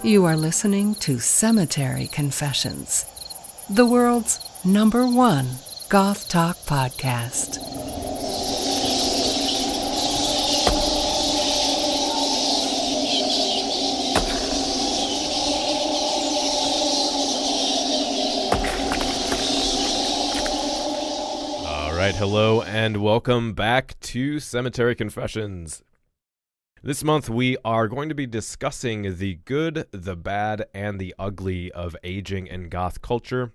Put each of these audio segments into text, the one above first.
You are listening to Cemetery Confessions, the world's #1 goth talk podcast. All right, hello and welcome back to Cemetery Confessions. This month we are going to be discussing the good, the bad, and the ugly of aging in goth culture.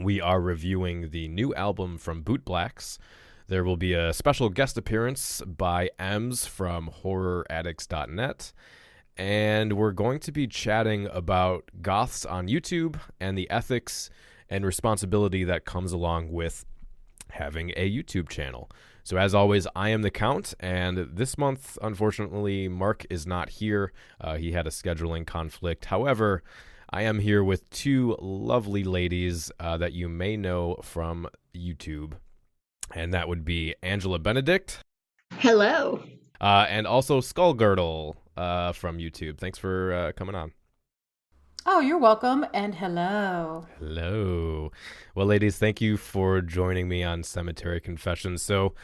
We are reviewing the new album from Bootblacks. There will be a special guest appearance by Ems from horroraddicts.net. And we're going to be chatting about goths on YouTube and the ethics and responsibility that comes along with having a YouTube channel. So as always, I am the Count, and this month, unfortunately, Mark is not here. He had a scheduling conflict. However, I am here with two lovely ladies that you may know from YouTube, and that would be Angela Benedict. Hello. And also Skullgirdle from YouTube. Thanks for coming on. Oh, you're welcome, and hello. Hello. Well, ladies, thank you for joining me on Cemetery Confessions. So,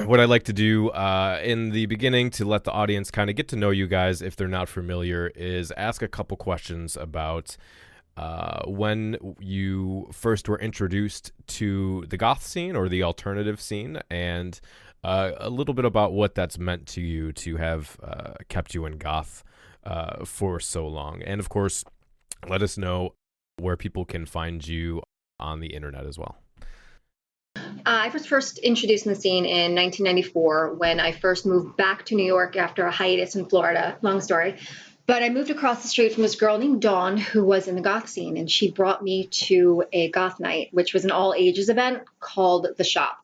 what I'd like to do in the beginning to let the audience kind of get to know you guys if they're not familiar is ask a couple questions about when you first were introduced to the goth scene or the alternative scene, and a little bit about what that's meant to you to have kept you in goth for so long. And of course, let us know where people can find you on the internet as well. I was first introduced in the scene in 1994 when I first moved back to New York after a hiatus in Florida. Long story. But I moved across the street from this girl named Dawn who was in the goth scene, and she brought me to a goth night, which was an all ages event called The Shop.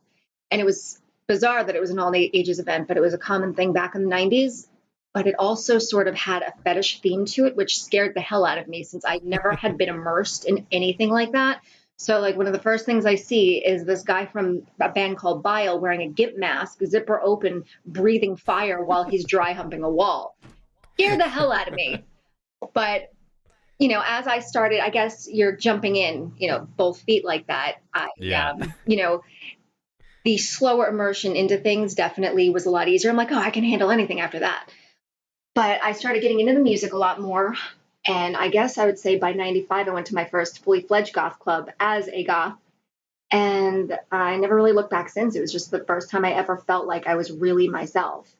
And it was bizarre that it was an all ages event, but it was a common thing back in the 90s. But it also sort of had a fetish theme to it, which scared the hell out of me since I never had been immersed in anything like that. So like one of the first things I see is this guy from a band called Bile wearing a gimp mask, zipper open, breathing fire while he's dry humping a wall. Scared the hell out of me. But, you know, as I started, I guess you're jumping in, you know, both feet like that. You know, the slower immersion into things definitely was a lot easier. I'm like, oh, I can handle anything after that. But I started getting into the music a lot more. And I guess I would say by 95, I went to my first fully fledged goth club as a goth. And I never really looked back since. It was just the first time I ever felt like I was really myself.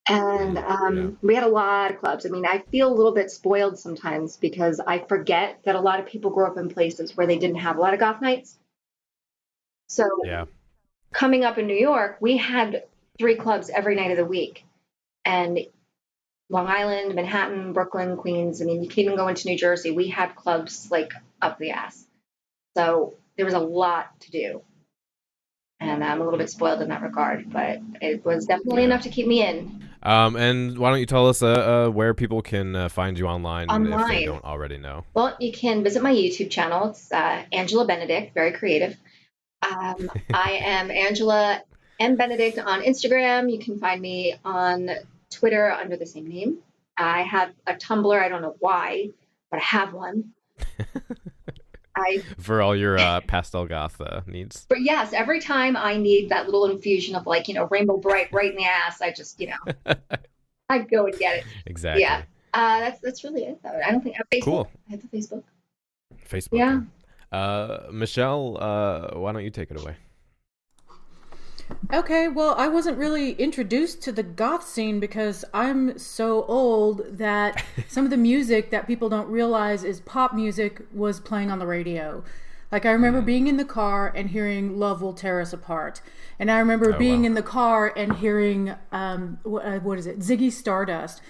And we had a lot of clubs. I mean, I feel a little bit spoiled sometimes because I forget that a lot of people grew up in places where they didn't have a lot of goth nights. So coming up in New York, we had 3 clubs every night of the week. And Long Island, Manhattan, Brooklyn, Queens. I mean, you can even go into New Jersey. We had clubs like up the ass. So there was a lot to do. And I'm a little bit spoiled in that regard, but it was definitely enough to keep me in. And why don't you tell us where people can find you online if they don't already know? Well, you can visit my YouTube channel. It's Angela Benedict, very creative. I am Angela M. Benedict on Instagram. You can find me on Twitter under the same name. I have a Tumblr. I don't know why, but I have one. For all your pastel goth needs. But yes, every time I need that little infusion of like, you know, rainbow bright right in the ass, I just, you know, I go and get it. Exactly. Yeah. That's really it though. I don't think I have Facebook. Cool. I have a Facebook. Facebook. Yeah. Michelle, why don't you take it away? Okay, well, I wasn't really introduced to the goth scene because I'm so old that some of the music that people don't realize is pop music was playing on the radio. Like, I remember being in the car and hearing Love Will Tear Us Apart. And I remember being in the car and hearing, what is it, Ziggy Stardust.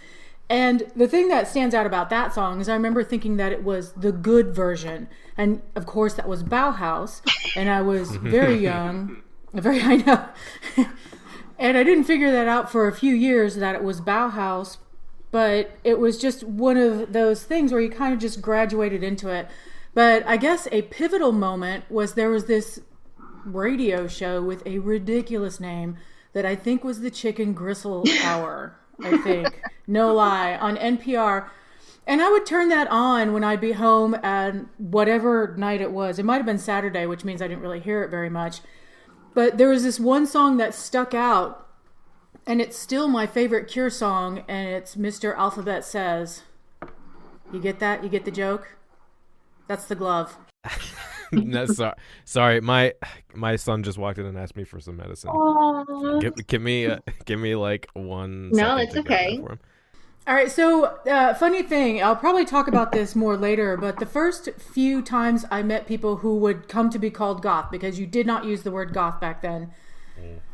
And the thing that stands out about that song is I remember thinking that it was the good version. And, of course, that was Bauhaus. And I was very young. I know. And I didn't figure that out for a few years that it was Bauhaus, but it was just one of those things where you kind of just graduated into it. But I guess a pivotal moment was there was this radio show with a ridiculous name that I think was the Chicken Gristle Hour, I think. No lie. On NPR. And I would turn that on when I'd be home and whatever night it was. It might have been Saturday, which means I didn't really hear it very much. But there was this one song that stuck out, and it's still my favorite Cure song, and it's Mr. Alphabet Says. You get that? You get the joke? That's the glove. No, sorry. My son just walked in and asked me for some medicine. Give me like 1 second. No, it's to grab okay. that for him. All right, so funny thing, I'll probably talk about this more later, but the first few times I met people who would come to be called goth, because you did not use the word goth back then.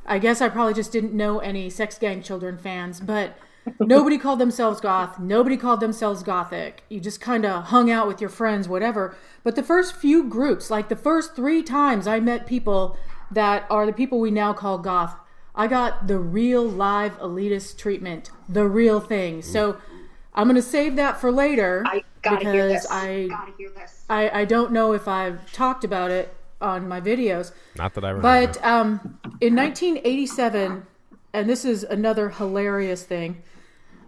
I guess I probably just didn't know any Sex Gang Children fans, but nobody called themselves goth. Nobody called themselves gothic. You just kind of hung out with your friends, whatever. But the first few groups, like the first 3 times I met people that are the people we now call goth, I got the real live elitist treatment, the real thing. So I'm going to save that for later. I gotta hear this. I don't know if I've talked about it on my videos. Not that I remember. But in 1987, and this is another hilarious thing,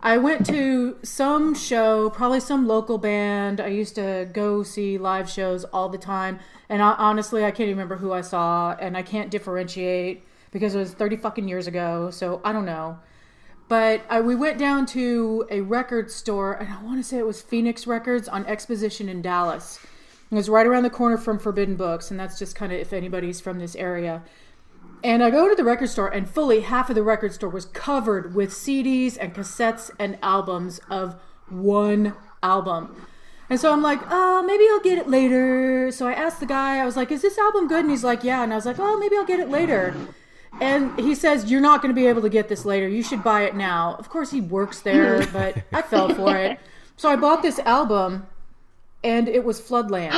I went to some show, probably some local band. I used to go see live shows all the time. And honestly, I can't even remember who I saw, and I can't differentiate because it was 30 fucking years ago. So I don't know. But we went down to a record store, and I want to say it was Phoenix Records on Exposition in Dallas. It was right around the corner from Forbidden Books, and that's just kind of if anybody's from this area. And I go to the record store, and fully half of the record store was covered with CDs and cassettes and albums of one album. And so I'm like, oh, maybe I'll get it later. So I asked the guy, I was like, is this album good? And he's like, yeah. And I was like, oh, maybe I'll get it later. And he says, you're not going to be able to get this later. You should buy it now. Of course, he works there, but I fell for it. So I bought this album, and it was Floodland.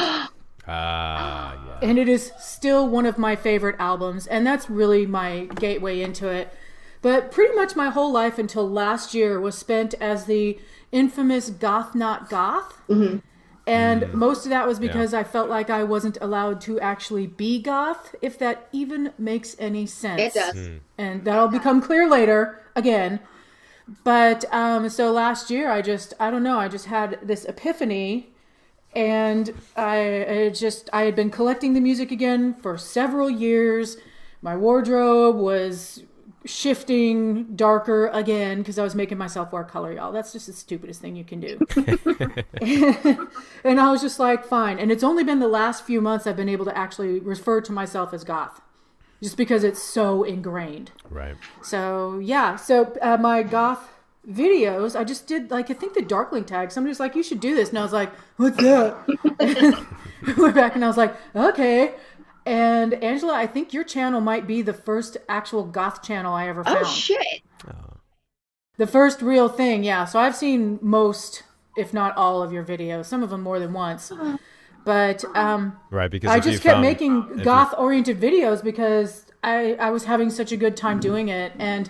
Yeah. And it is still one of my favorite albums, and that's really my gateway into it. But pretty much my whole life until last year was spent as the infamous goth not goth. Mm-hmm. And most of that was because I felt like I wasn't allowed to actually be goth, if that even makes any sense. It does. And that'll become clear later, again. But so last year, I just had this epiphany. And I had been collecting the music again for several years. My wardrobe was shifting darker again because I was making myself wear color, y'all. That's just the stupidest thing you can do. And I was just like, fine. And it's only been the last few months I've been able to actually refer to myself as goth, just because it's so ingrained. Right. So, yeah. So my goth videos, I just did, like, I think the Darkling tag. Somebody was like, you should do this. And I was like, what's that? I went back and I was like, okay. And Angela, I think your channel might be the first actual goth channel I ever found. Oh, shit. The first real thing, yeah. So I've seen most, if not all, of your videos. Some of them more than once. But right, because I just kept making goth-oriented videos because I was having such a good time doing it. And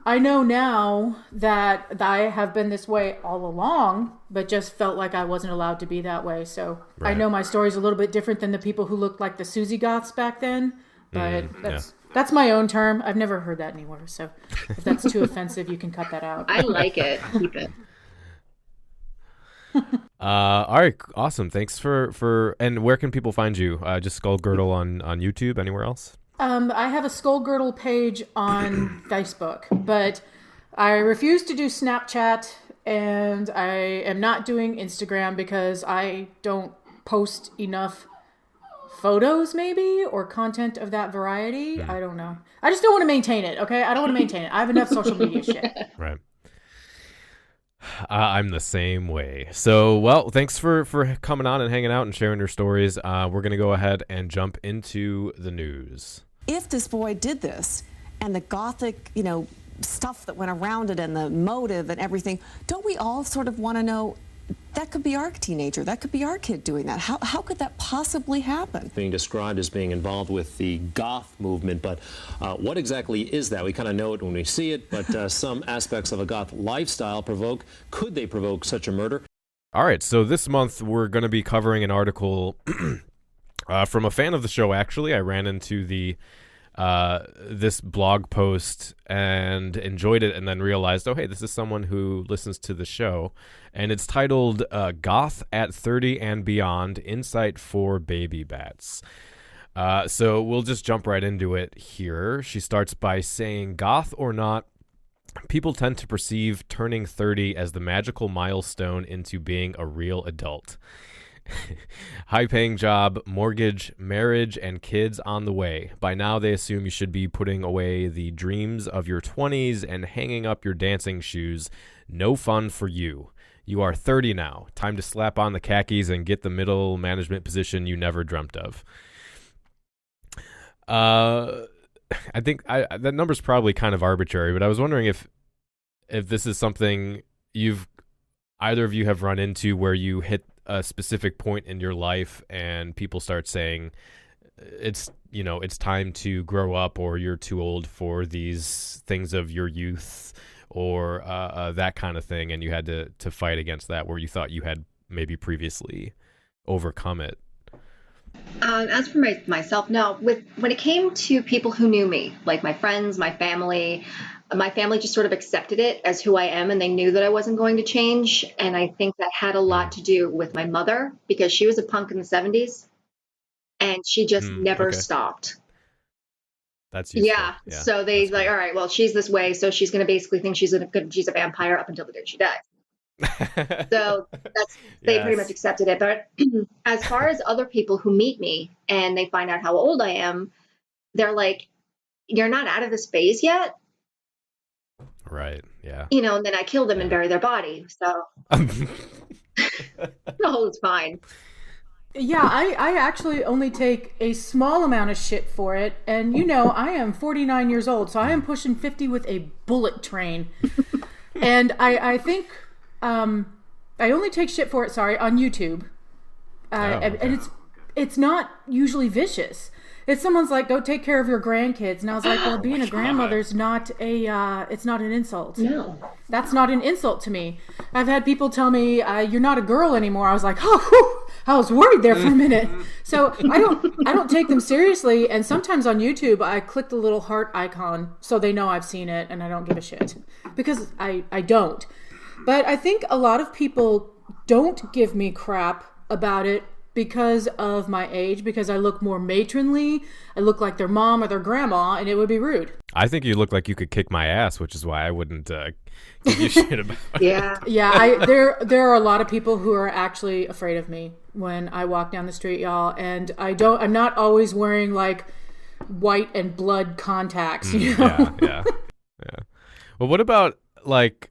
I know now that I have been this way all along, but just felt like I wasn't allowed to be that way. So I know my story's a little bit different than the people who looked like the Susie Goths back then. But that's my own term. I've never heard that anywhere. So if that's too offensive, you can cut that out. I like it. Keep it. All right, awesome. Thanks for and where can people find you? Just Skullgirdle on YouTube. Anywhere else? I have a Skullgirdle page on Facebook, but I refuse to do Snapchat, and I am not doing Instagram because I don't post enough photos, maybe, or content of that variety. I don't know. I just don't want to maintain it, okay? I don't want to maintain it. I have enough social media shit. Right. I'm the same way. So, well, thanks for coming on and hanging out and sharing your stories. We're going to go ahead and jump into the news. If this boy did this and the gothic, stuff that went around it and the motive and everything, don't we all sort of want to know, that could be our teenager, that could be our kid doing that. How could that possibly happen? Being described as being involved with the goth movement, but what exactly is that? We kind of know it when we see it, but some aspects of a goth lifestyle could they provoke such a murder? All right, so this month we're going to be covering an article from a fan of the show, actually. I ran into the this blog post and enjoyed it, and then realized, oh, hey, this is someone who listens to the show. And it's titled Goth at 30 and Beyond, Insight for Baby Bats. So we'll just jump right into it here. She starts by saying, goth or not, people tend to perceive turning 30 as the magical milestone into being a real adult. High-paying job, mortgage, marriage, and kids on the way. By now, they assume you should be putting away the dreams of your 20s and hanging up your dancing shoes. No fun for you. You are 30 now. Time to slap on the khakis and get the middle management position you never dreamt of. I think that number's probably kind of arbitrary, but I was wondering if this is something either of you have run into where you hit a specific point in your life and people start saying it's time to grow up, or you're too old for these things of your youth, or that kind of thing, and you had to fight against that where you thought you had maybe previously overcome it. As for myself, no. When it came to people who knew me, like my friends, my family just sort of accepted it as who I am, and they knew that I wasn't going to change. And I think that had a lot to do with my mother, because she was a punk in the 70s, and she just never stopped. That's useful. Yeah. So they all right, well, she's this way, so she's going to basically think she's a vampire up until the day she dies. So they pretty much accepted it. But as far as other people who meet me and they find out how old I am, they're like, you're not out of this phase yet. Right. Yeah. And then I kill them and bury their body. So the whole is fine. Yeah, I actually only take a small amount of shit for it. And I am 49 years old, so I am pushing 50 with a bullet train. And I think I only take shit for it, on YouTube. And it's not usually vicious. It's someone's like, go take care of your grandkids. And I was like, well, being a grandmother's not it's not an insult. No. That's not an insult to me. I've had people tell me, you're not a girl anymore. I was like, oh, whew, I was worried there for a minute. So I don't take them seriously. And sometimes on YouTube, I click the little heart icon so they know I've seen it and I don't give a shit. Because I don't. But I think a lot of people don't give me crap about it because of my age, because I look more matronly, I look like their mom or their grandma, and it would be rude. I think you look like you could kick my ass, which is why I wouldn't give you shit about it. Yeah. There are a lot of people who are actually afraid of me when I walk down the street, y'all, and I'm not always wearing like white and blood contacts, Yeah. Well, what about like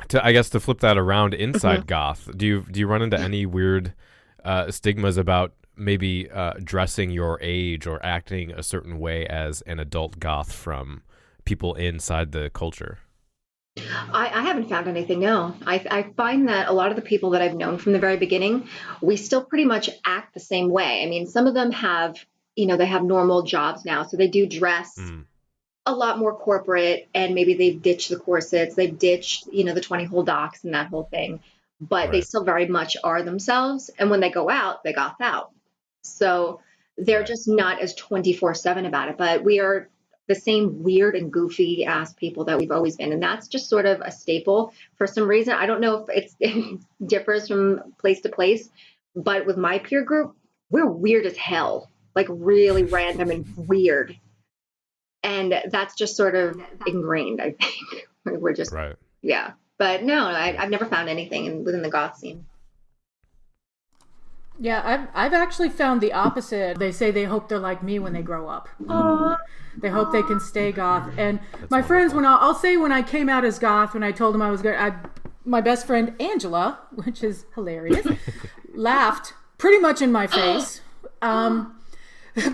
to flip that around inside goth, do you run into any weird stigmas about maybe dressing your age or acting a certain way as an adult goth from people inside the culture? I haven't found anything, no. I find that a lot of the people that I've known from the very beginning, we still pretty much act the same way. I mean, some of them have, they have normal jobs now, so they do dress a lot more corporate, and maybe they've ditched the corsets, they've ditched, the 20-hole docks and that whole thing, but they still very much are themselves. And when they go out, they goth out. So they're just not as 24/7 about it, but we are the same weird and goofy ass people that we've always been. And that's just sort of a staple for some reason. I don't know if it differs from place to place, but with my peer group, we're weird as hell, like really random and weird. And that's just sort of ingrained, I think. We're just, yeah. But no, I've never found anything within the goth scene. Yeah, I've actually found the opposite. They say they hope they're like me when they grow up. They hope they can stay goth. And that's my friends, when I'll say when I came out as goth, when I told them I was good, my best friend Angela, which is hilarious, laughed pretty much in my face.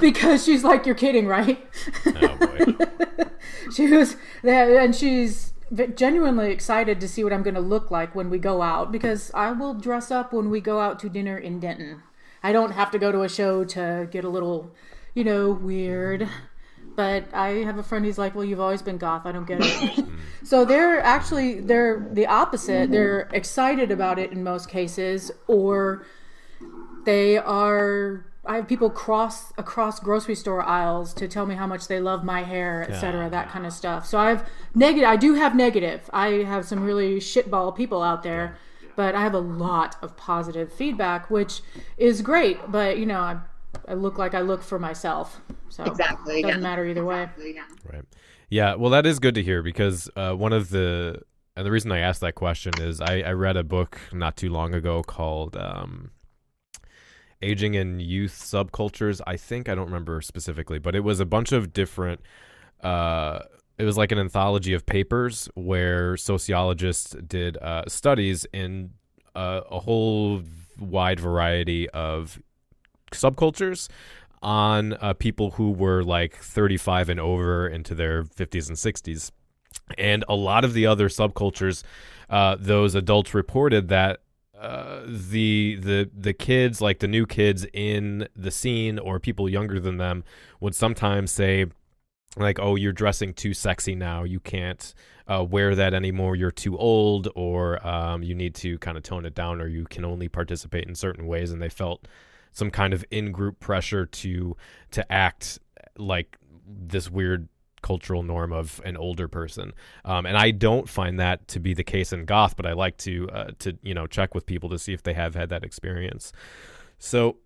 Because she's like, you're kidding, right? Oh, boy. She was there, and she's genuinely excited to see what I'm going to look like when we go out, because I will dress up when we go out to dinner in Denton. I don't have to go to a show to get a little, weird. But I have a friend who's like, well, you've always been goth. I don't get it. So they're the opposite. They're excited about it in most cases, or they are I have people across grocery store aisles to tell me how much they love my hair, etc., that kind of stuff. So I do have negative. I have some really shitball people out there, but I have a lot of positive feedback, which is great. But I look like I look for myself, so Exactly. it doesn't matter either way. Right. Yeah. Well, that is good to hear, because the reason I asked that question is I read a book not too long ago called Aging in Youth Subcultures. I don't remember specifically, but it was a bunch of different, it was like an anthology of papers where sociologists did studies in a whole wide variety of subcultures on people who were like 35 and over into their 50s and 60s. And a lot of the other subcultures, those adults reported that the kids, like the new kids in the scene or people younger than them, would sometimes say, like, oh, you're dressing too sexy now, you can't wear that anymore, you're too old, or you need to kind of tone it down, or you can only participate in certain ways. And they felt some kind of in-group pressure to act like this weird cultural norm of an older person, and I don't find that to be the case in goth, but I like to check with people to see if they have had that experience. So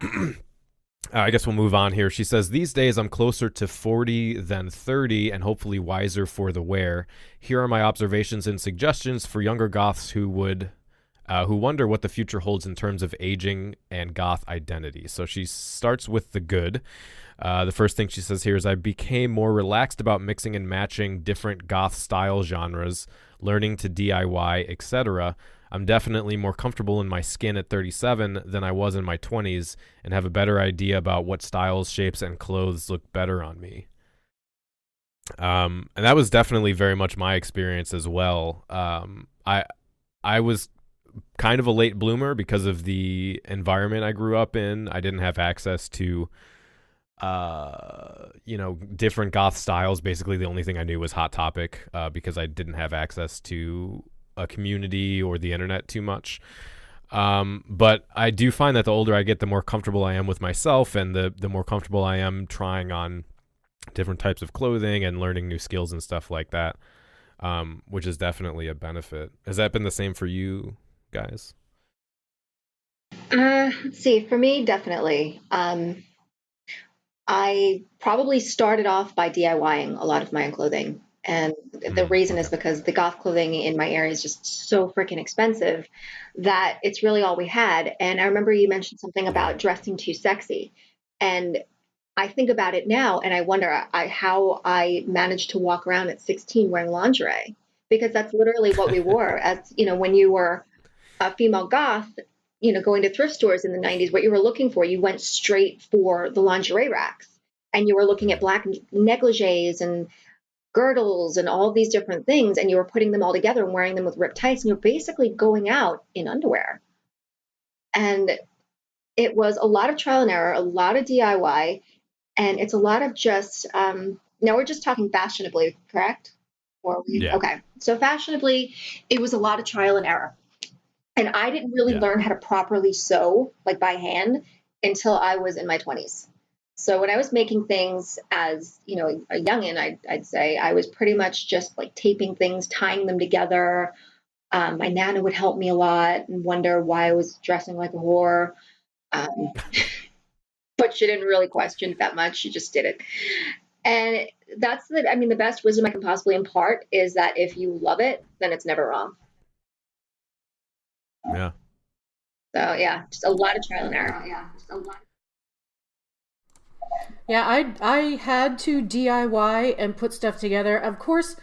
I guess we'll move on here. She says, these days I'm closer to 40 than 30 and hopefully wiser for the wear. Here are my observations and suggestions for younger goths who wonder what the future holds in terms of aging and goth identity. So she starts with the good. The first thing she says here is, I became more relaxed about mixing and matching different goth style genres, learning to DIY, etc. I'm definitely more comfortable in my skin at 37 than I was in my 20s, and have a better idea about what styles, shapes, and clothes look better on me. And that was definitely very much my experience as well. I was kind of a late bloomer because of the environment I grew up in. I didn't have access to different goth styles. Basically the only thing I knew was Hot Topic, because I didn't have access to a community or the internet too much. But I do find that the older I get, the more comfortable I am with myself, and the more comfortable I am trying on different types of clothing and learning new skills and stuff like that, which is definitely a benefit. Has that been the same for you guys? Let's see. For me, definitely. I probably started off by DIYing a lot of my own clothing. And the reason is because the goth clothing in my area is just so freaking expensive that it's really all we had. And I remember you mentioned something about dressing too sexy. And I think about it now and I wonder how I managed to walk around at 16 wearing lingerie, because that's literally what we wore as, when you were a female goth, going to thrift stores in the 90s, what you were looking for, you went straight for the lingerie racks, and you were looking at black negligees and girdles and all these different things, and you were putting them all together and wearing them with ripped tights, and you're basically going out in underwear. And it was a lot of trial and error, a lot of DIY, and it's a lot of just, now we're just talking fashionably, correct? Yeah. Okay. So fashionably, it was a lot of trial and error. And I didn't really learn how to properly sew, like by hand, until I was in my 20s. So when I was making things as, a youngin', I'd say I was pretty much just like taping things, tying them together. My Nana would help me a lot and wonder why I was dressing like a whore. But she didn't really question it that much. She just did it. And that's the best wisdom I can possibly impart is that if you love it, then it's never wrong. Yeah. So yeah, just a lot of trial and error. Yeah, I had to DIY and put stuff together. Of course,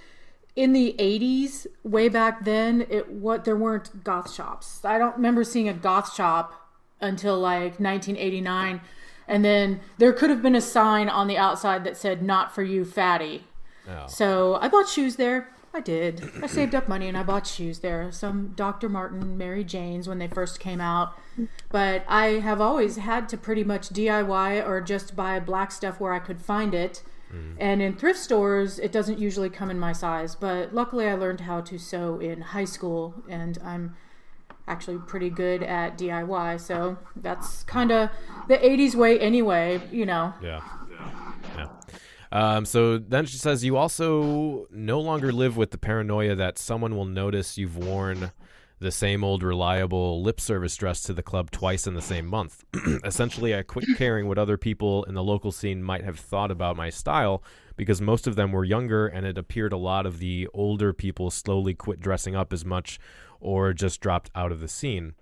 in the 80s, way back then, there weren't goth shops. I don't remember seeing a goth shop until like 1989. And then there could have been a sign on the outside that said, "Not for you, fatty." Oh. So I bought shoes there. I did. I saved up money and I bought shoes there. Some Dr. Martin, Mary Janes when they first came out. But I have always had to pretty much DIY or just buy black stuff where I could find it. And in thrift stores, it doesn't usually come in my size. But luckily I learned how to sew in high school, and actually pretty good at DIY. So that's kind of the 80s way anyway, you know. Yeah. So then she says, you also no longer live with the paranoia that someone will notice you've worn the same old reliable lip service dress to the club twice in the same month. Essentially, I quit caring what other people in the local scene might have thought about my style because most of them were younger, and it appeared a lot of the older people slowly quit dressing up as much or just dropped out of the scene.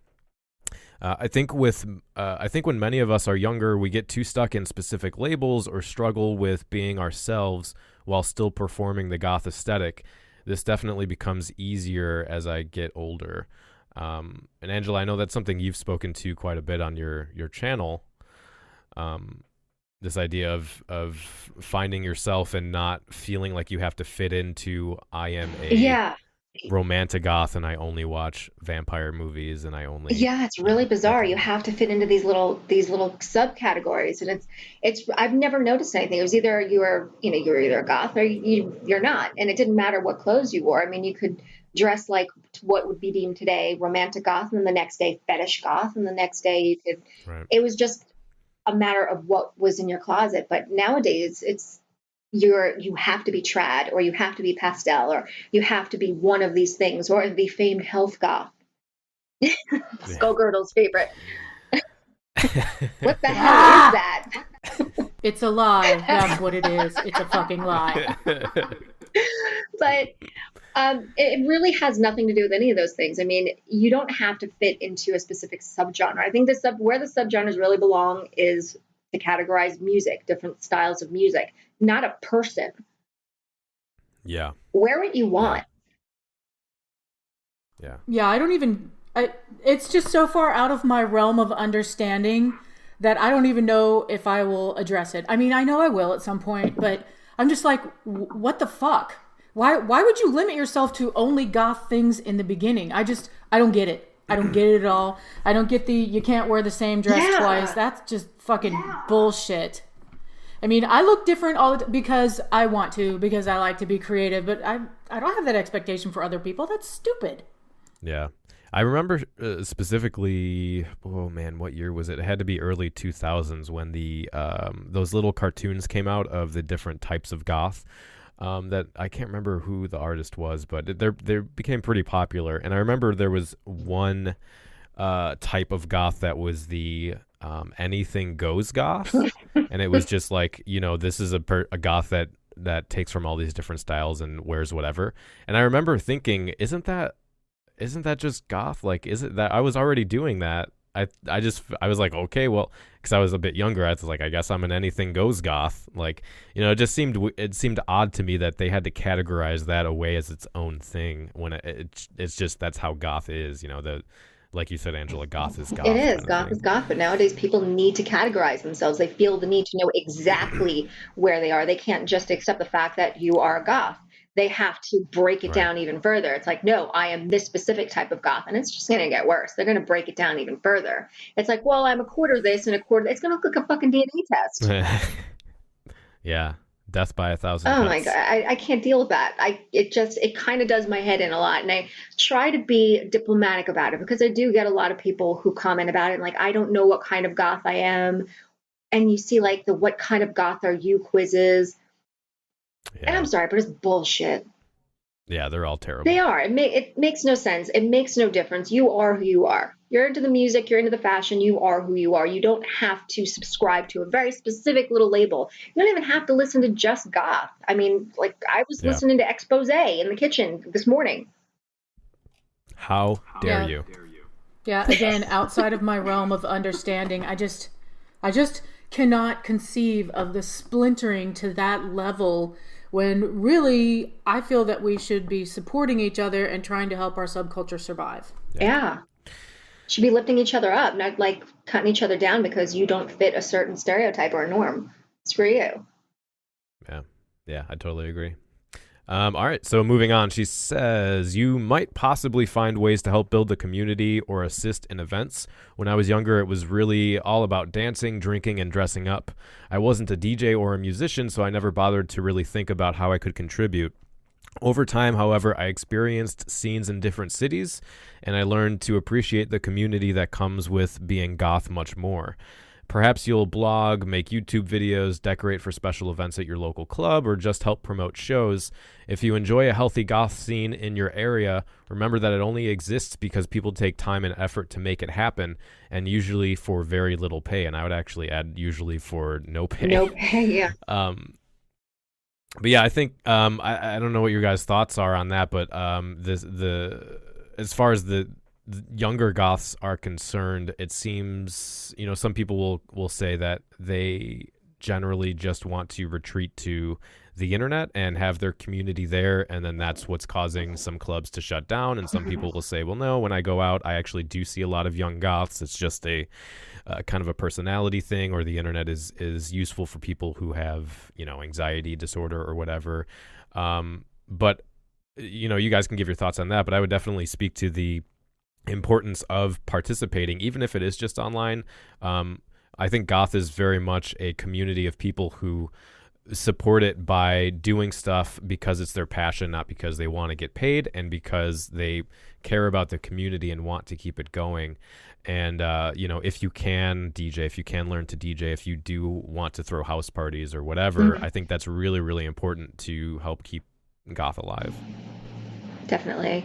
I think when many of us are younger, we get too stuck in specific labels or struggle with being ourselves while still performing the goth aesthetic. This definitely becomes easier as I get older. And Angela, I know that's something you've spoken to quite a bit on your channel. This idea of finding yourself and not feeling like you have to fit into, I am a romantic goth and I only watch vampire movies and I only it's really bizarre. You have to fit into these little subcategories, and it's I've never noticed anything. It was either you're either a goth or you're not, and it didn't matter what clothes you wore. I mean, you could dress like what would be deemed today romantic goth, and then the next day fetish goth, and the next day you could it was just a matter of what was in your closet. But nowadays you have to be trad, or you have to be pastel, or you have to be one of these things, or the famed health goth. Skullgirdle's favorite. What the hell is that? It's a lie. That's what it is. It's a fucking lie. But it really has nothing to do with any of those things. I mean, you don't have to fit into a specific subgenre. I think where the subgenres really belong is to categorize music, different styles of music, not a person. Yeah. Wear what you want. Yeah, it's just so far out of my realm of understanding that I don't even know if I will address it. I mean, I know I will at some point, but I'm just like, what the fuck? Why would you limit yourself to only goth things in the beginning? I don't get it. I don't get it at all. I don't get you can't wear the same dress twice. That's just fucking bullshit. I mean, I look different because I want to, because I like to be creative, but I don't have that expectation for other people. That's stupid. Yeah. I remember specifically, oh man, what year was it? It had to be early 2000s when the those little cartoons came out of the different types of goth. That I can't remember who the artist was, but they became pretty popular. And I remember there was one type of goth that was the anything goes goth, and it was just like, this is a goth that takes from all these different styles and wears whatever. And I remember thinking, isn't that just goth? Like, is it that I was already doing that? I was like, okay, well, because I was a bit younger, I was like, I guess I'm an anything goes goth. Like, it seemed odd to me that they had to categorize that away as its own thing when it's just, that's how goth is. Like you said, Angela, goth is goth. It is goth is goth, but nowadays people need to categorize themselves. They feel the need to know exactly where they are. They can't just accept the fact that you are a goth. They have to break it down even further. It's like, no, I am this specific type of goth, and it's just going to get worse. They're going to break it down even further. It's like, well, I'm a quarter this and a quarter. It's going to look like a fucking DNA test. Yeah, death by 1,000 cuts. Oh my god, I can't deal with that. It kind of does my head in a lot, and I try to be diplomatic about it because I do get a lot of people who comment about it, and like, I don't know what kind of goth I am, and you see like the "what kind of goth are you" quizzes. Yeah. And I'm sorry, but it's bullshit. Yeah, they're all terrible. They are. It makes no sense. It makes no difference. You are who you are. You're into the music. You're into the fashion. You are who you are. You don't have to subscribe to a very specific little label. You don't even have to listen to just goth. I mean, like, I was listening to Expose in the kitchen this morning. How dare you? Yeah, again, outside of my realm of understanding, I just cannot conceive of the splintering to that level when really I feel that we should be supporting each other and trying to help our subculture survive. Yeah. Should be lifting each other up, not like cutting each other down because you don't fit a certain stereotype or a norm. Screw you. Yeah, I totally agree. All right, so moving on, she says, you might possibly find ways to help build the community or assist in events. When I was younger, it was really all about dancing, drinking, and dressing up. I wasn't a DJ or a musician, so I never bothered to really think about how I could contribute. Over time, however, I experienced scenes in different cities, and I learned to appreciate the community that comes with being goth much more. Perhaps you'll blog, make YouTube videos, decorate for special events at your local club, or just help promote shows. If you enjoy a healthy goth scene in your area, remember that it only exists because people take time and effort to make it happen, and usually for very little pay. And I would actually add usually for no pay. No pay, yeah. But yeah, I think I don't know what your guys' thoughts are on that, but as far as the younger goths are concerned, it seems, some people will say that they generally just want to retreat to the internet and have their community there, and then that's what's causing some clubs to shut down. And some people will say, well, no, when I go out, I actually do see a lot of young goths. It's just a kind of a personality thing, or the internet is useful for people who have, anxiety disorder or whatever. But you guys can give your thoughts on that, but I would definitely speak to the importance of participating, even if it is just online. I think goth is very much a community of people who support it by doing stuff because it's their passion, not because they want to get paid, and because they care about the community and want to keep it going. And if you can DJ, if you can learn to DJ, if you do want to throw house parties or whatever, I think that's really, really important to help keep goth alive. Definitely.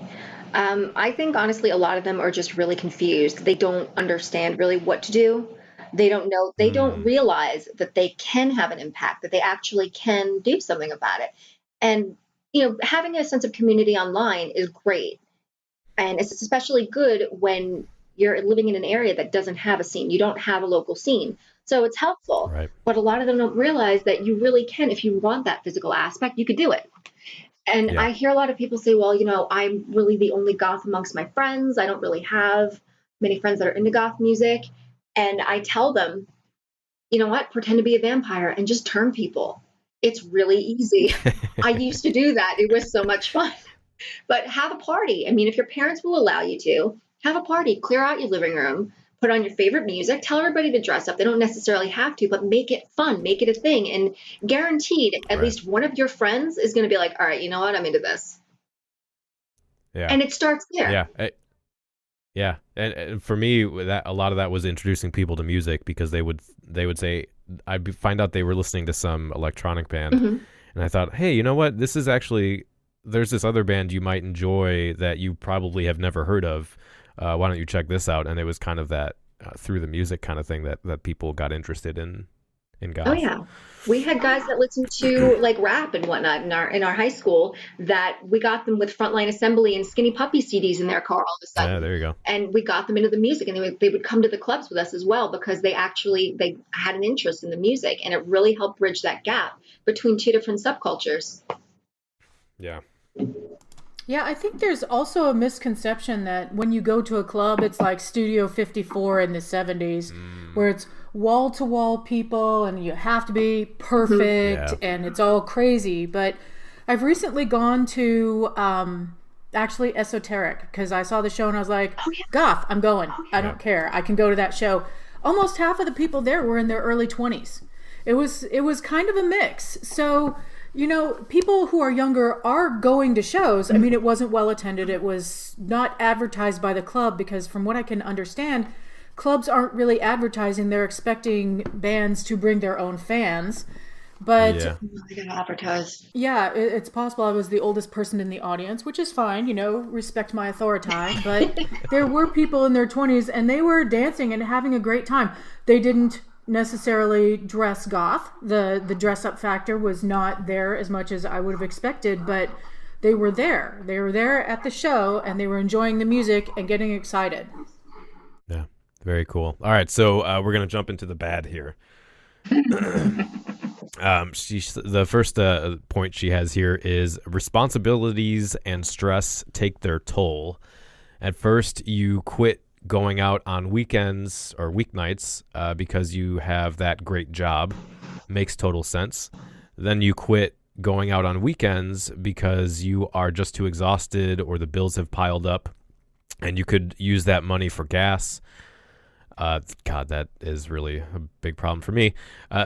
I think, honestly, a lot of them are just really confused. They don't understand really what to do. They don't know. They don't realize that they can have an impact, that they actually can do something about it. And, having a sense of community online is great. And it's especially good when you're living in an area that doesn't have a scene. You don't have a local scene. So it's helpful. Right. But a lot of them don't realize that you really can. If you want that physical aspect, you could do it. And Yeah. I hear a lot of people say, well, I'm really the only goth amongst my friends. I don't really have many friends that are into goth music. And I tell them, you know what, pretend to be a vampire and just turn people. It's really easy. I used to do that. It was so much fun. But have a party. I mean, if your parents will allow you to, have a party, clear out your living room, put on your favorite music, tell everybody to dress up. They don't necessarily have to, but make it fun, make it a thing. And guaranteed, at least one of your friends is going to be like, all right, you know what? I'm into this. Yeah. And it starts there. Yeah. Yeah. And for me, that a lot of that was introducing people to music, because they would say, I'd find out they were listening to some electronic band. And I thought, hey, you know what? This is actually, there's this other band you might enjoy that you probably have never heard of. Why don't you check this out? And it was kind of that through the music kind of thing that people got interested in goth. Oh yeah, we had guys that listened to like rap and whatnot in our high school, that we got them with Frontline Assembly and Skinny Puppy CDs in their car all of a sudden. Yeah, there you go. And we got them into the music, and they would come to the clubs with us as well, because they had an interest in the music, and it really helped bridge that gap between two different subcultures. Yeah. Yeah, I think there's also a misconception that when you go to a club, it's like Studio 54 in the 70s, where it's wall-to-wall people and you have to be perfect and it's all crazy. But I've recently gone to actually Esoteric, because I saw the show and I was like, goth, I'm going. I don't care. I can go to that show. Almost half of the people there were in their early 20s. It was kind of a mix. So, people who are younger are going to shows. I mean, it wasn't well attended. It was not advertised by the club, because from what I can understand, clubs aren't really advertising. They're expecting bands to bring their own fans. But they gotta advertise. Yeah, it's possible I was the oldest person in the audience, which is fine, respect my authority. But there were people in their 20s, and they were dancing and having a great time. They didn't necessarily dress goth. The dress up factor was not there as much as I would have expected, but they were there. They were there at the show, and they were enjoying the music and getting excited. Yeah, very cool. All right, so we're going to jump into the bad here. The first point she has here is responsibilities and stress take their toll. At first, you quit going out on weekends or weeknights because you have that great job. Makes total sense. Then you quit going out on weekends because you are just too exhausted, or the bills have piled up and you could use that money for gas. God, that is really a big problem for me.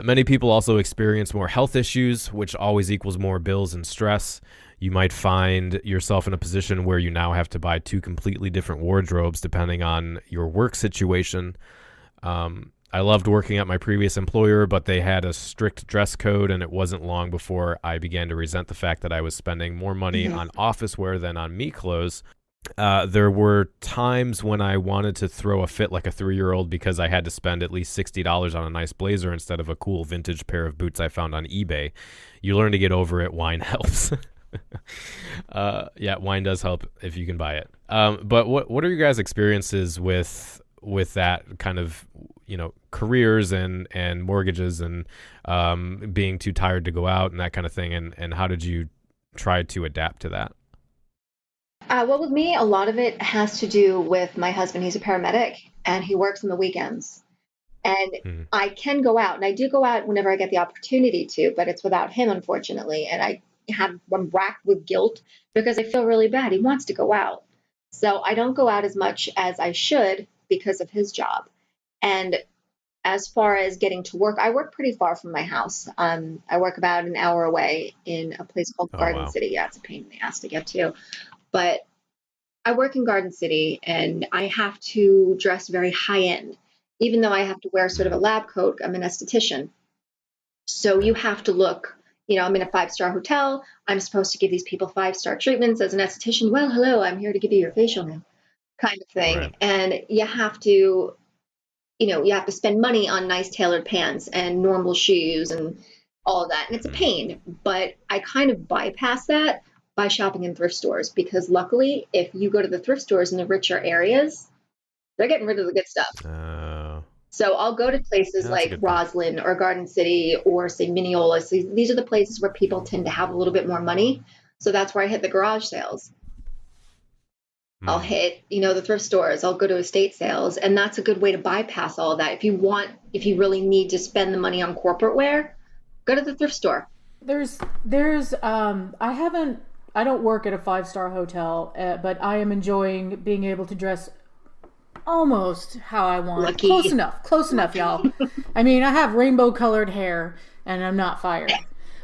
Many people also experience more health issues, which always equals more bills and stress. you might find yourself in a position where you now have to buy 2 completely different wardrobes depending on your work situation. I loved working at my previous employer, but they had a strict dress code, and it wasn't long before I began to resent the fact that I was spending more money on office wear than on me clothes. There were times when I wanted to throw a fit like a 3-year-old because I had to spend at least $60 on a nice blazer instead of a cool vintage pair of boots I found on eBay. You learn to get over it. Wine helps. Yeah, wine does help if you can buy it. But what are your guys' experiences with that kind of, careers and mortgages and being too tired to go out and that kind of thing? And how did you try to adapt to that? Well, with me, a lot of it has to do with my husband. He's a paramedic and he works on the weekends. And I can go out, and I do go out whenever I get the opportunity to, but it's without him, unfortunately. And I'm racked with guilt because I feel really bad. He wants to go out. So I don't go out as much as I should because of his job. And as far as getting to work, I work pretty far from my house. I work about an hour away in a place called Garden City. Yeah, it's a pain in the ass to get to. But I work in Garden City, and I have to dress very high end. Even though I have to wear sort of a lab coat, I'm an esthetician. So you have to look, I'm in a 5-star hotel. I'm supposed to give these people 5-star treatments as an esthetician. Well, hello, I'm here to give you your facial now, kind of thing. Right. And you have to, you have to spend money on nice tailored pants and normal shoes and all of that. And it's a pain, but I kind of bypass that by shopping in thrift stores, because luckily, if you go to the thrift stores in the richer areas, they're getting rid of the good stuff. So I'll go to places like Roslyn or Garden City or say Mineola. So these are the places where people tend to have a little bit more money. So that's where I hit the garage sales. I'll hit, the thrift stores. I'll go to estate sales. And that's a good way to bypass all of that. If you really need to spend the money on corporate wear, go to the thrift store. I don't work at a 5-star hotel, but I am enjoying being able to dress almost how I want. Lucky. Close enough, y'all. I mean, I have rainbow colored hair and I'm not fired.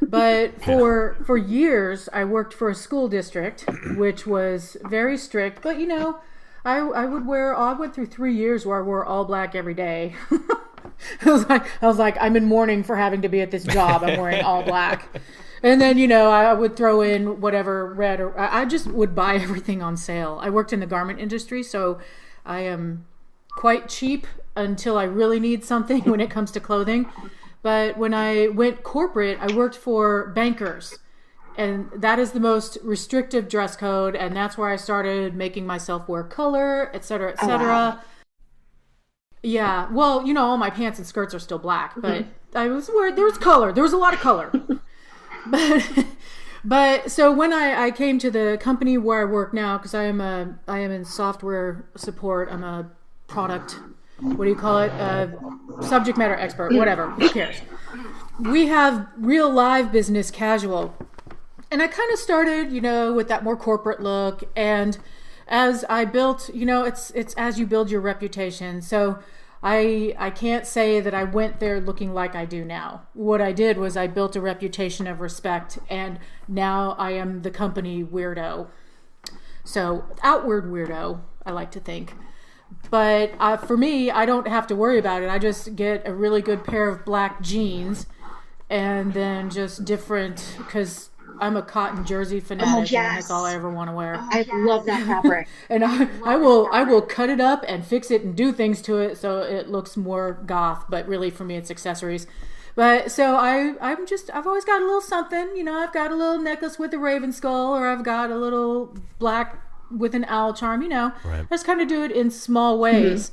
But for years, I worked for a school district, which was very strict. But, I went through 3 years where I wore all black every day. I was like, I'm in mourning for having to be at this job. I'm wearing all black. And then, I would throw in whatever red, or I just would buy everything on sale. I worked in the garment industry, so I am quite cheap until I really need something when it comes to clothing. But when I went corporate, I worked for bankers. And that is the most restrictive dress code. And that's where I started making myself wear color, et cetera, et cetera. Oh, wow. Yeah. Well, all my pants and skirts are still black. But there was color. There was a lot of color. But so when I came to the company where I work now, because I am in software support, I'm a product, what do you call it? Subject matter expert, whatever. Who cares? We have real live business casual. And I kind of started, with that more corporate look. And as I built, it's as you build your reputation. So I can't say that I went there looking like I do now. What I did was I built a reputation of respect, and now I am the company weirdo. So outward weirdo, I like to think. But for me, I don't have to worry about it. I just get a really good pair of black jeans, and then just different, because I'm a cotton jersey fanatic, and that's all I ever want to wear. I love that fabric. And I will cut it up and fix it and do things to it so it looks more goth, but really for me it's accessories. But so I've always got a little something, I've got a little necklace with a raven skull, or I've got a little black with an owl charm, Right. I just kind of do it in small ways.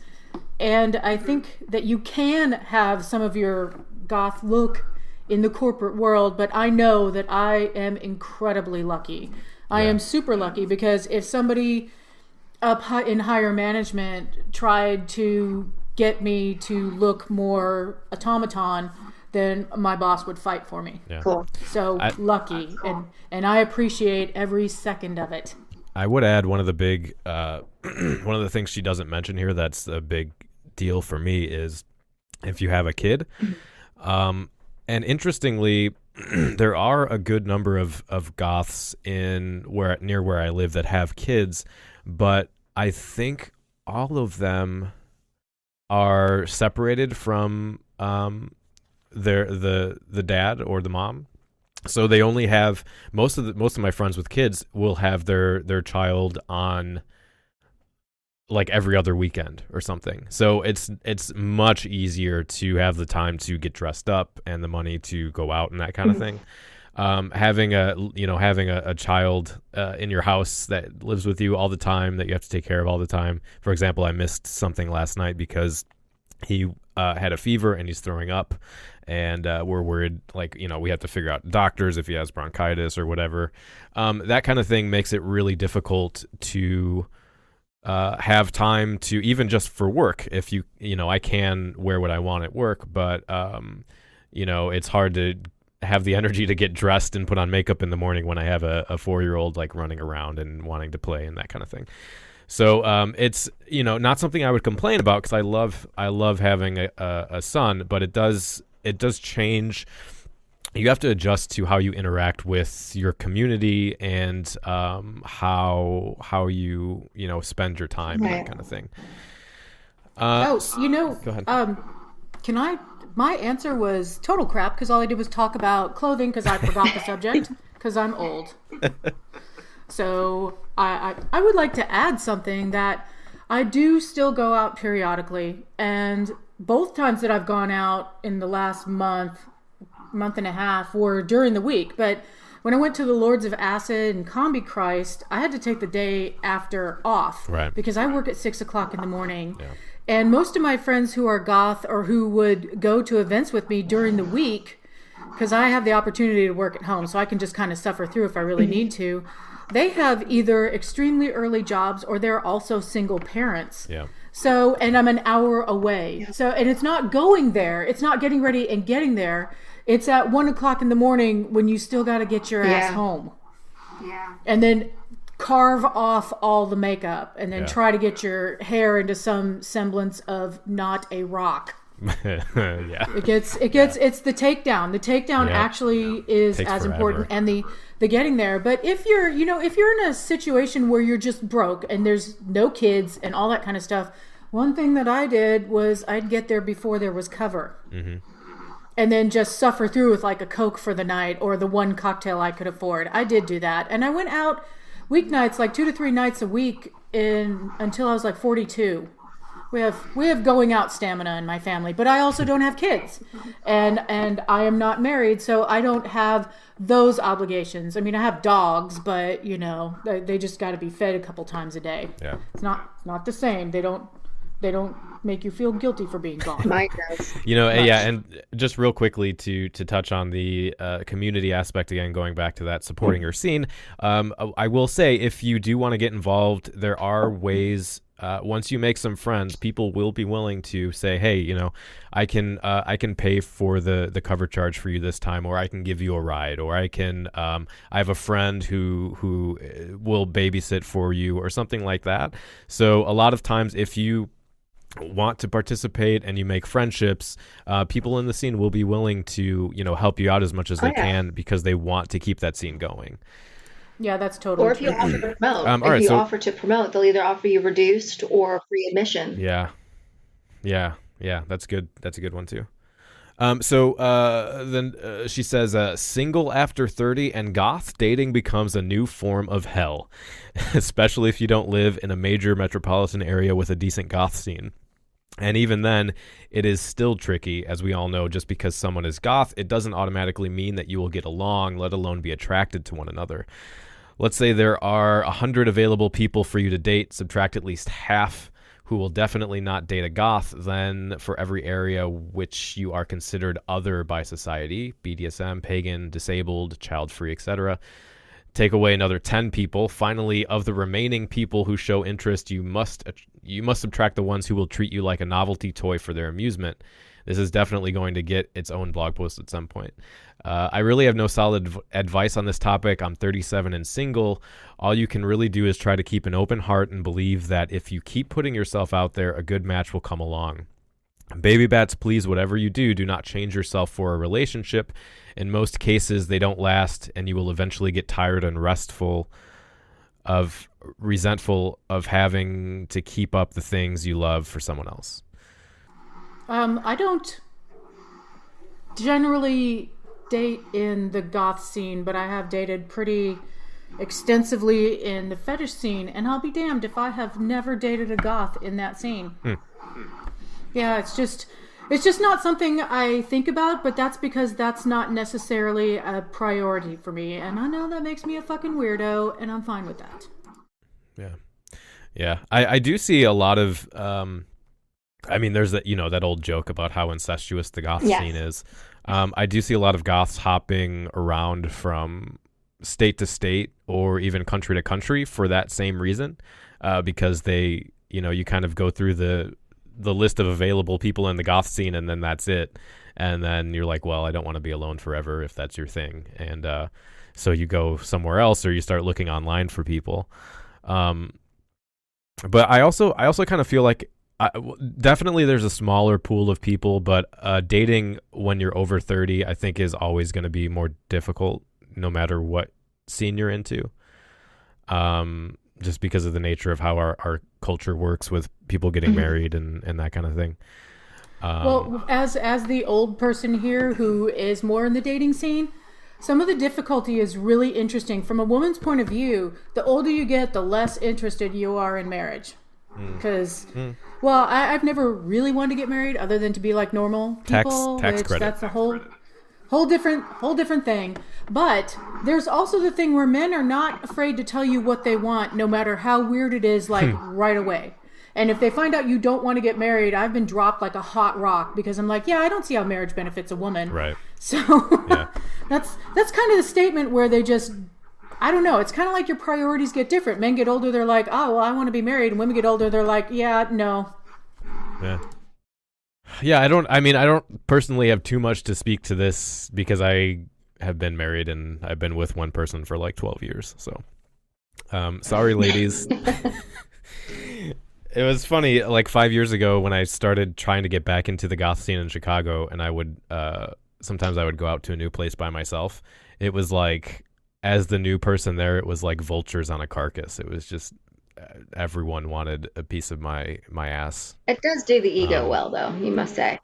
And I think that you can have some of your goth look in the corporate world, but I know that I am incredibly lucky. I am super lucky, because if somebody up in higher management tried to get me to look more automaton, then my boss would fight for me. Yeah. Cool. So lucky, and I appreciate every second of it. I would add one of the big, one of the things she doesn't mention here that's a big deal for me is if you have a kid. And interestingly, there are a good number of goths near where I live that have kids, but I think all of them are separated from the dad or the mom. So they only have most of my friends with kids will have their child on like every other weekend or something. So it's much easier to have the time to get dressed up and the money to go out and that kind of thing. Having a child in your house that lives with you all the time, that you have to take care of all the time. For example, I missed something last night because he had a fever and he's throwing up, and we're worried, like, we have to figure out doctors if he has bronchitis or whatever. That kind of thing makes it really difficult to have time to, even just for work. If I can wear what I want at work, but it's hard to have the energy to get dressed and put on makeup in the morning when I have a 4-year-old like running around and wanting to play and that kind of thing. So it's not something I would complain about, because I love having a son, but it does change. You have to adjust to how you interact with your community and how you spend your time and that kind of thing. Go ahead. Can I? My answer was total crap, because all I did was talk about clothing, because I forgot the subject, because I'm old. So I would like to add something, that I do still go out periodically, and both times that I've gone out in the last month and a half were during the week. But when I went to the Lords of Acid and Combi Christ, I had to take the day after off, right, because I work at 6 o'clock in the morning. Yeah. And most of my friends who are goth, or who would go to events with me during the week, because I have the opportunity to work at home, so I can just kind of suffer through if I really need to, they have either extremely early jobs or they're also single parents. Yeah. So, and I'm an hour away. So, and it's not going there. It's not getting ready and getting there. It's at 1 o'clock in the morning when you still got to get your ass home. Yeah. And then carve off all the makeup and then try to get your hair into some semblance of not a rock. Yeah. It's the takedown. The takedown actually is Takes as forever. important, and the getting there. But if you're in a situation where you're just broke and there's no kids and all that kind of stuff, one thing that I did was I'd get there before there was cover. Mm-hmm. And then just suffer through with like a Coke for the night or the one cocktail I could afford. I did do that. And I went out weeknights, like 2 to 3 nights a week until I was like 42. We have going out stamina in my family, but I also don't have kids, and I am not married, so I don't have those obligations. I mean, I have dogs, but they just got to be fed a couple times a day. Yeah, it's not the same. They don't make you feel guilty for being gone. Mine does. And just real quickly to touch on the community aspect again, going back to that supporting your scene. I will say, if you do want to get involved, there are ways. Once you make some friends, people will be willing to say, hey, I can pay for the cover charge for you this time, or I can give you a ride, or I have a friend who will babysit for you, or something like that. So a lot of times, if you want to participate and you make friendships, people in the scene will be willing to help you out as much as they can, because they want to keep that scene going. Yeah, that's totally Or if you true. offer to promote, offer to promote, they'll either offer you reduced or free admission. Yeah, that's good. That's a good one too. Then she says, single after 30 and goth dating becomes a new form of hell, especially if you don't live in a major metropolitan area with a decent goth scene. And even then, it is still tricky, as we all know. Just because someone is goth, it doesn't automatically mean that you will get along, let alone be attracted to one another. Let's say there are 100 available people for you to date, subtract at least half who will definitely not date a goth. Then for every area which you are considered other by society, BDSM, pagan, disabled, child-free, etc., take away another 10 people. Finally, of the remaining people who show interest, you must subtract the ones who will treat you like a novelty toy for their amusement. This is definitely going to get its own blog post at some point. I really have no solid advice on this topic. I'm 37 and single. All you can really do is try to keep an open heart and believe that if you keep putting yourself out there, a good match will come along. Baby bats, please, whatever you do, do not change yourself for a relationship. In most cases, they don't last, and you will eventually get tired and resentful of having to keep up the things you love for someone else. I don't generally date in the goth scene, but I have dated pretty extensively in the fetish scene, and I'll be damned if I have never dated a goth in that scene. Yeah, it's just not something I think about, but that's because that's not necessarily a priority for me, and I know that makes me a fucking weirdo, and I'm fine with that. Yeah. I do see a lot of there's that old joke about how incestuous the goth scene is. I do see a lot of goths hopping around from state to state or even country to country for that same reason, because they, you kind of go through the list of available people in the goth scene, and then that's it. And then you're like, well, I don't want to be alone forever if that's your thing. And so you go somewhere else, or you start looking online for people. But I also kind of feel like definitely there's a smaller pool of people, but dating when you're over 30, I think, is always going to be more difficult no matter what scene you're into. Just because of the nature of how our culture works with people getting married and that kind of thing. Well, as the old person here who is more in the dating scene, some of the difficulty is really interesting. From a woman's point of view, the older you get, the less interested you are in marriage. Because, well, I've never really wanted to get married other than to be like normal people. Tax credit. That's a whole different thing. But there's also the thing where men are not afraid to tell you what they want, no matter how weird it is, like right away. And if they find out you don't want to get married, I've been dropped like a hot rock, because I'm like, yeah, I don't see how marriage benefits a woman. Right. So that's kind of the statement where they just, I don't know. It's kind of like your priorities get different. Men get older, they're like, oh, well, I want to be married. And women get older, they're like, yeah, no. Yeah, I don't personally have too much to speak to this, because I have been married and I've been with one person for like 12 years. So, sorry, ladies. It was funny, like 5 years ago when I started trying to get back into the goth scene in Chicago, and I would, sometimes I would go out to a new place by myself. It was like, as the new person there, it was like vultures on a carcass. It was just, everyone wanted a piece of my ass. It does do the ego well, though, you must say.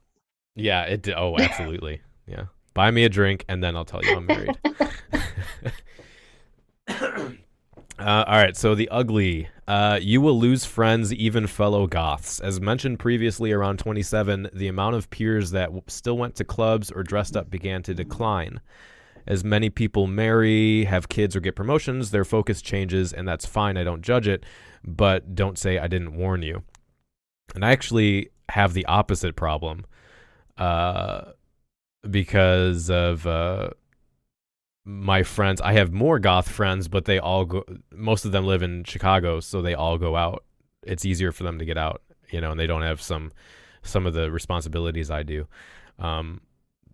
Yeah, it did. Oh, absolutely. Yeah. Buy me a drink, and then I'll tell you I'm married. All right, so the ugly. You will lose friends, even fellow goths. As mentioned previously, around 27, the amount of peers that still went to clubs or dressed up began to decline. As many people marry, have kids, or get promotions, their focus changes, and that's fine. I don't judge it, but don't say I didn't warn you. And I actually have the opposite problem, because of my friends. I have more goth friends, but they all go. Most of them live in Chicago, so they all go out. It's easier for them to get out, and they don't have some of the responsibilities I do.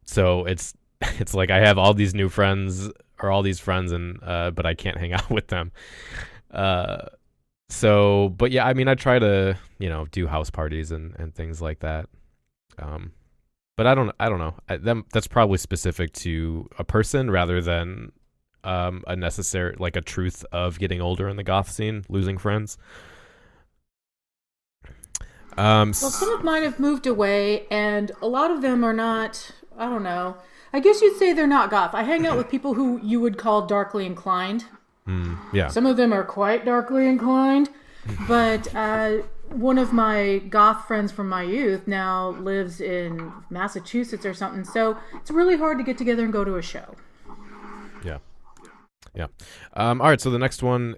So it's like I have all these new friends, or all these friends, and but I can't hang out with them. So, but yeah, I try to, do house parties and things like that. But I don't know. That's probably specific to a person rather than a necessary, like a truth of getting older in the goth scene, losing friends. Well, some of mine have moved away, and a lot of them are not, I don't know. I guess you'd say they're not goth. I hang out with people who you would call darkly inclined. Yeah. Some of them are quite darkly inclined, but one of my goth friends from my youth now lives in Massachusetts or something, so it's really hard to get together and go to a show. Yeah. All right, so the next one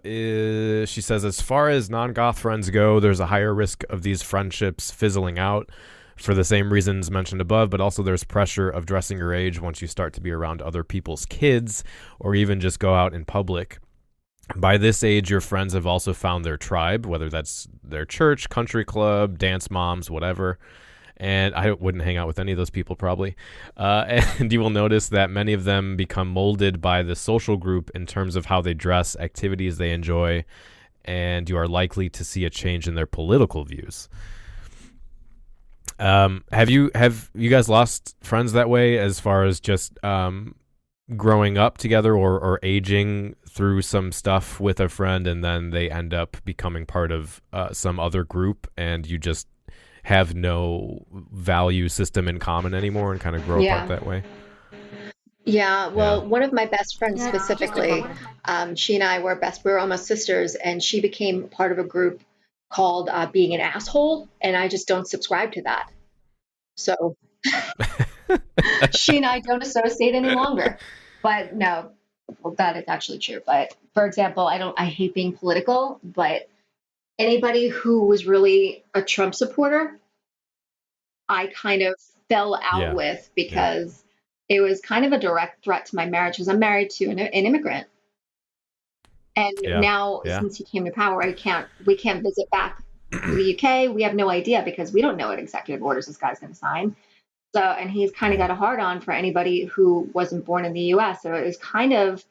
is, she says, as far as non-goth friends go, there's a higher risk of these friendships fizzling out for the same reasons mentioned above, but also there's pressure of dressing your age once you start to be around other people's kids, or even just go out in public. By this age, your friends have also found their tribe, whether that's their church, country club, dance moms, whatever. And I wouldn't hang out with any of those people probably. And you will notice that many of them become molded by the social group in terms of how they dress, activities they enjoy, and you are likely to see a change in their political views. Have you guys lost friends that way, as far as just growing up together or aging through some stuff with a friend, and then they end up becoming part of some other group, and you just have no value system in common anymore and kind of grow apart that way? Yeah, well, one of my best friends specifically, she and I were we were almost sisters, and she became part of a group called Being an Asshole, and I just don't subscribe to that. So she and I don't associate any longer. But no, well, that is actually true. But for example, I hate being political, but anybody who was really a Trump supporter, I kind of fell out with, because it was kind of a direct threat to my marriage, because I'm married to an immigrant. And now since he came to power, we can't visit back to the UK. We have no idea, because we don't know what executive orders this guy's going to sign. So, and he's kind of got a hard on for anybody who wasn't born in the US. So it was kind of,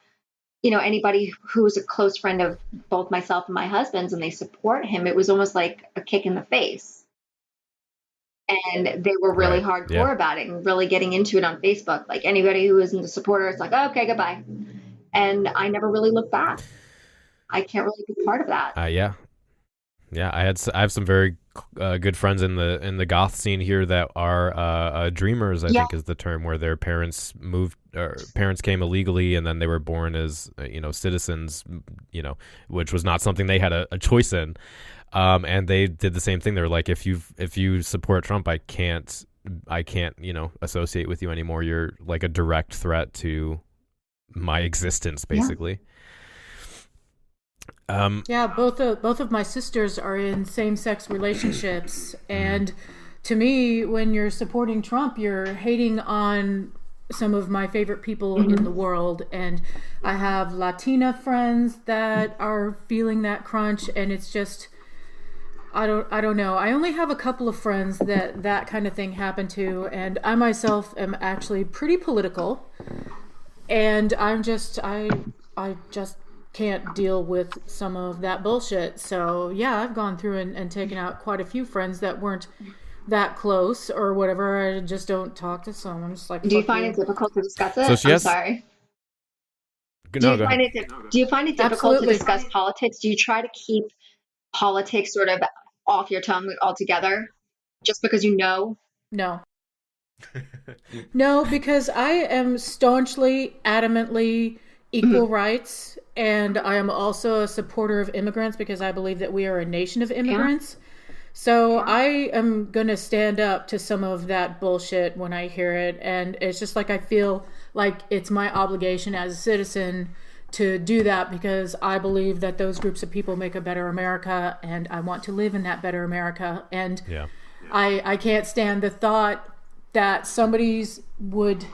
anybody who's a close friend of both myself and my husband's, and they support him, it was almost like a kick in the face. And they were really hardcore about it, and really getting into it on Facebook. Like, anybody who isn't a supporter, it's like, oh, okay, goodbye. And I never really looked back. I can't really be part of that. I have some very good friends in the goth scene here that are dreamers, I think is the term, where their parents came illegally, and then they were born as citizens, which was not something they had a choice in. And they did the same thing. They're like, if you support Trump, I can't associate with you anymore. You're like a direct threat to my existence, basically. Both of my sisters are in same-sex relationships, and to me, when you're supporting Trump, you're hating on some of my favorite people in the world. And I have Latina friends that are feeling that crunch, and it's just, I don't know. I only have a couple of friends that kind of thing happened to, and I myself am actually pretty political, and I just can't deal with some of that bullshit. So yeah, I've gone through and taken out quite a few friends that weren't that close or whatever. I just don't talk to some. I'm just like, do you find it difficult to discuss it? I'm sorry. Do you find it difficult to discuss politics? Do you try to keep politics sort of off your tongue altogether, just because No. No, because I am staunchly, adamantly equal rights, and I am also a supporter of immigrants, because I believe that we are a nation of immigrants. So I am going to stand up to some of that bullshit when I hear it, and it's just like I feel like it's my obligation as a citizen to do that, because I believe that those groups of people make a better America, and I want to live in that better America. And I can't stand the thought that somebody's would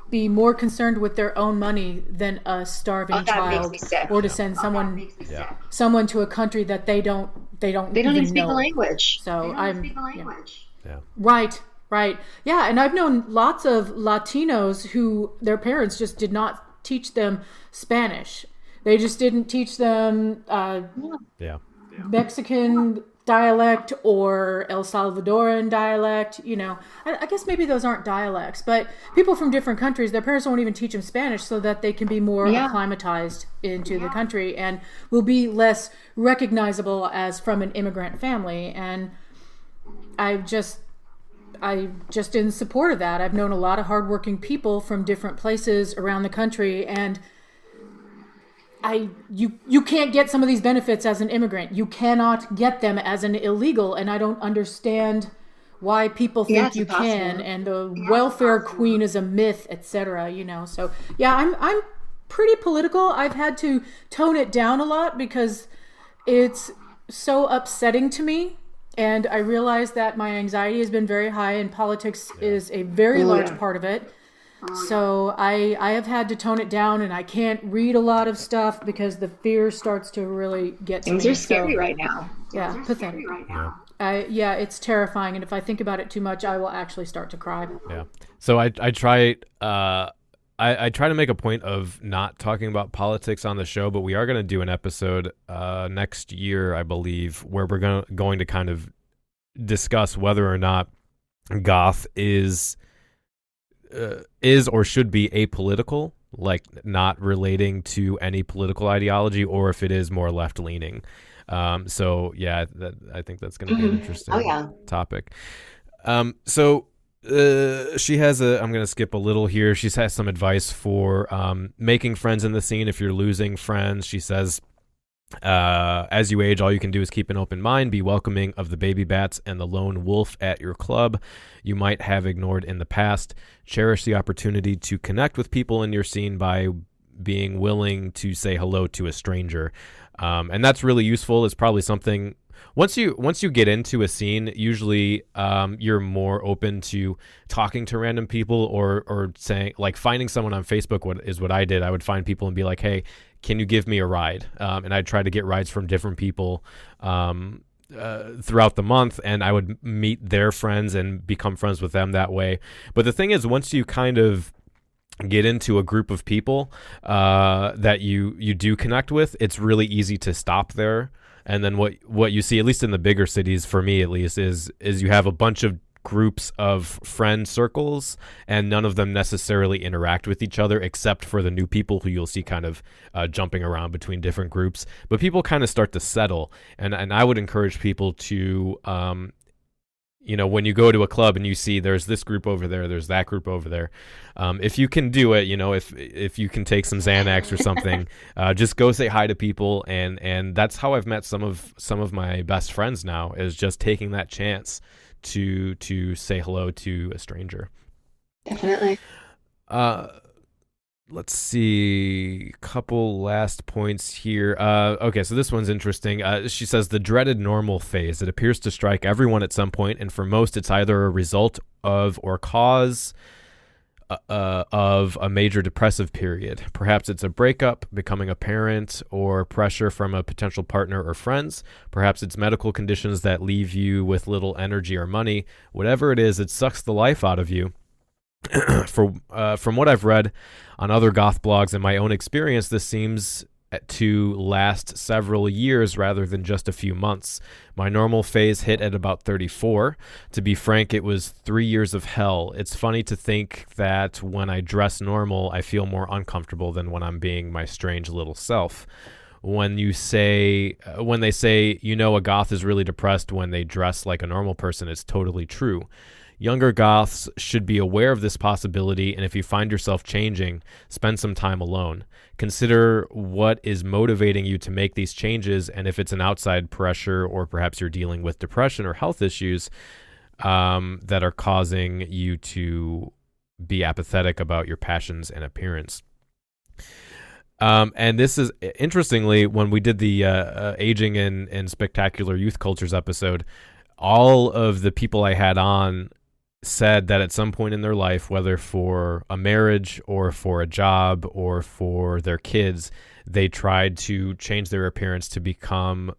be more concerned with their own money than a starving child, or to send someone to a country that they don't even speak the language. So right. Yeah, and I've known lots of Latinos who their parents just did not teach them Spanish. They just didn't teach them Mexican dialect or El Salvadoran dialect. I guess maybe those aren't dialects, but people from different countries, their parents won't even teach them Spanish so that they can be more acclimatized into the country and will be less recognizable as from an immigrant family. And I just in support of that. I've known a lot of hardworking people from different places around the country, and you can't get some of these benefits as an immigrant. You cannot get them as an illegal, and I don't understand why people think you can. And the welfare queen is a myth, etc. So I'm pretty political. I've had to tone it down a lot because it's so upsetting to me, and I realize that my anxiety has been very high, and politics is a very large part of it. So I have had to tone it down, and I can't read a lot of stuff because the fear starts to really get to me. Things are scary right now. Yeah, pathetic. It's terrifying, and if I think about it too much, I will actually start to cry. Yeah. So I try to make a point of not talking about politics on the show, but we are going to do an episode next year, I believe, where we're going to kind of discuss whether or not goth is or should be apolitical, like not relating to any political ideology, or if it is more left leaning. So yeah, I think that's going to be an interesting topic. So she has I'm going to skip a little here. She has some advice for making friends in the scene if you're losing friends. She says, as you age, all you can do is keep an open mind, be welcoming of the baby bats and the lone wolf at your club you might have ignored in the past. Cherish the opportunity to connect with people in your scene by being willing to say hello to a stranger. And that's really useful. It's probably something once you get into a scene, usually you're more open to talking to random people or saying, like, finding someone on Facebook. What I did. I would find people and be like, hey, can you give me a ride? And I'd try to get rides from different people throughout the month, and I would meet their friends and become friends with them that way. But the thing is, once you kind of get into a group of people that you do connect with, it's really easy to stop there. And then what you see, at least in the bigger cities, for me at least, is you have a bunch of groups of friend circles, and none of them necessarily interact with each other except for the new people who you'll see kind of jumping around between different groups. But people kind of start to settle, and I would encourage people to when you go to a club and you see there's this group over there, there's that group over there, if you can do it, if you can take some Xanax or something, just go say hi to people, and that's how I've met some of my best friends now, is just taking that chance to say hello to a stranger. Definitely. Let's see, couple last points here. Okay, so this one's interesting. She says the dreaded normal phase. It appears to strike everyone at some point, and for most it's either a result of or cause of a major depressive period. Perhaps it's a breakup, becoming a parent, or pressure from a potential partner or friends. Perhaps it's medical conditions that leave you with little energy or money. Whatever it is, it sucks the life out of you. From what I've read on other goth blogs and my own experience, this seems to last several years rather than just a few months. My normal phase hit at about 34. To be frank, it was 3 years of hell. It's funny to think that when I dress normal, I feel more uncomfortable than when I'm being my strange little self. When they say, a goth is really depressed when they dress like a normal person, it's totally true. Younger goths should be aware of this possibility, and if you find yourself changing, spend some time alone. Consider what is motivating you to make these changes, and if it's an outside pressure, or perhaps you're dealing with depression or health issues that are causing you to be apathetic about your passions and appearance. And this is, interestingly, when we did the Aging in Spectacular Youth Cultures episode, all of the people I had on said that at some point in their life, whether for a marriage or for a job or for their kids, they tried to change their appearance to become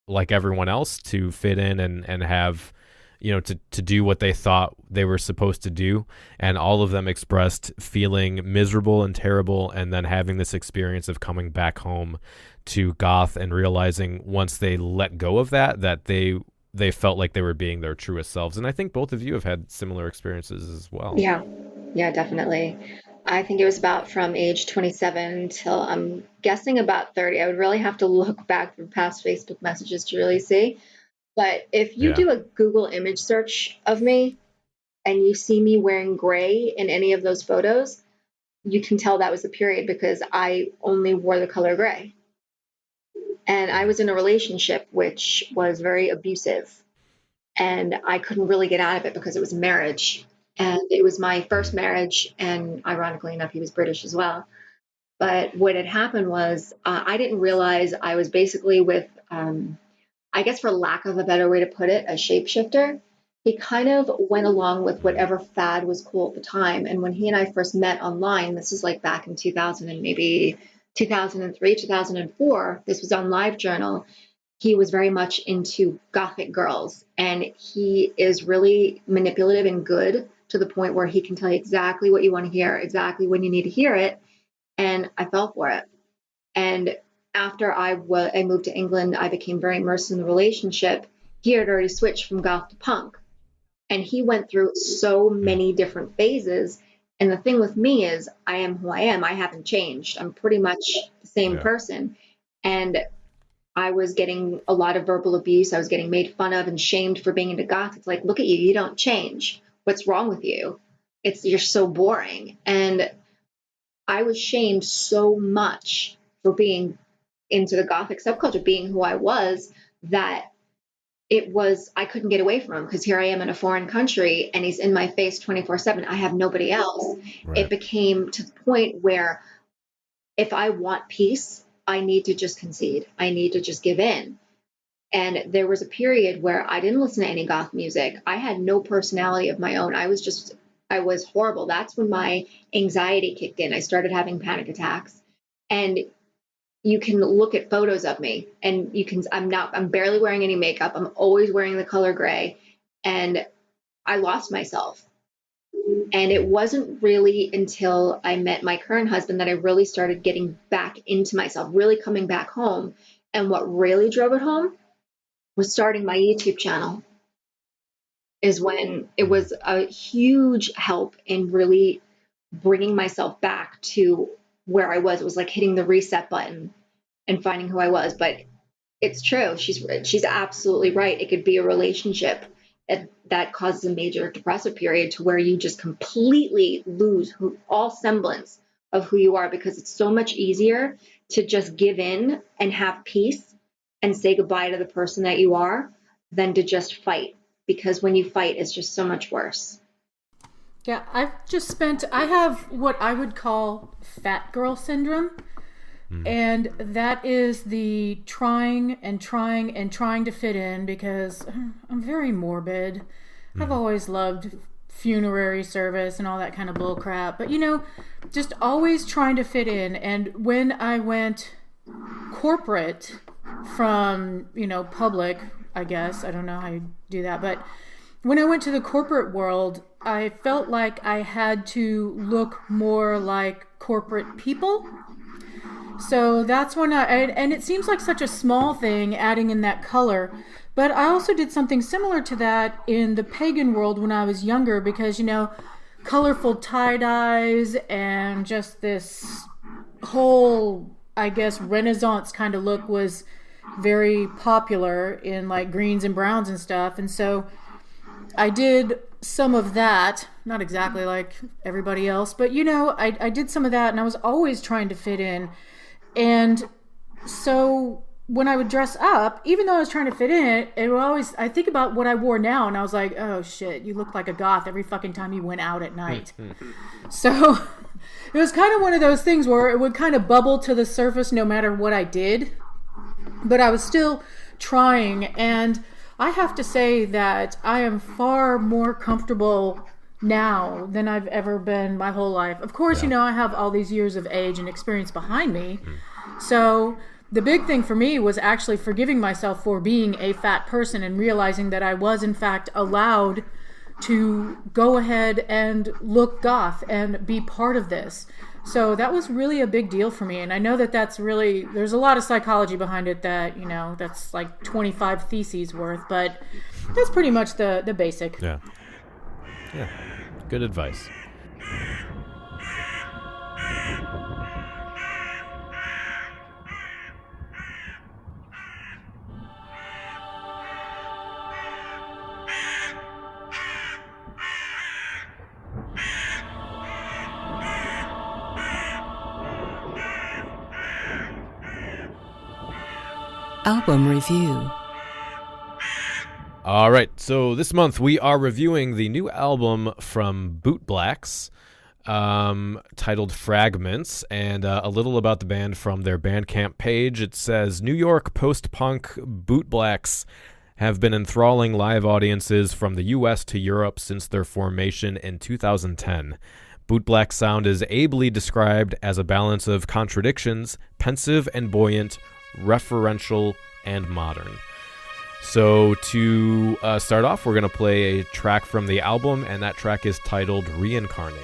like everyone else, to fit in and have, to do what they thought they were supposed to do. And all of them expressed feeling miserable and terrible, and then having this experience of coming back home to goth and realizing once they let go of that they felt like they were being their truest selves. And I think both of you have had similar experiences as well. Yeah, definitely. I think it was about from age 27 till I'm guessing about 30. I would really have to look back through past Facebook messages to really see. But if you do a Google image search of me and you see me wearing gray in any of those photos, you can tell that was the period, because I only wore the color gray. And I was in a relationship which was very abusive, and I couldn't really get out of it because it was marriage, and it was my first marriage. And ironically enough, he was British as well. But what had happened was I didn't realize I was basically with, I guess for lack of a better way to put it, a shapeshifter. He kind of went along with whatever fad was cool at the time. And when he and I first met online, this is like back in 2000 and maybe 2003, 2004, this was on LiveJournal. He was very much into gothic girls, and he is really manipulative and good to the point where he can tell you exactly what you want to hear, exactly when you need to hear it. And I fell for it. And after I moved to England, I became very immersed in the relationship. He had already switched from goth to punk. And he went through so many different phases. And the thing with me is I am who I am. I haven't changed. I'm pretty much the same person. And I was getting a lot of verbal abuse. I was getting made fun of and shamed for being into goth. It's like, look at you. You don't change. What's wrong with you? You're so boring. And I was shamed so much for being into the gothic subculture, being who I was, that I couldn't get away from him, because here I am in a foreign country and he's in my face 24/7. I have nobody else. Right. It became to the point where if I want peace, I need to just concede. I need to just give in. And there was a period where I didn't listen to any goth music. I had no personality of my own. I was horrible. That's when my anxiety kicked in. I started having panic attacks. And you can look at photos of me and I'm barely wearing any makeup. I'm always wearing the color gray, and I lost myself. And it wasn't really until I met my current husband that I really started getting back into myself, really coming back home. And what really drove it home was starting my YouTube channel, is when it was a huge help in really bringing myself back to where I was. It was like hitting the reset button and finding who I was. But it's true. She's absolutely right. It could be a relationship that causes a major depressive period to where you just completely lose all semblance of who you are, because it's so much easier to just give in and have peace and say goodbye to the person that you are than to just fight. Because when you fight, it's just so much worse. Yeah, I have what I would call fat girl syndrome. And that is the trying to fit in, because I'm very morbid. I've always loved funerary service and all that kind of bull crap. But, just always trying to fit in. And when I went corporate from, public, I guess, I don't know how you do that, but when I went to the corporate world, I felt like I had to look more like corporate people. So that's when and it seems like such a small thing, adding in that color, but I also did something similar to that in the pagan world when I was younger, because, colorful tie-dyes and just this whole, I guess, Renaissance kind of look was very popular in like greens and browns and stuff. And so I did some of that, not exactly like everybody else, but I did some of that, and I was always trying to fit in. And so when I would dress up, even though I was trying to fit in, I think about what I wore now, and I was like, oh shit, you look like a goth every fucking time you went out at night. So it was kind of one of those things where it would kind of bubble to the surface no matter what I did, but I was still trying. And I have to say that I am far more comfortable now than I've ever been my whole life. Of course, I have all these years of age and experience behind me. So the big thing for me was actually forgiving myself for being a fat person and realizing that I was in fact allowed to go ahead and look goth and be part of this. So that was really a big deal for me. And I know that there's a lot of psychology behind it that, that's like 25 theses worth, but that's pretty much the basic. Yeah. Good advice. Album review. All right, so this month we are reviewing the new album from Bootblacks, titled Fragments, and a little about the band from their Bandcamp page. It says, New York post-punk Bootblacks have been enthralling live audiences from the U.S. to Europe since their formation in 2010. Bootblack sound is ably described as a balance of contradictions, pensive and buoyant, referential and modern. So to start off, we're going to play a track from the album, and that track is titled Reincarnate.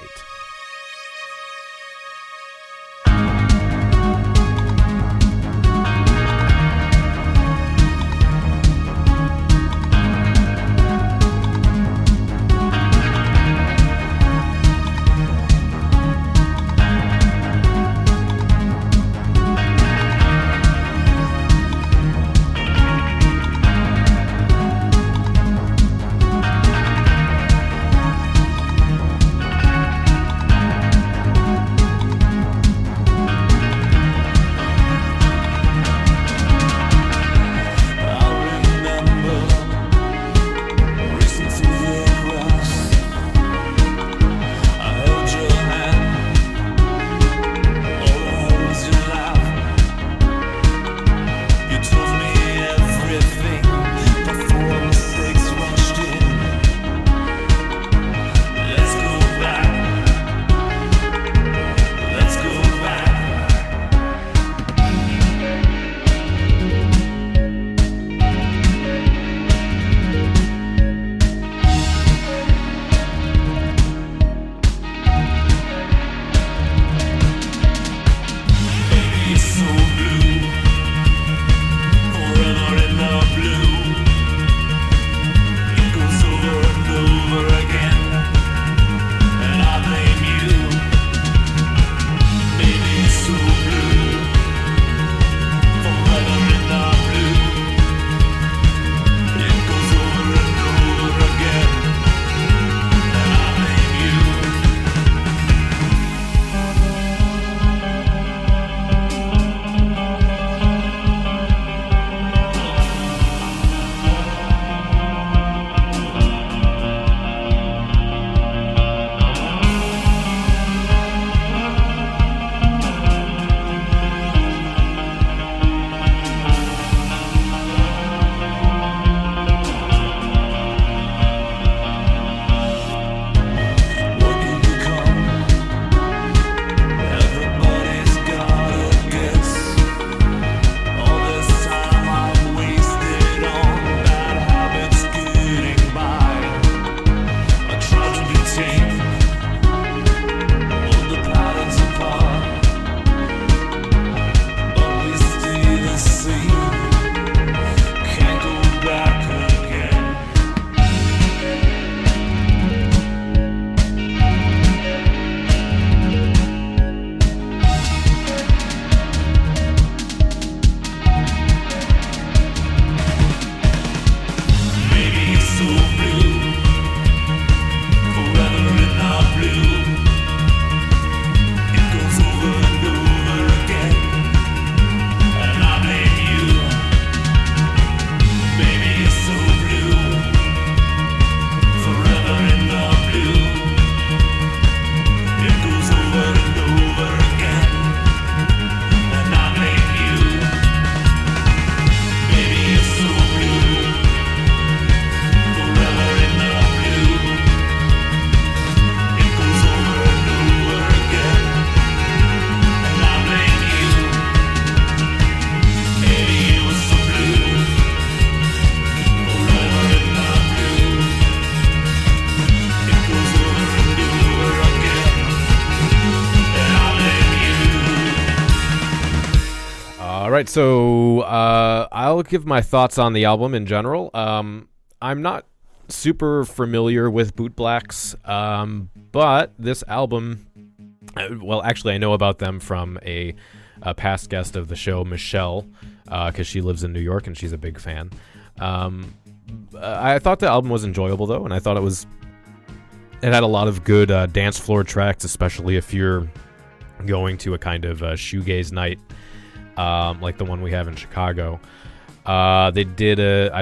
right, so I'll give my thoughts on the album in general. I'm not super familiar with Bootblacks, but this album, well, actually, I know about them from a past guest of the show, Michelle, because she lives in New York and she's a big fan. I thought the album was enjoyable, though, and I thought it had a lot of good dance floor tracks, especially if you're going to a kind of shoegaze night like the one we have in Chicago. I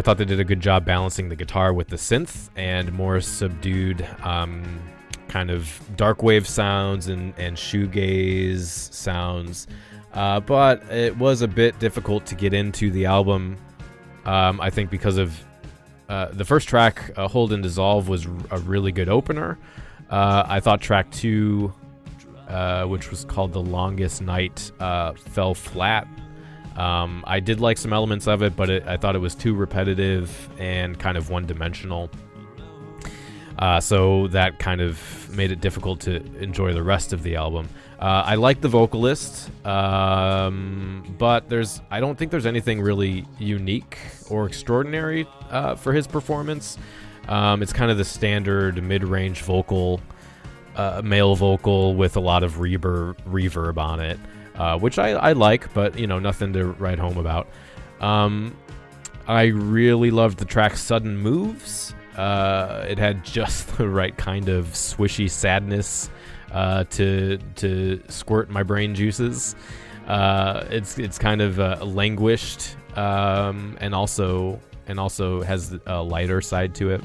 thought they did a good job balancing the guitar with the synth and more subdued kind of dark wave sounds and shoegaze sounds. But it was a bit difficult to get into the album, I think, because of the first track, Hold and Dissolve, was a really good opener. I thought track 2, which was called The Longest Night, fell flat. I did like some elements of it, but I thought it was too repetitive and kind of one-dimensional. So that kind of made it difficult to enjoy the rest of the album. I like the vocalist, but I don't think there's anything really unique or extraordinary for his performance. It's kind of the standard mid-range vocal, male vocal with a lot of reverb on it, which I like, but nothing to write home about. I really loved the track Sudden Moves. It had just the right kind of swishy sadness to squirt my brain juices. It's kind of languished, and also has a lighter side to it.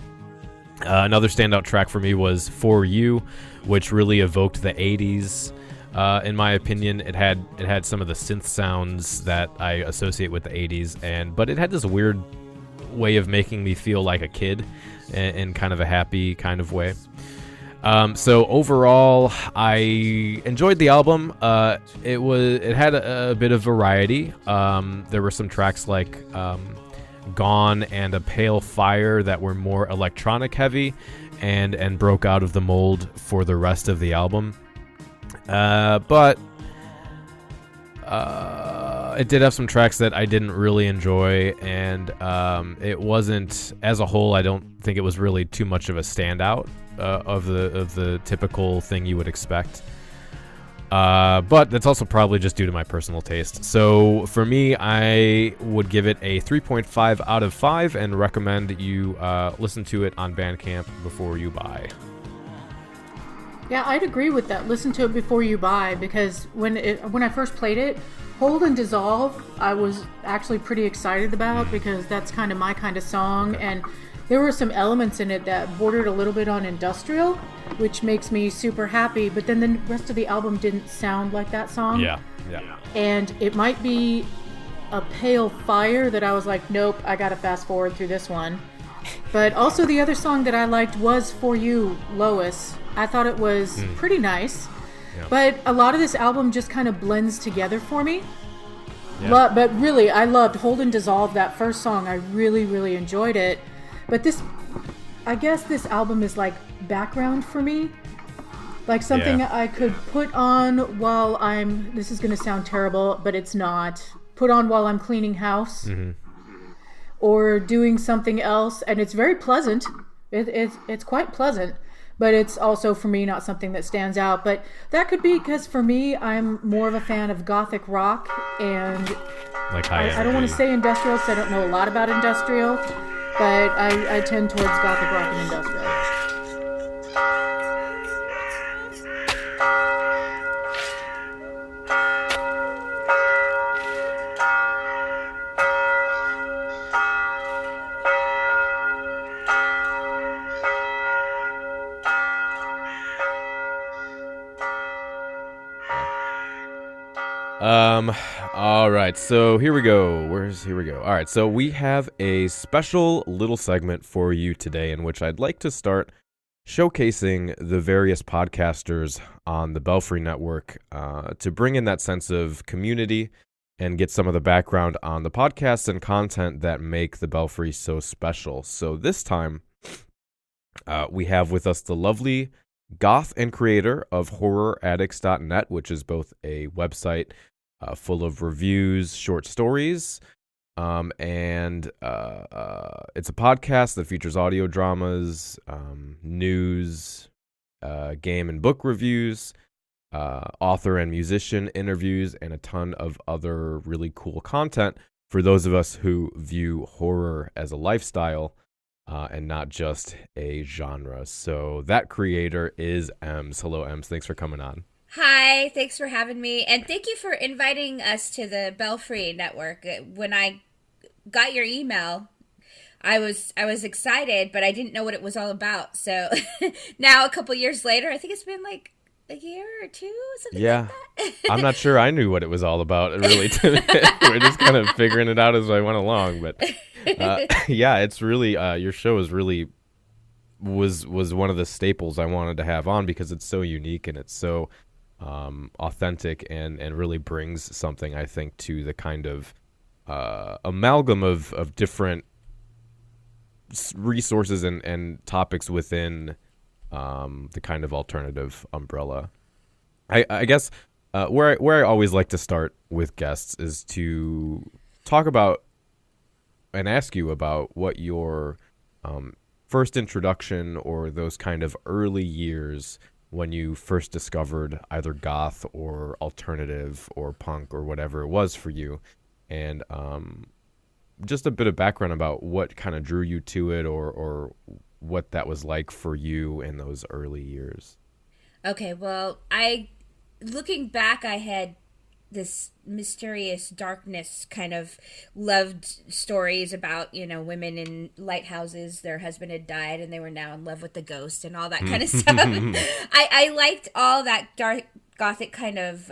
Another standout track for me was For You, which really evoked the 80s. In my opinion, it had some of the synth sounds that I associate with the 80s, but it had this weird way of making me feel like a kid in kind of a happy kind of way. So overall, I enjoyed the album. It had a bit of variety. There were some tracks like Gone and A Pale Fire that were more electronic heavy and broke out of the mold for the rest of the album. But it did have some tracks that I didn't really enjoy, and it wasn't, as a whole, I don't think it was really too much of a standout of the typical thing you would expect. But that's also probably just due to my personal taste. So for me, I would give it a 3.5 out of 5 and recommend you listen to it on Bandcamp before you buy. Yeah, I'd agree with that. Listen to it before you buy, because when I first played it, Hold and Dissolve, I was actually pretty excited about, because that's kind of my kind of song, and there were some elements in it that bordered a little bit on industrial, which makes me super happy, but then the rest of the album didn't sound like that song. Yeah. And it might be A Pale Fire that I was like, nope, I gotta fast forward through this one. But also the other song that I liked was For You, Lois. I thought it was pretty nice. Yeah. But a lot of this album just kind of blends together for me. Yeah. But really, I loved Hold and Dissolve, that first song. I really, really enjoyed it. But I guess this album is like background for me. Like something I could put on while this is going to sound terrible, but it's not. Put on while I'm cleaning house. Mm-hmm. Or doing something else. And it's very pleasant. It's quite pleasant. But it's also, for me, not something that stands out. But that could be because, for me, I'm more of a fan of gothic rock. And like I don't want to say industrial because I don't know a lot about industrial. But I tend towards gothic rock and industrial. All right, so here we go. All right, so we have a special little segment for you today in which I'd like to start showcasing the various podcasters on the Belfry Network to bring in that sense of community and get some of the background on the podcasts and content that make the Belfry so special. So this time, we have with us the lovely goth and creator of HorrorAddicts.net, which is both a website full of reviews, short stories, and it's a podcast that features audio dramas, news, game and book reviews, author and musician interviews, and a ton of other really cool content for those of us who view horror as a lifestyle and not just a genre. So that creator is Ems. Hello, Ems. Thanks for coming on. Hi, thanks for having me, and thank you for inviting us to the Belfry Network. When I got your email, I was excited, but I didn't know what it was all about. So now, a couple years later, I think it's been like a year or two, something like that. I'm not sure I knew what it was all about. Really, we're just kind of figuring it out as I went along. But yeah, it's really your show is really was one of the staples I wanted to have on because it's so unique and it's so authentic and really brings something, I think, to the kind of amalgam of different resources and topics within the kind of alternative umbrella. I guess where I always like to start with guests is to talk about and ask you about what your first introduction or those kind of early years when you first discovered either goth or alternative or punk or whatever it was for you, and just a bit of background about what kind of drew you to it or what that was like for you in those early years. Okay, well, looking back, I had this mysterious darkness kind of loved stories about, women in lighthouses, their husband had died and they were now in love with the ghost and all that kind of stuff. I liked all that dark gothic kind of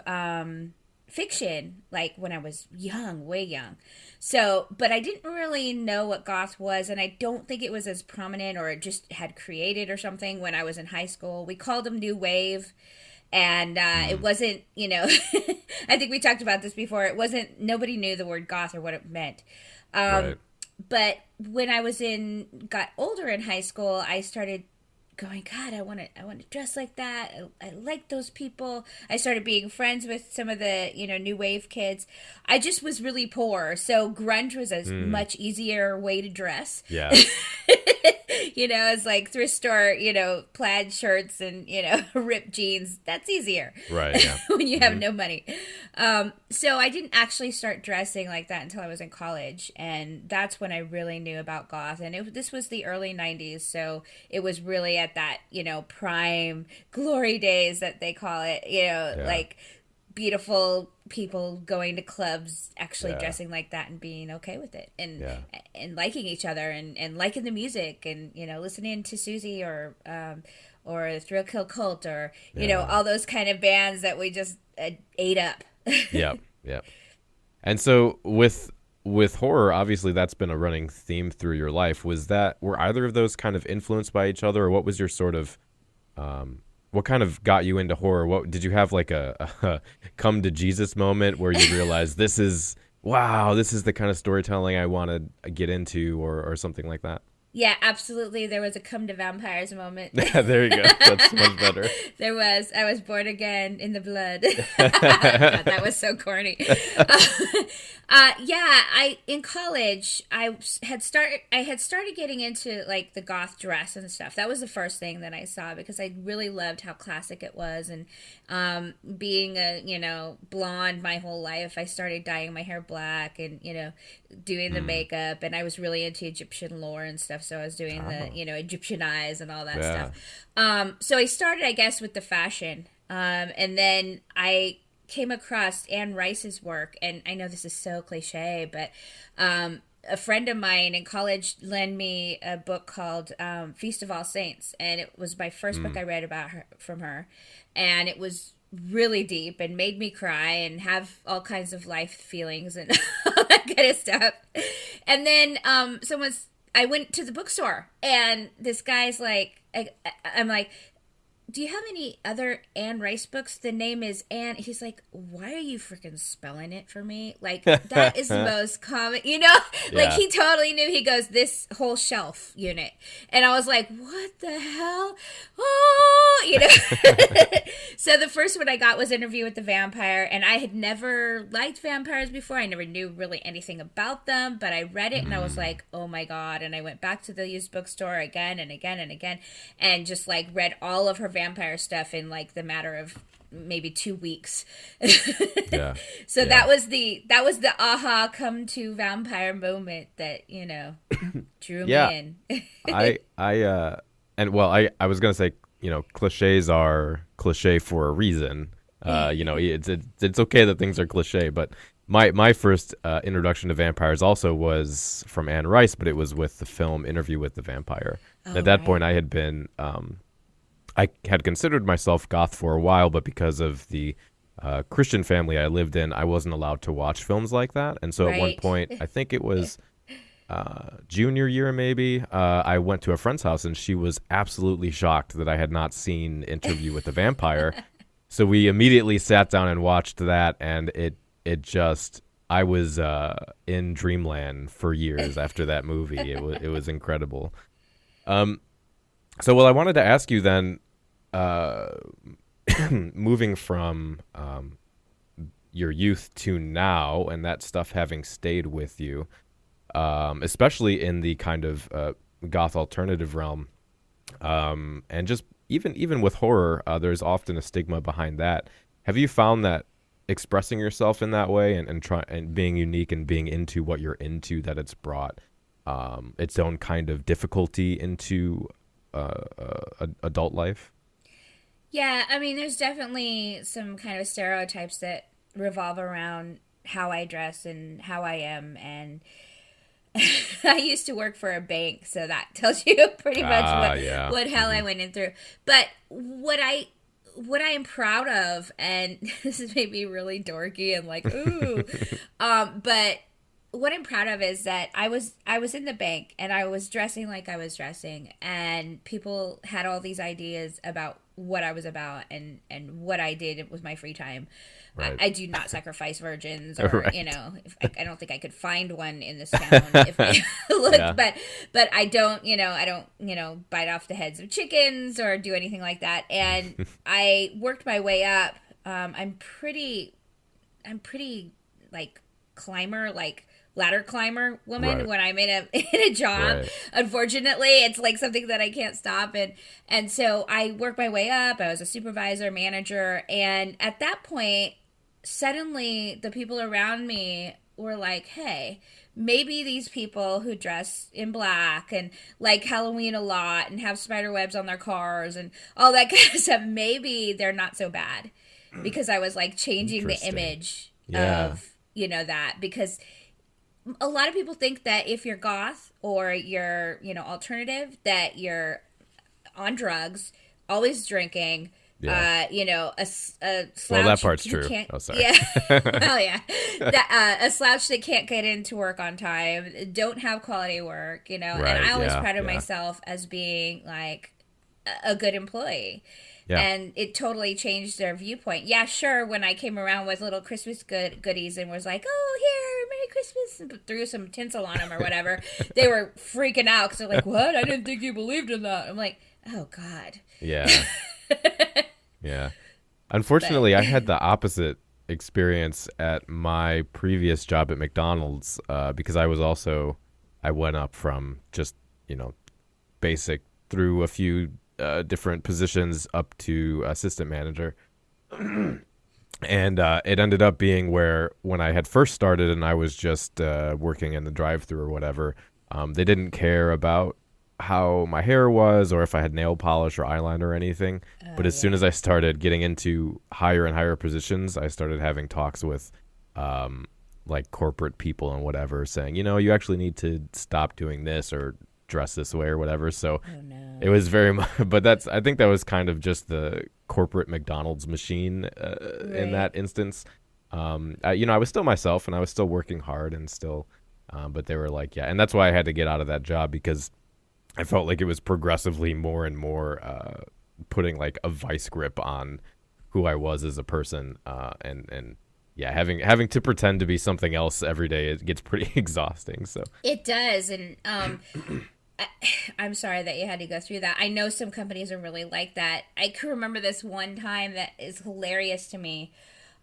fiction, like when I was young, way young. So, but I didn't really know what goth was, and I don't think it was as prominent or it just had created or something when I was in high school. We called them new wave, and it wasn't, I think we talked about this before. It wasn't, nobody knew the word goth or what it meant. Right. But when I got older in high school, I started going, God, I want to dress like that. I like those people. I started being friends with some of the, new wave kids. I just was really poor. So grunge was a much easier way to dress. Yeah. It's like thrift store, plaid shirts and, ripped jeans. That's easier. Right. Yeah. When you have no money. So I didn't actually start dressing like that until I was in college. And that's when I really knew about goth. And this was the early 90s. So it was really at that, prime glory days that they call it, like beautiful people going to clubs, actually dressing like that and being okay with it and liking each other and liking the music and, listening to Susie or Thrill Kill Cult or, all those kind of bands that we just ate up. Yeah. And so with horror, obviously that's been a running theme through your life. Were either of those kind of influenced by each other, or what was your sort of what kind of got you into horror? What did you have, like a come to Jesus moment where you realized this is the kind of storytelling I want to get into, or something like that? Yeah, absolutely. There was a come to vampires moment. There you go. That's much better. There was. I was born again in the blood. God, that was so corny. In college, I had started getting into like the goth dress and stuff. That was the first thing that I saw because I really loved how classic it was. And being a blonde my whole life, I started dyeing my hair black and doing the makeup, and I was really into Egyptian lore and stuff. So I was doing the Egyptian eyes and all that stuff. So I started, I guess, with the fashion, and then I came across Anne Rice's work, and I know this is so cliche, but a friend of mine in college lent me a book called Feast of All Saints, and it was my first book I read about her from her, and it was really deep and made me cry and have all kinds of life feelings and all that kind of stuff. And then I went to the bookstore, and this guy's like, I'm like, do you have any other Anne Rice books? The name is Anne. He's like, why are you freaking spelling it for me? Like, that is the most common, you know? Like, he totally knew. He goes, this whole shelf unit. And I was like, what the hell? Oh, you know? So the first one I got was Interview with the Vampire. And I had never liked vampires before. I never knew really anything about them. But I read it and I was like, oh my God. And I went back to the used bookstore again and again and again. And just like read all of her vampire stuff in like the matter of maybe 2 weeks. So that was the aha come to vampire moment that, you know, drew me in. I was gonna say, you know, cliches are cliche for a reason. You know, it's okay that things are cliche, but my first introduction to vampires also was from Anne Rice, but it was with the film Interview with the Vampire. At that point, I had been I had considered myself goth for a while, but because of the Christian family I lived in, I wasn't allowed to watch films like that. And so at one point, I think it was junior year maybe, I went to a friend's house and she was absolutely shocked that I had not seen Interview with the Vampire. So we immediately sat down and watched that, and it just, I was in dreamland for years after that movie. It was incredible. So, I wanted to ask you then, moving from your youth to now, and that stuff having stayed with you, especially in the kind of goth alternative realm, and just even with horror, there's often a stigma behind that. Have you found that expressing yoururself in that way and being unique and being into what you're into, that it's brought its own kind of difficulty into adult life? Yeah, I mean, there's definitely some kind of stereotypes that revolve around how I dress and how I am, and I used to work for a bank, so that tells you pretty much what hell I went in through. But what I am proud of, and this is maybe really dorky and like, ooh, but what I'm proud of is that I was in the bank and I was dressing like I was dressing, and people had all these ideas about what I was about and what I did with my free time. Right. I do not sacrifice virgins, or you know, I don't think I could find one in this town if I looked. But I don't bite off the heads of chickens or do anything like that. And I worked my way up. I'm pretty like climber, like ladder climber woman when I'm in a job. Unfortunately, it's like something that I can't stop, and so I worked my way up. I was a supervisor, manager, and at that point, suddenly the people around me were like, hey, maybe these people who dress in black and like Halloween a lot and have spider webs on their cars and all that kind of stuff, maybe they're not so bad, because I was like changing the image of, you know, that, because a lot of people think that if you're goth or you're, you know, alternative, that you're on drugs, always drinking, you know, a slouch. Well, that part's true. Oh, sorry. Yeah. Well, yeah. A slouch that can't get into work on time, don't have quality work, you know. And I always prided myself as being like a good employee. Yeah. And it totally changed their viewpoint. Yeah, sure, when I came around with little Christmas goodies and was like, oh, here, Merry Christmas, and threw some tinsel on them or whatever, they were freaking out because they're like, what? I didn't think you believed in that. I'm like, oh, God. Yeah. Yeah. Unfortunately, I had the opposite experience at my previous job at McDonald's because I went up from just, you know, basic through a few different positions up to assistant manager. And it ended up being where when I had first started and I was just working in the drive-thru or whatever, they didn't care about how my hair was or if I had nail polish or eyeliner or anything. But as soon as I started getting into higher and higher positions, I started having talks with like corporate people and whatever, saying, you know, you actually need to stop doing this or dress this way or whatever. So it was very much, but I think that was kind of just the corporate McDonald's machine in that instance. You know, I was still myself and I was still working hard and still, but they were like, yeah. And that's why I had to get out of that job, because I felt like it was progressively more and more putting like a vice grip on who I was as a person, and yeah, having to pretend to be something else every day, it gets pretty exhausting. So it does, and I'm sorry that you had to go through that. I know some companies are really like that. I can remember this one time that is hilarious to me.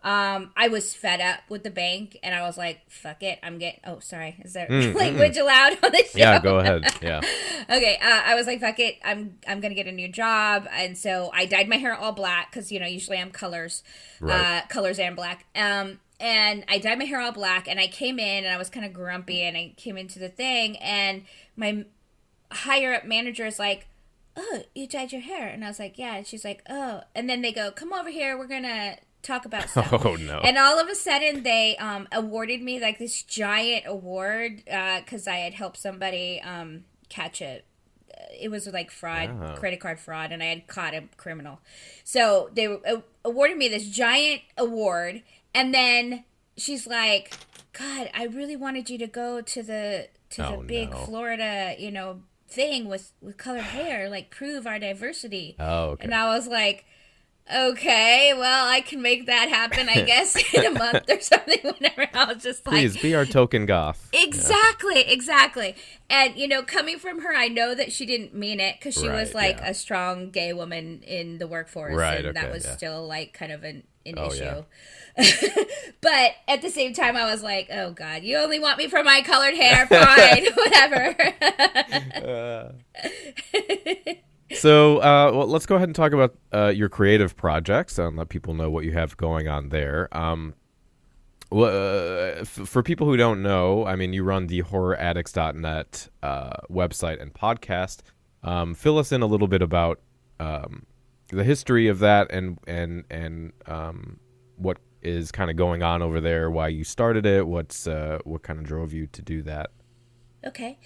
I was fed up with the bank, and I was like, fuck it, I'm getting... Oh, sorry. Is there language allowed on the show? Yeah, go ahead. Yeah. Okay, I was like, fuck it, I'm going to get a new job. And so I dyed my hair all black, because, usually I'm colors. Right. Colors and black. And I dyed my hair all black, and I came in, and I was kind of grumpy, and I came into the thing, and my higher-up manager is like, oh, you dyed your hair? And I was like, yeah. And she's like, oh. And then they go, come over here, we're going to talk about stuff. Oh no. And all of a sudden they awarded me like this giant award because I had helped somebody catch it was like fraud, credit card fraud, and I had caught a criminal. So they awarded me this giant award, and then she's like, God, I really wanted you to go to the big Florida thing with colored hair, like prove our diversity. Oh, okay. And I was like, okay, well, I can make that happen, I guess, in a month or something, whenever. I was just like... Please, be our token goth. Exactly. And, coming from her, I know that she didn't mean it, because she was, like, a strong gay woman in the workforce, right, and that was yeah. still, like, kind of an issue. Yeah. But at the same time, I was like, oh, God, you only want me for my colored hair? Fine, whatever. So, well, let's go ahead and talk about your creative projects and let people know what you have going on there. For people who don't know, I mean, you run the horroraddicts.net website and podcast. Fill us in a little bit about the history of that and what is kind of going on over there, why you started it, what kind of drove you to do that. Okay.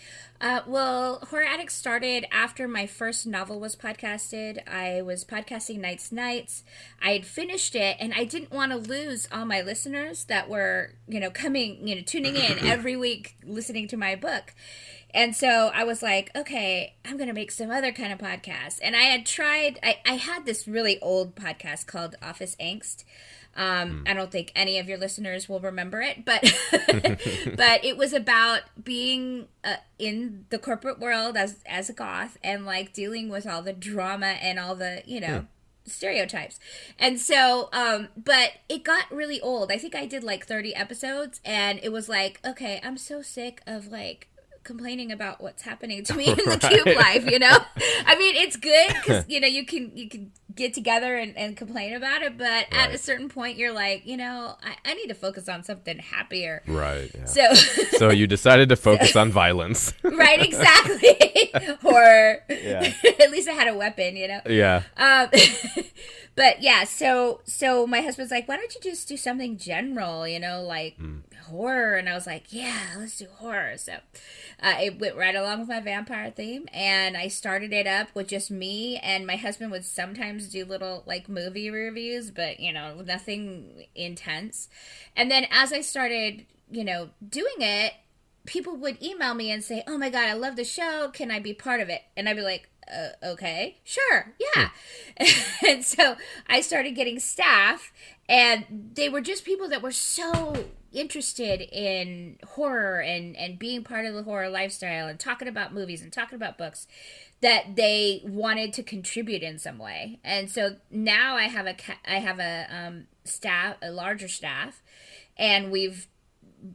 Well, Horror Addicts started after my first novel was podcasted. I was podcasting Nights. I had finished it, and I didn't want to lose all my listeners that were, tuning in every week, listening to my book. And so I was like, okay, I'm going to make some other kind of podcast. And I had tried, I had this really old podcast called Office Angst. I don't think any of your listeners will remember it, but but it was about being in the corporate world as a goth and like dealing with all the drama and all the stereotypes. And so but it got really old. I think I did like 30 episodes, and it was like, okay, I'm so sick of like complaining about what's happening to me in the cube life, I mean, it's good because you can get together and complain about it, but at a certain point you're like, I need to focus on something happier, right? Yeah. So you decided to focus on violence. Right, exactly. Or at least I had a weapon, Yeah. But yeah, so my husband's like, why don't you just do something general, like horror? And I was like, yeah, let's do horror. So it went right along with my vampire theme, and I started it up with just me, and my husband would sometimes do little like movie reviews, but nothing intense. And then as I started doing it, people would email me and say, oh my God, I love the show, can I be part of it? And I'd be like, okay, sure, yeah. And so I started getting staff, and they were just people that were so interested in horror and being part of the horror lifestyle and talking about movies and talking about books, that they wanted to contribute in some way. And so now I have a larger staff, and we've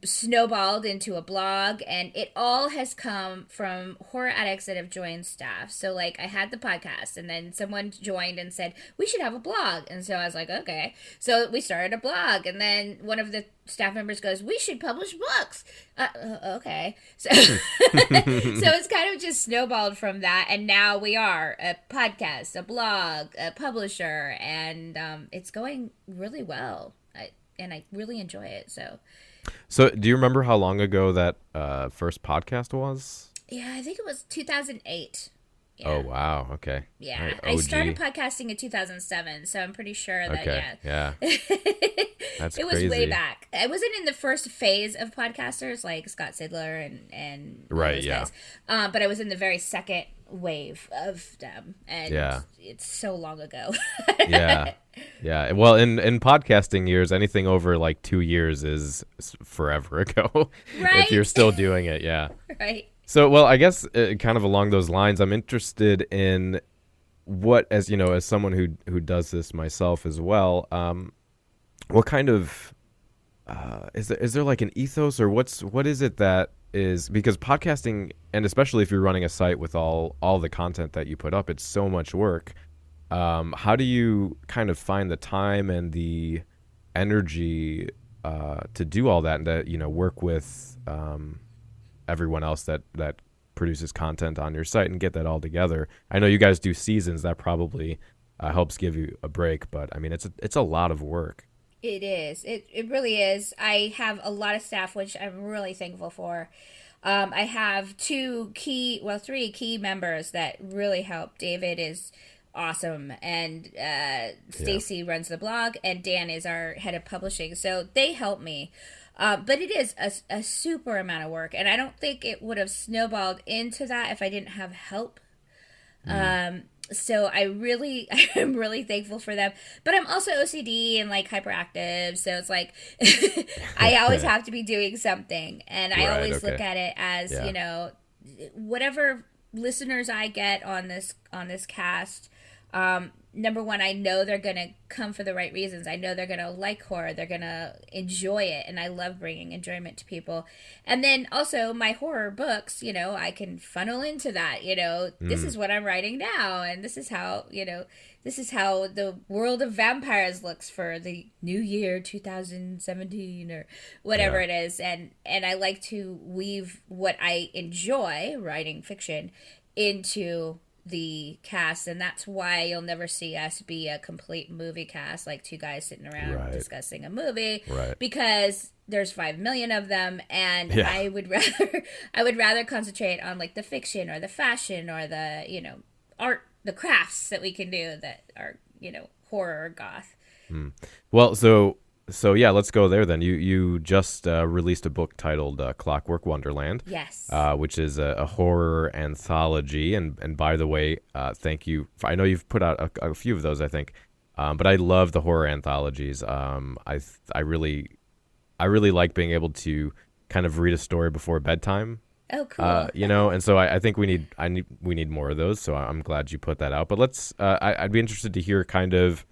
snowballed into a blog, and it all has come from horror addicts that have joined staff. So like I had the podcast, and then someone joined and said we should have a blog, and so I was like, okay, so we started a blog, and then one of the staff members goes, we should publish books. Okay, so so it's kind of just snowballed from that, and now we are a podcast, a blog, a publisher, and it's going really well, and I really enjoy it. So do you remember how long ago that first podcast was? Yeah, I think it was 2008. Yeah. Oh, wow. Okay. Yeah. Right, I started OG. podcasting in 2007, so I'm pretty sure that, Okay. Yeah. That's it was crazy. way back. I wasn't in the first phase of podcasters like Scott Sidler and Right, those yeah. guys. But I was in the very second wave of them, and Yeah. it's so long ago. Yeah. Yeah. Well, in podcasting years, anything over like 2 years is forever ago. Right? If you're still doing it. Yeah. Right. So, well, I guess kind of along those lines, I'm interested in what, as you know, as someone who does this myself as well, what kind of is there like an ethos, or what is it that is, because podcasting, and especially if you're running a site with all the content that you put up, it's so much work. How do you kind of find the time and the energy to do all that, and to, you know, work with everyone else that produces content on your site and get that all together? I know you guys do seasons, that probably helps give you a break, but I mean, it's a lot of work. It is. It really is. I have a lot of staff, which I'm really thankful for. I have three key members that really help. David is awesome, and Stacy runs the blog, and Dan is our head of publishing. So they help me. But it is a super amount of work, and I don't think it would have snowballed into that if I didn't have help. So I'm really thankful for them. But I'm also OCD and like hyperactive, so it's like I always have to be doing something, and I always look at it as, you know, whatever listeners I get on this cast. Number one, I know they're going to come for the right reasons. I know they're going to like horror. They're going to enjoy it. And I love bringing enjoyment to people. And then also my horror books, you know, I can funnel into that. You know, this is what I'm writing now. And this is how, you know, this is how the world of vampires looks for the new year, 2017 or whatever it is. And I like to weave what I enjoy, writing fiction, into the cast, and that's why you'll never see us be a complete movie cast, like two guys sitting around discussing a movie, because there's 5 million of them, and I would rather concentrate on like the fiction or the fashion or the, you know, art, the crafts that we can do that are, you know, horror or goth. Well, so yeah, let's go there then. You just released a book titled Clockwork Wonderland. Yes. Which is a horror anthology. And by the way, thank you. I know you've put out a few of those, I think. But I love the horror anthologies. I really like being able to kind of read a story before bedtime. Oh, cool. You know, and so I think we need more of those. So I'm glad you put that out. But let's. I'd be interested to hear kind of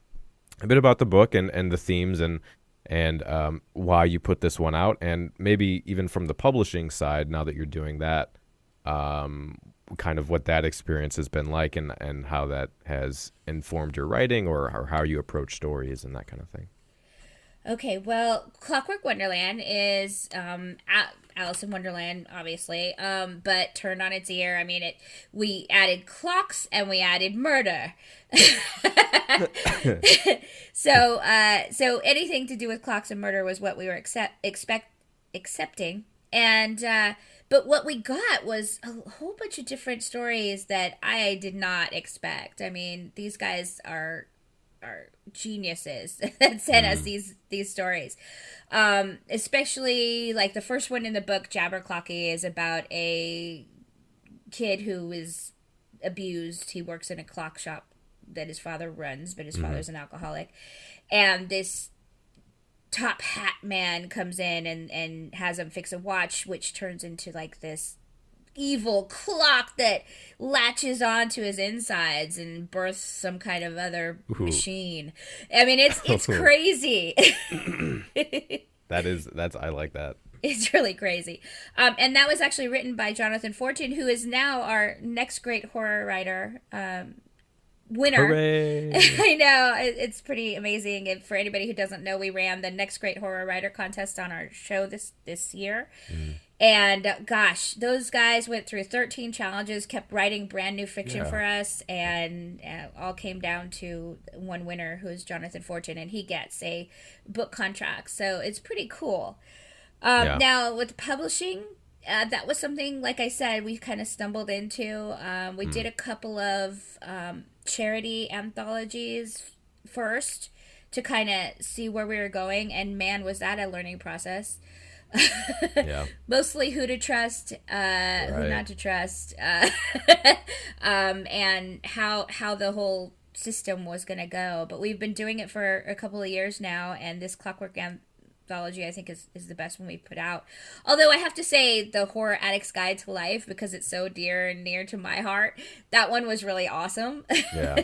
a bit about the book and the themes and why you put this one out, and maybe even from the publishing side, now that you're doing that, kind of what that experience has been like, and how that has informed your writing, or how you approach stories and that kind of thing. Okay, well, Clockwork Wonderland is Alice in Wonderland, obviously, but turned on its ear. I mean, we added clocks and we added murder. So anything to do with clocks and murder was what we were accepting. And but what we got was a whole bunch of different stories that I did not expect. I mean, these guys are geniuses that sent us these stories, especially like the first one in the book, Jabberclocky, is about a kid who is abused. He works in a clock shop that his father runs, but his father's an alcoholic, and this top hat man comes in and has him fix a watch, which turns into like this evil clock that latches onto his insides and births some kind of other machine. I mean, it's crazy. That's I like that. It's really crazy. And that was actually written by Jonathan Fortin, who is now our next great horror writer winner. Hooray! I know, it's pretty amazing. And for anybody who doesn't know, we ran the next great horror writer contest on our show this year. And gosh, those guys went through 13 challenges, kept writing brand new fiction for us, and all came down to one winner, who is Jonathan Fortin, and he gets a book contract. So it's pretty cool. Now with publishing, that was something, like I said, we kind of stumbled into. We did a couple of charity anthologies first to kind of see where we were going, and man, was that a learning process. Yeah. Mostly who to trust, who not to trust, and how the whole system was going to go. But we've been doing it for a couple of years now, and this Clockwork anthology, I think, is the best one we put out. Although I have to say, the Horror Addict's Guide to Life, because it's so dear and near to my heart, that one was really awesome. Yeah.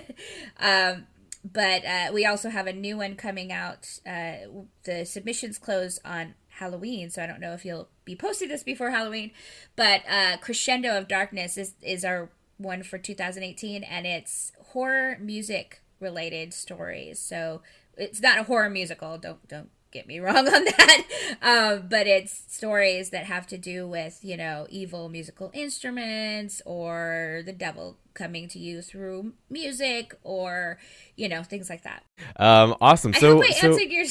But we also have a new one coming out. The submissions close on Halloween, so I don't know if you'll be posting this before Halloween. But Crescendo of Darkness is our one for 2018, and it's horror music related stories. So it's not a horror musical. Don't get me wrong on that. But it's stories that have to do with, evil musical instruments, or the devil coming to you through music, or, things like that. Awesome. I hope I answered your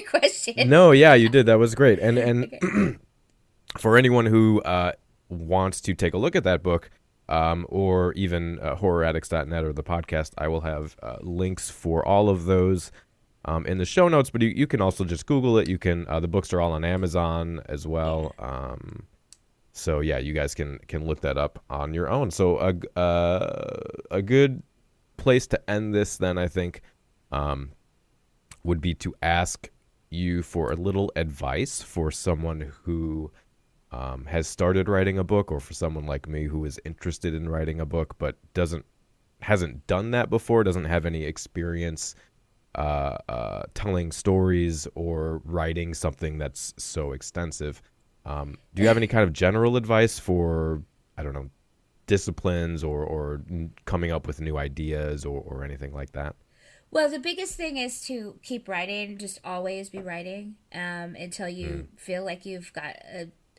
question. No, yeah, you did. That was great. And Okay. For anyone who wants to take a look at that book, or even horroraddicts.net or the podcast, I will have links for all of those in the show notes, but you can also just Google it. You can, the books are all on Amazon as well. So yeah, you guys can look that up on your own. So a good place to end this then, I think, would be to ask you for a little advice for someone who has started writing a book, or for someone like me who is interested in writing a book but hasn't done that before, doesn't have any experience telling stories or writing something that's so extensive. Do you have any kind of general advice for, I don't know, disciplines or coming up with new ideas or anything like that? Well, the biggest thing is to keep writing, just always be writing until you feel like you've got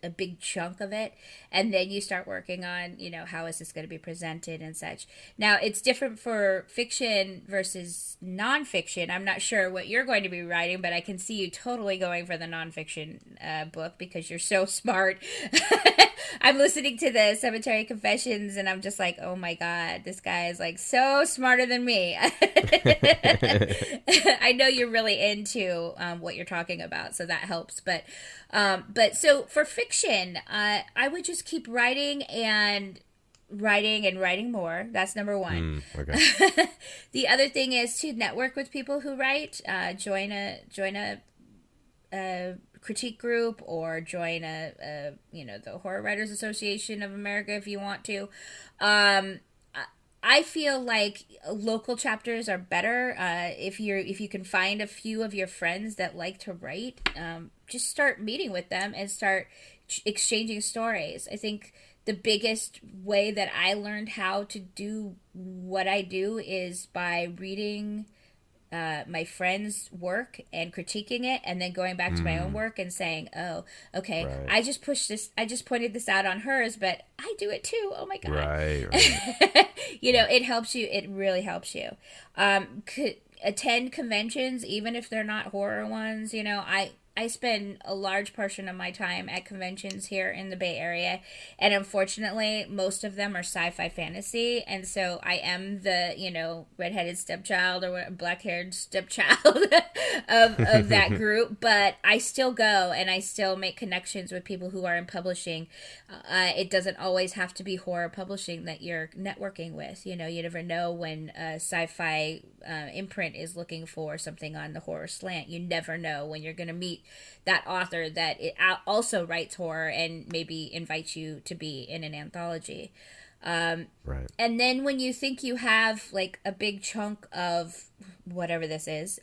a big chunk of it, and then you start working on, how is this going to be presented and such. Now, it's different for fiction versus nonfiction. I'm not sure what you're going to be writing, but I can see you totally going for the nonfiction book, because you're so smart. I'm listening to the Cemetery Confessions, and I'm just like, oh my God, this guy is like so smarter than me. I know you're really into what you're talking about, so that helps. But so for fiction, I would just keep writing and writing more. That's number one. Okay. The other thing is to network with people who write. Join a critique group, or join the Horror Writers Association of America if you want to. I feel like local chapters are better. If you can find a few of your friends that like to write, just start meeting with them and start exchanging stories. I think the biggest way that I learned how to do what I do is by reading my friends' work and critiquing it, and then going back to my own work and saying, oh, okay, right, I just pointed this out on hers, but I do it too. Oh my God. Right. It helps you. It really helps you. Attend conventions, even if they're not horror ones. I spend a large portion of my time at conventions here in the Bay Area, and unfortunately, most of them are sci-fi fantasy, and so I am the, redheaded stepchild or black-haired stepchild of that group, but I still go, and I still make connections with people who are in publishing. It doesn't always have to be horror publishing that you're networking with. You never know when a sci-fi imprint is looking for something on the horror slant. You never know when you're going to meet that author that also writes horror and maybe invites you to be in an anthology. Right. And then when you think you have like a big chunk of whatever this is,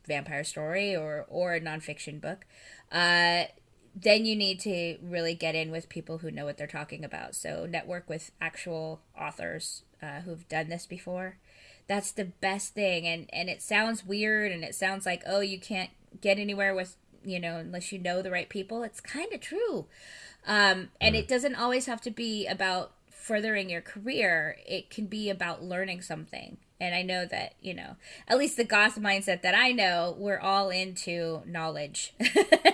vampire story or a nonfiction book, then you need to really get in with people who know what they're talking about. So network with actual authors who've done this before. That's the best thing. And it sounds weird, and it sounds like, oh, you can't get anywhere with, unless you know the right people. It's kind of true. And it doesn't always have to be about furthering your career. It can be about learning something. And I know that, at least the goth mindset that I know, we're all into knowledge.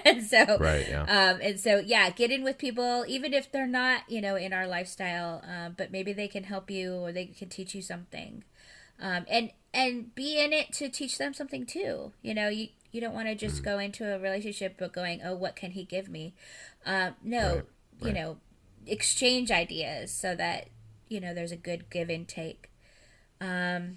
And so, right, yeah. Get in with people, even if they're not, in our lifestyle, but maybe they can help you or they can teach you something. And be in it to teach them something too. You don't want to just go into a relationship but going, oh, what can he give me? No, right. Exchange ideas so that, there's a good give and take. More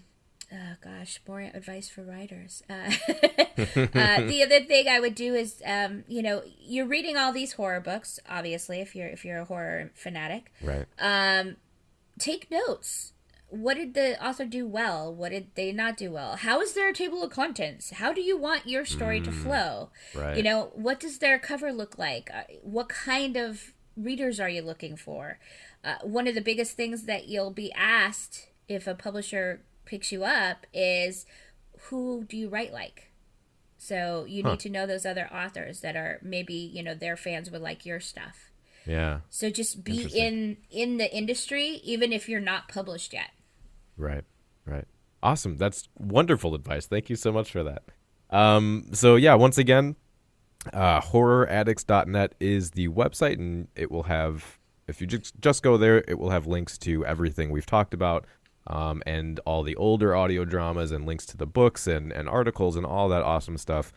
advice for writers. The other thing I would do is, you're reading all these horror books, obviously, if you're a horror fanatic. Right. Take notes. What did the author do well? What did they not do well? How is their table of contents? How do you want your story to flow? Right. What does their cover look like? What kind of readers are you looking for? One of the biggest things that you'll be asked if a publisher picks you up is, who do you write like? So you need to know those other authors that are maybe, their fans would like your stuff. Yeah. So just be in the industry, even if you're not published yet. Right. Awesome. That's wonderful advice. Thank you so much for that. Once again, horroraddicts.net is the website, and it will have, if you just go there, it will have links to everything we've talked about, and all the older audio dramas and links to the books and articles and all that awesome stuff.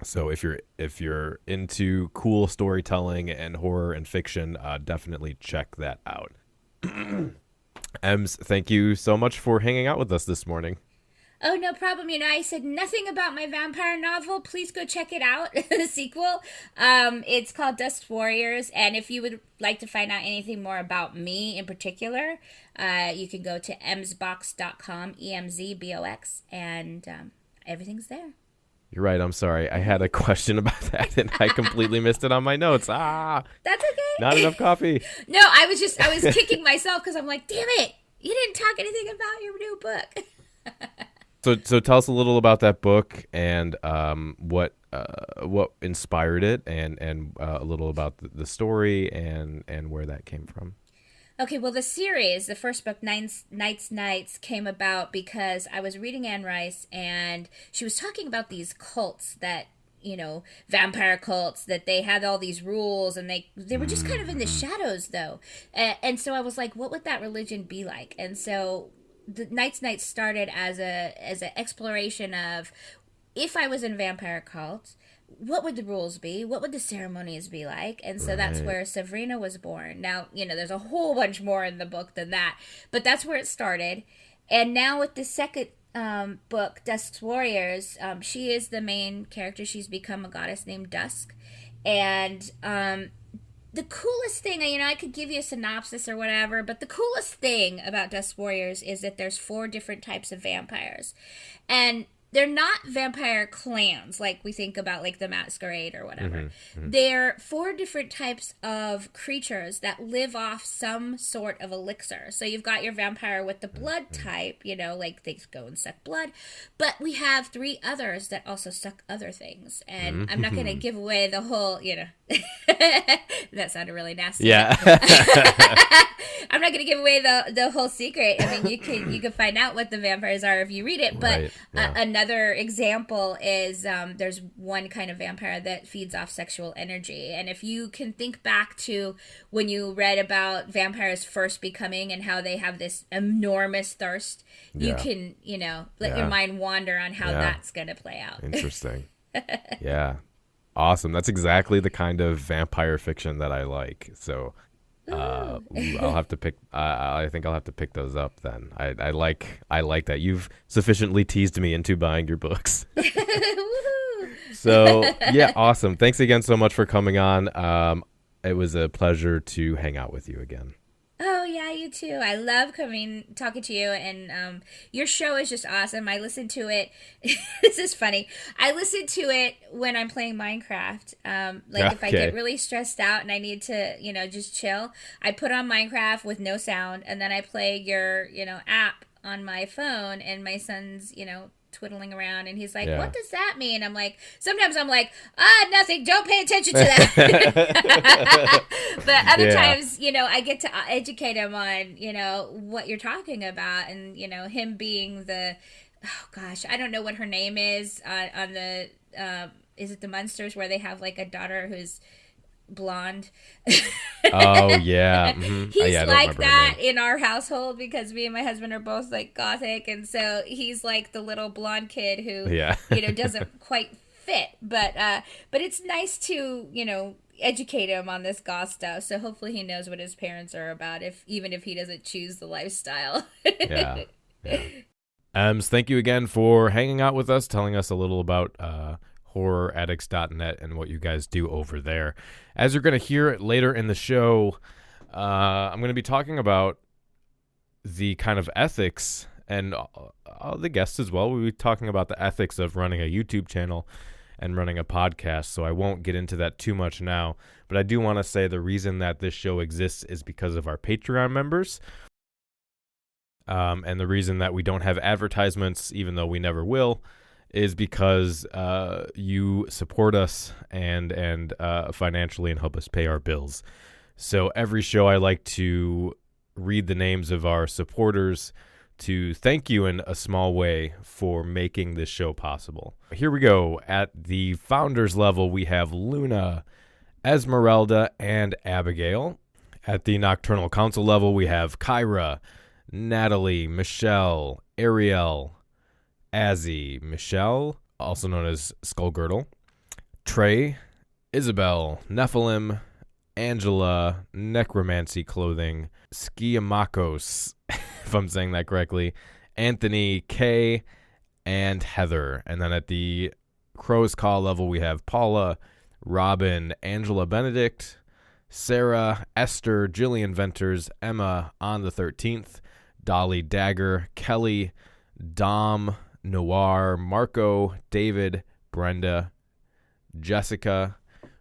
So if you're into cool storytelling and horror and fiction, definitely check that out. Ems, thank you so much for hanging out with us this morning. Oh, no problem. I said nothing about my vampire novel. Please go check it out, the sequel. It's called Dust Warriors, and if you would like to find out anything more about me in particular, you can go to emsbox.com, EMZBOX, and everything's there. You're right. I'm sorry. I had a question about that, and I completely missed it on my notes. That's okay. Not enough coffee. No, I was kicking myself because I'm like, damn it, you didn't talk anything about your new book. So tell us a little about that book and what inspired it, and a little about the story and where that came from. Okay, well, the series, the first book, Nights, came about because I was reading Anne Rice, and she was talking about these cults that, vampire cults, that they had all these rules, and they were just kind of in the shadows, though. And so I was like, what would that religion be like? And so the Nights started as an exploration of, if I was in a vampire cult, what would the rules be? What would the ceremonies be like? And so that's where Sabrina was born. Now, there's a whole bunch more in the book than that, but that's where it started. And now with the second book, Dusk's Warriors, she is the main character. She's become a goddess named Dusk. And the coolest thing, I could give you a synopsis or whatever, but the coolest thing about Dusk Warriors is that there's 4 different types of vampires. And they're not vampire clans like we think about, like the Masquerade or whatever. They're 4 different types of creatures that live off some sort of elixir. So you've got your vampire with the blood type, like they go and suck blood. But we have 3 others that also suck other things. And I'm not going to give away the whole, that sounded really nasty. Yeah. I'm not going to give away the whole secret. I mean, you can find out what the vampires are if you read it. But another example is there's one kind of vampire that feeds off sexual energy. And if you can think back to when you read about vampires first becoming and how they have this enormous thirst, you can, let your mind wander on how that's going to play out. Interesting. Yeah. Awesome. That's exactly the kind of vampire fiction that I like. So I'll have to pick. I think I'll have to pick those up then. I like that you've sufficiently teased me into buying your books. So yeah, awesome. Thanks again so much for coming on. It was a pleasure to hang out with you again. Oh yeah, you too. I love talking to you, and your show is just awesome. I listen to it. This is funny. I listen to it when I'm playing Minecraft. If I get really stressed out and I need to, just chill, I put on Minecraft with no sound, and then I play your, app on my phone, and my son's, twiddling around, and he's like, Yeah. what does that mean? Sometimes I'm like, nothing, don't pay attention to that. But other times, I get to educate him on, what you're talking about, and, him being oh gosh, I don't know what her name is on the, is it the Munsters, where they have like a daughter who's blonde? Oh yeah. Mm-hmm. He's like that in our household because me and my husband are both like gothic, and so he's like the little blonde kid who doesn't quite fit, but it's nice to educate him on this goth stuff, so hopefully he knows what his parents are about, even if he doesn't choose the lifestyle. Yeah. Thank you again for hanging out with us, telling us a little about horroraddicts.net and what you guys do over there. As you're going to hear later in the show, I'm going to be talking about the kind of ethics, and the guests as well. We'll be talking about the ethics of running a YouTube channel and running a podcast, so I won't get into that too much now. But I do want to say the reason that this show exists is because of our Patreon members. And the reason that we don't have advertisements, even though we never will, is because you support us and financially and help us pay our bills. So every show I like to read the names of our supporters to thank you in a small way for making this show possible. Here we go. At the founders level, we have Luna, Esmeralda, and Abigail. At the Nocturnal Council level, we have Kyra, Natalie, Michelle, Ariel, Azzy, Michelle, also known as Skullgirdle, Trey, Isabel, Nephilim, Angela, Necromancy Clothing, Skiamakos, if I'm saying that correctly, Anthony, Kay, and Heather. And then at the Crow's Call level, we have Paula, Robin, Angela Benedict, Sarah, Esther, Jillian Venters, Emma on the 13th, Dolly Dagger, Kelly, Dom, Noir, Marco, David, Brenda, Jessica,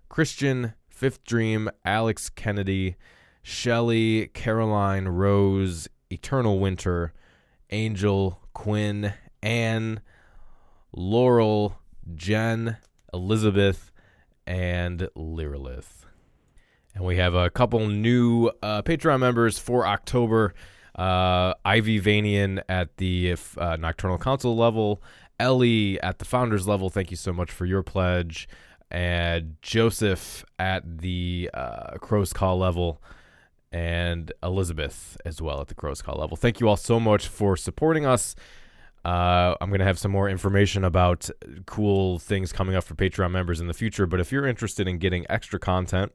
Christian, Fifth Dream, Alex Kennedy, Shelley, Caroline, Rose, Eternal Winter, Angel, Quinn, Anne, Laurel, Jen, Elizabeth, and Lyrillith. And we have a couple new Patreon members for October. Ivy Vanian at the Nocturnal Council level, Ellie at the Founders level, thank you so much for your pledge, and Joseph at the Crow's Call level, and Elizabeth as well at the Crow's Call level. Thank you all so much for supporting us. I'm going to have some more information about cool things coming up for Patreon members in the future, but if you're interested in getting extra content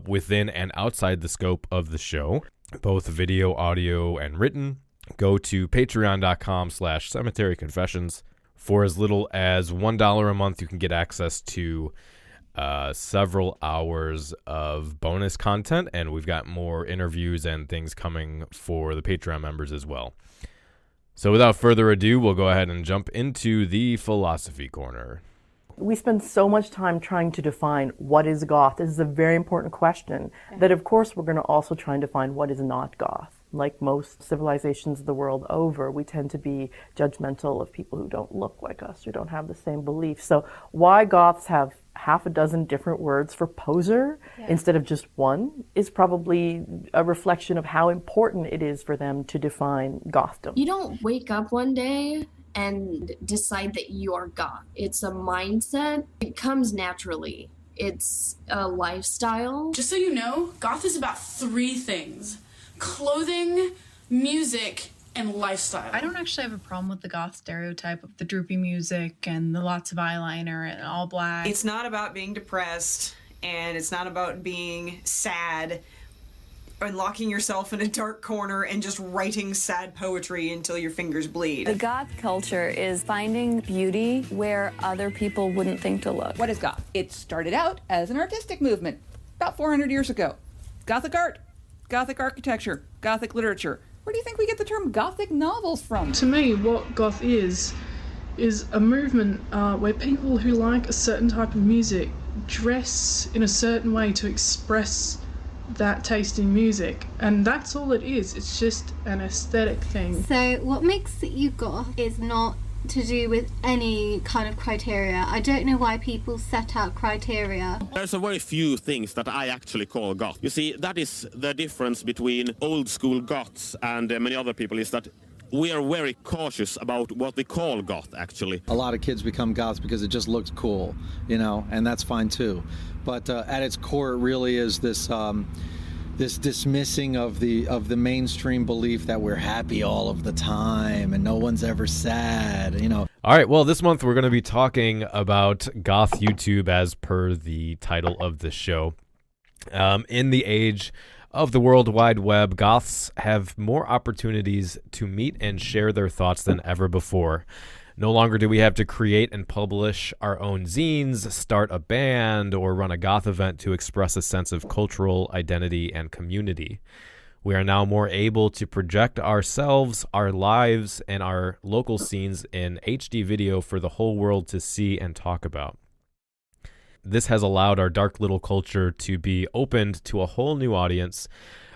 within and outside the scope of the show, both video, audio, and written, go to patreon.com/Cemetery Confessions. For as little as $1 a month, you can get access to several hours of bonus content, and we've got more interviews and things coming for the Patreon members as well. So without further ado, we'll go ahead and jump into the Philosophy Corner. We spend so much time trying to define what is goth. This is a very important question that, of course, we're going to also try and define what is not goth. Like most civilizations of the world over, we tend to be judgmental of people who don't look like us, who don't have the same beliefs. So why goths have half a dozen different words for poser instead of just one is probably a reflection of how important it is for them to define gothdom. You don't wake up one day and decide that you are goth. It's a mindset. It comes naturally. It's a lifestyle. Just so you know, goth is about 3 things: clothing, music, and lifestyle. I don't actually have a problem with the goth stereotype of the droopy music and the lots of eyeliner and all black. It's not about being depressed, and it's not about being sad and locking yourself in a dark corner and just writing sad poetry until your fingers bleed. The goth culture is finding beauty where other people wouldn't think to look. What is goth? It started out as an artistic movement about 400 years ago. Gothic art, Gothic architecture, Gothic literature. Where do you think we get the term Gothic novels from? To me, what goth is a movement where people who like a certain type of music dress in a certain way to express that taste in music, and that's all it is. It's just an aesthetic thing. So what makes you goth is not to do with any kind of criteria. I don't know why people set out criteria. There's a very few things that I actually call goth. You see, that is the difference between old school goths and many other people, is that we are very cautious about what we call goth, actually. A lot of kids become goths because it just looks cool, you know, and that's fine too. But at its core, it really is this this dismissing of the mainstream belief that we're happy all of the time and no one's ever sad, you know. All right, well, this month we're going to be talking about Goth YouTube as per the title of the show. In the age of the World Wide Web, goths have more opportunities to meet and share their thoughts than ever before. No longer do we have to create and publish our own zines, start a band, or run a goth event to express a sense of cultural identity and community. We are now more able to project ourselves, our lives, and our local scenes in HD video for the whole world to see and talk about. This has allowed our dark little culture to be opened to a whole new audience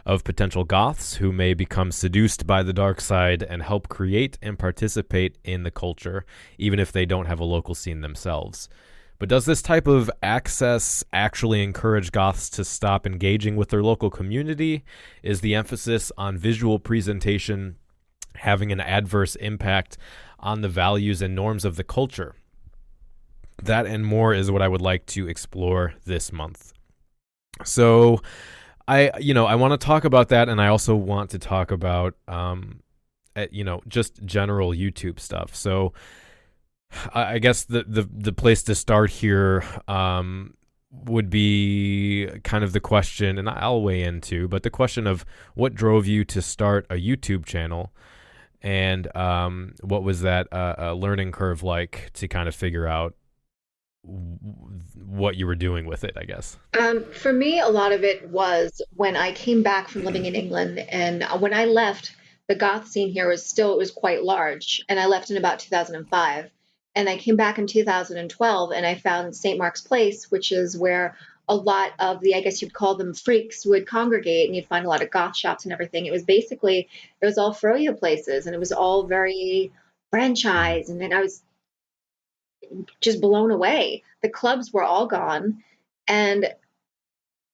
of potential goths who may become seduced by the dark side and help create and participate in the culture, even if they don't have a local scene themselves. But does this type of access actually encourage goths to stop engaging with their local community? Is the emphasis on visual presentation having an adverse impact on the values and norms of the culture? That and more is what I would like to explore this month. So I want to talk about that, and I also want to talk about, just general YouTube stuff. So I guess the place to start here would be kind of the question, and I'll weigh in too, but the question of what drove you to start a YouTube channel, and what was that learning curve like to kind of figure out what you were doing with it, I guess. For me, a lot of it was when I came back from living in England, and when I left, the goth scene here was quite large, and I left in about 2005, and I came back in 2012, and I found St. Mark's Place, which is where a lot of the, I guess you'd call them freaks, would congregate, and you'd find a lot of goth shops and everything. It was all froyo places, and it was all very franchised, and then I was just blown away. The clubs were all gone, and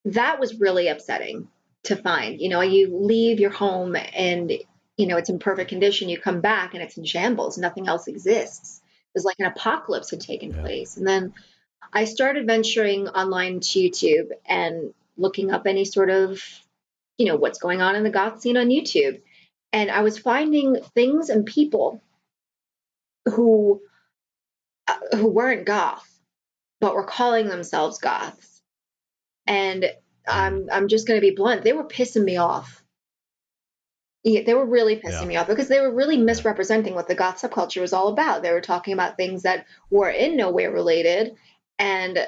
that was really upsetting to find. You leave your home and it's in perfect condition. You come back and it's in shambles. Nothing else exists. It was like an apocalypse had taken place. And then I started venturing online to YouTube and looking up any sort of what's going on in the goth scene on YouTube, and I was finding things and people who weren't goth, but were calling themselves goths. And I'm just going to be blunt. They were pissing me off. Yeah, they were really pissing me off because they were really misrepresenting what the goth subculture was all about. They were talking about things that were in no way related. And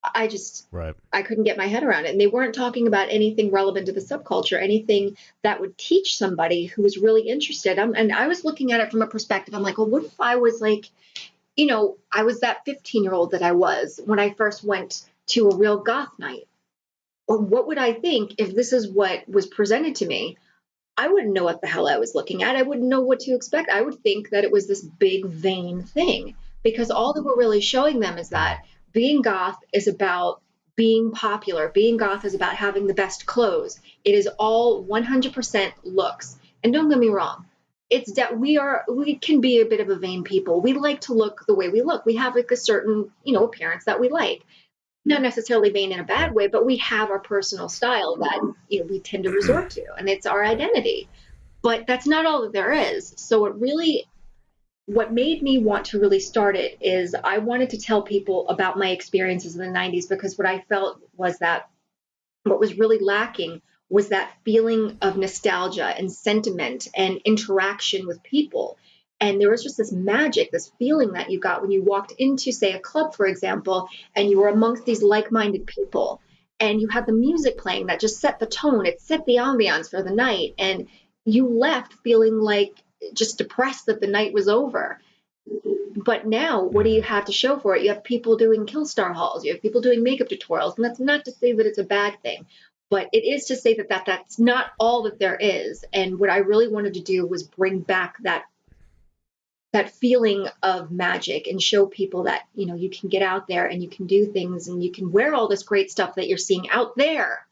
I couldn't get my head around it. And they weren't talking about anything relevant to the subculture, anything that would teach somebody who was really interested. And I was looking at it from a perspective. I'm like, well, what if I was like, I was that 15-year-old that I was when I first went to a real goth night. Or what would I think if this is what was presented to me? I wouldn't know what the hell I was looking at. I wouldn't know what to expect. I would think that it was this big, vain thing, because all that we're really showing them is that being goth is about being popular. Being goth is about having the best clothes. It is all 100% looks. And don't get me wrong. It's that we can be a bit of a vain people. We like to look the way we look. We have like a certain, appearance that we like. Not necessarily vain in a bad way, but we have our personal style that we tend to resort to, and it's our identity. But that's not all that there is. So what made me want to really start it is I wanted to tell people about my experiences in the 90s, because what I felt was that what was really lacking was that feeling of nostalgia and sentiment and interaction with people. And there was just this magic, this feeling that you got when you walked into, say, a club, for example, and you were amongst these like-minded people, and you had the music playing that just set the tone, it set the ambiance for the night, and you left feeling like just depressed that the night was over. But now, what do you have to show for it? You have people doing Killstar hauls, you have people doing makeup tutorials, and that's not to say that it's a bad thing. But it is to say that that's not all that there is. And what I really wanted to do was bring back that that feeling of magic and show people that, you know, you can get out there and you can do things and you can wear all this great stuff that you're seeing out there.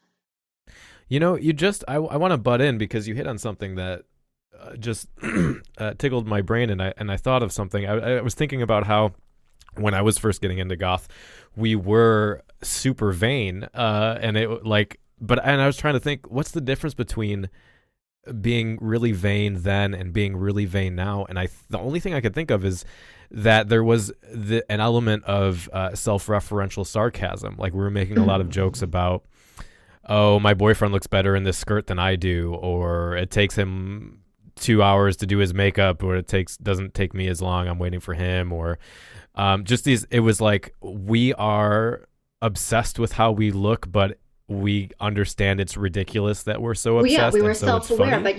You know, I want to butt in because you hit on something that just tickled my brain, and I thought of something. I was thinking about how when I was first getting into goth, we were super vain, and I was trying to think, what's the difference between being really vain then and being really vain now? And the only thing I could think of is that there was an element of self-referential sarcasm. Like, we were making a lot of jokes about, oh, my boyfriend looks better in this skirt than I do, or it takes him 2 hours to do his makeup, or doesn't take me as long, I'm waiting for him, or it was like, we are obsessed with how we look, but we understand it's ridiculous that we're so obsessed. Well, yeah, we were so self-aware, but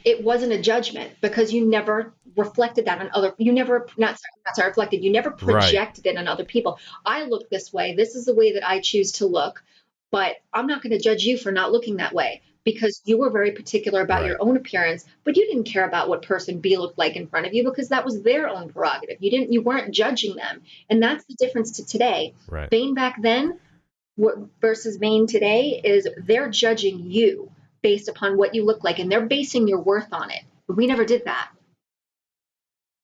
it wasn't a judgment because you never reflected that on other, you never projected it on other people. I look this way. This is the way that I choose to look, but I'm not going to judge you for not looking that way because you were very particular about your own appearance, but you didn't care about what person B looked like in front of you because that was their own prerogative. You weren't judging them. And that's the difference to today. Right. Vain back then versus vain today is they're judging you based upon what you look like, and they're basing your worth on it. But we never did that.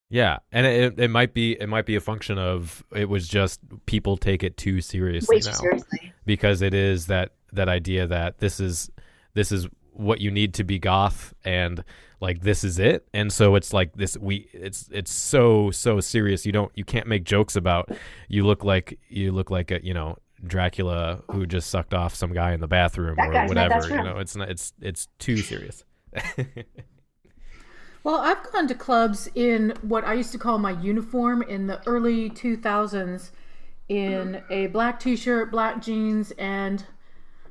Yeah, and it might be a function of, it was just people take it too seriously now. Seriously. Because it is that idea that this is what you need to be goth, and like, this is it. And so it's like this, it's so serious. You can't make jokes about you look like a, you know, Dracula who just sucked off some guy in the bathroom or whatever. You know, it's too serious. Well, I've gone to clubs in what I used to call my uniform in the early 2000s, in a black t-shirt, black jeans, and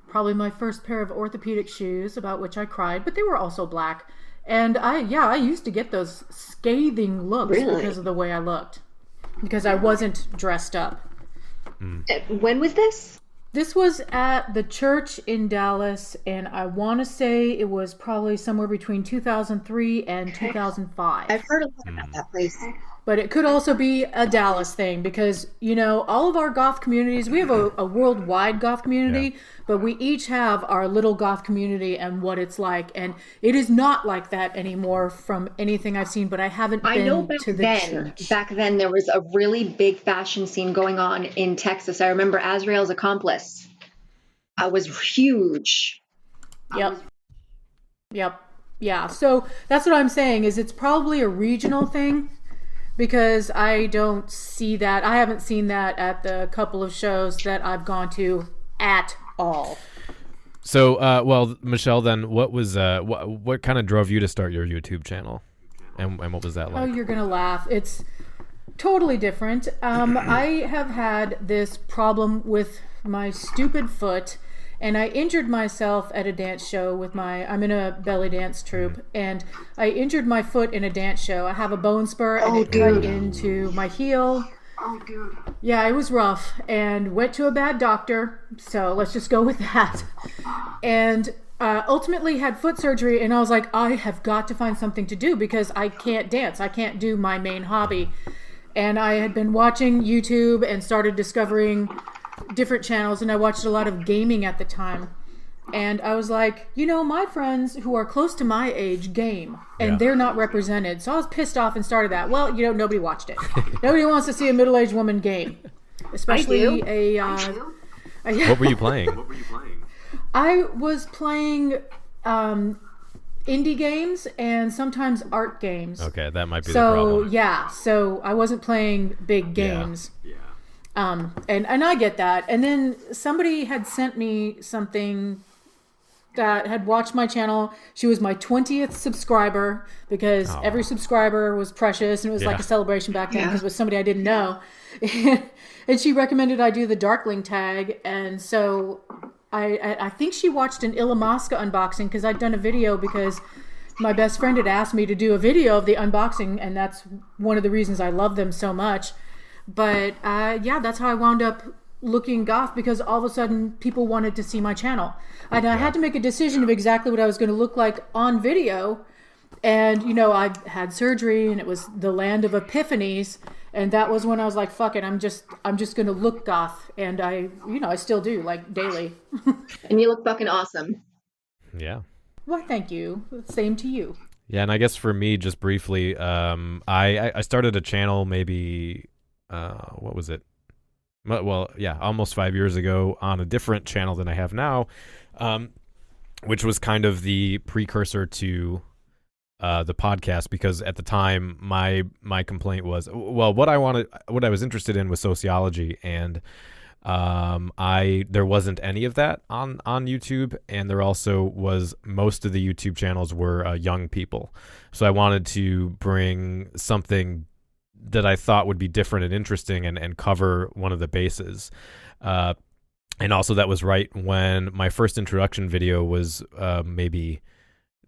probably my first pair of orthopedic shoes, about which I cried, but they were also black. And I used to get those scathing looks because of the way I looked, because I wasn't dressed up. When was this? This was at the church in Dallas, and I want to say it was probably somewhere between 2003 and 2005. I've heard a lot about that place. But it could also be a Dallas thing because, you know, all of our goth communities, we have a worldwide goth community, but we each have our little goth community and what it's like. And it is not like that anymore from anything I've seen, but I haven't been to the church. Back then, there was a really big fashion scene going on in Texas. I remember Azrael's Accomplice was huge. Yep. Yeah. So that's what I'm saying, is it's probably a regional thing. Because I don't see that. I haven't seen that at the couple of shows that I've gone to at all. So, well, Michelle, then what was what kind of drove you to start your YouTube channel, and what was that like? Oh, you're gonna laugh. It's totally different. I have had this problem with my stupid foot. And I injured myself at a dance show I'm in a belly dance troupe, and I injured my foot in a dance show. I have a bone spur, and it cut into my heel. Oh, dude. Yeah, it was rough, and went to a bad doctor, so let's just go with that. And ultimately had foot surgery, and I was like, I have got to find something to do because I can't dance. I can't do my main hobby. And I had been watching YouTube and started discovering different channels, and I watched a lot of gaming at the time, and I was like, you know, my friends who are close to my age game, and they're not represented, so I was pissed off and started that. Well, you know, nobody watched it. Nobody wants to see a middle-aged woman game, especially What were you playing? I was playing indie games and sometimes art games. Okay, that might be the problem. So I wasn't playing big games. And I get that. And then somebody had sent me something that had watched my channel. She was my 20th subscriber because every subscriber was precious, and it was like a celebration back then because it was somebody I didn't know. And she recommended I do the Darkling tag. And so I think she watched an Ilamasca unboxing because I'd done a video because my best friend had asked me to do a video of the unboxing, and that's one of the reasons I love them so much. But that's how I wound up looking goth, because all of a sudden people wanted to see my channel. And I had to make a decision of exactly what I was going to look like on video, And, you know, I had surgery and it was the land of epiphanies. And that was when I was like, fuck it, I'm just going to look goth. And I still do, like, daily. And you look fucking awesome. Yeah. Well, thank you. Same to you. Yeah, and I guess for me, just briefly, I started a channel maybe, what was it? Well, yeah, almost 5 years ago on a different channel than I have now, which was kind of the precursor to the podcast, because at the time my complaint was, well, what I was interested in was sociology, and there wasn't any of that on YouTube, and there also was, most of the YouTube channels were young people, so I wanted to bring something that I thought would be different and interesting and cover one of the bases. And also that was right when my first introduction video was maybe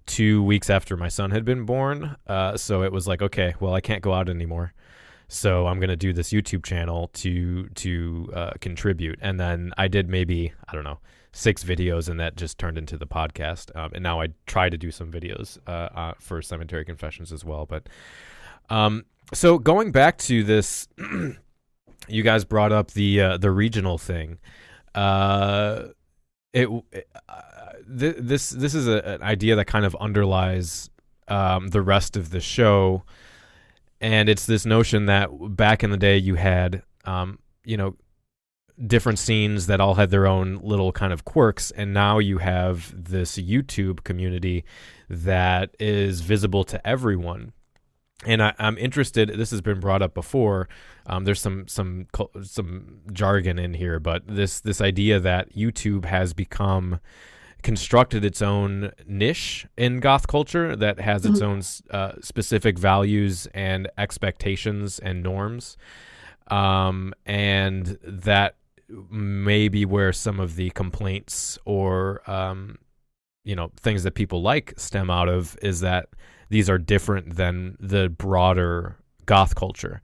2 weeks after my son had been born. So it was like, okay, well, I can't go out anymore, so I'm going to do this YouTube channel to contribute. And then I did maybe, I don't know, 6 videos, and that just turned into the podcast. And now I try to do some videos for Cemetery Confessions as well. But so going back to this, you guys brought up the regional thing. This is an idea that kind of underlies the rest of the show, and it's this notion that back in the day you had different scenes that all had their own little kind of quirks, and now you have this YouTube community that is visible to everyone. And I'm interested, this has been brought up before, there's some jargon in here, but this idea that YouTube has constructed its own niche in goth culture that has its own specific values and expectations and norms, and that may be where some of the complaints or things that people like stem out of, is that these are different than the broader goth culture.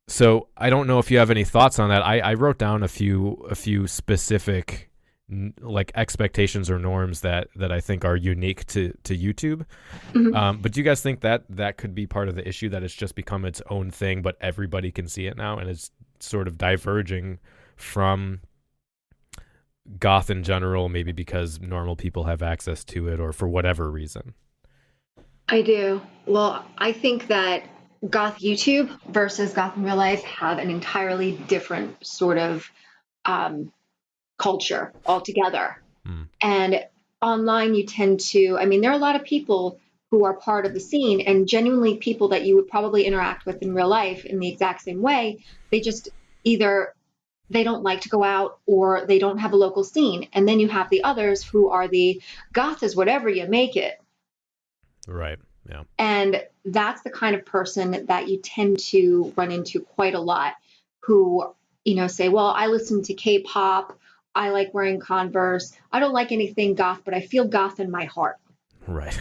So I don't know if you have any thoughts on that. I wrote down a few specific like expectations or norms that I think are unique to YouTube. Mm-hmm. But do you guys think that could be part of the issue, that it's just become its own thing, but everybody can see it now, and it's sort of diverging from goth in general, maybe because normal people have access to it or for whatever reason? I do. Well, I think that goth YouTube versus goth in real life have an entirely different sort of culture altogether. And online you tend to, there are a lot of people who are part of the scene, and genuinely people that you would probably interact with in real life in the exact same way. They just either they don't like to go out, or they don't have a local scene. And then you have the others who are the goth is whatever you make it. Right. Yeah. And that's the kind of person that you tend to run into quite a lot, who, say, well, I listen to K-pop. I like wearing Converse. I don't like anything goth, but I feel goth in my heart. Right.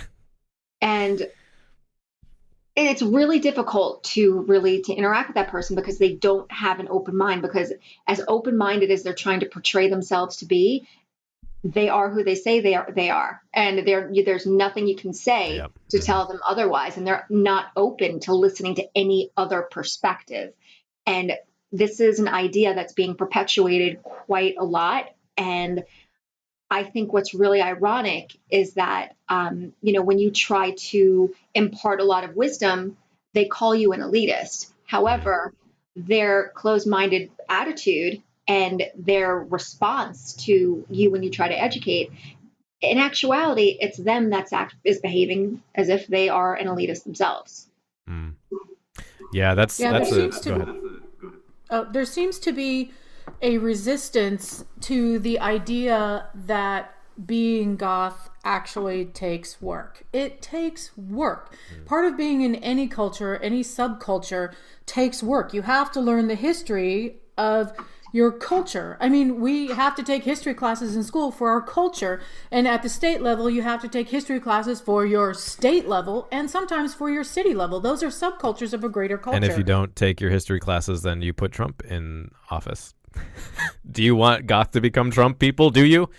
And it's really difficult to interact with that person, because they don't have an open mind, because as open-minded as they're trying to portray themselves to be, they are who they say they are. And there's nothing you can say to tell them otherwise. And they're not open to listening to any other perspective. And this is an idea that's being perpetuated quite a lot. And I think what's really ironic is that, when you try to impart a lot of wisdom, they call you an elitist. However, their closed-minded attitude and their response to you when you try to educate, in actuality, it's them is behaving as if they are an elitist themselves. Yeah, there seems to be a resistance to the idea that being goth actually takes work. It takes work. Part of being in any culture, any subculture, takes work. You have to learn the history of your culture. We have to take history classes in school for our culture, and at the state level you have to take history classes for your state level, and sometimes for your city level. Those are subcultures of a greater culture. And if you don't take your history classes, then you put Trump in office. Do you want goth to become Trump people? Do you?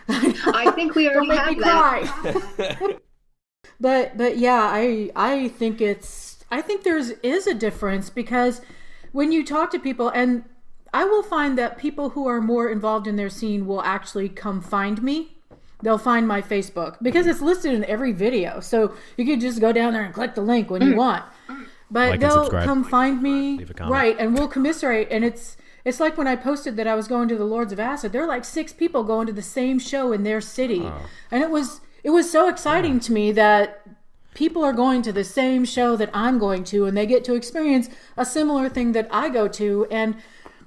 I think we already have that. But yeah, I think there is a difference, because when you talk to people, and I will find that people who are more involved in their scene will actually come find me. They'll find my Facebook because it's listed in every video. So you can just go down there and click the link when you want. But Like and they'll subscribe. come find me, Leave a comment. right? And we'll commiserate. And it's like when I posted that I was going to the Lords of Acid. There are like 6 people going to the same show in their city, and it was so exciting to me that people are going to the same show that I'm going to, and they get to experience a similar thing that I go to. And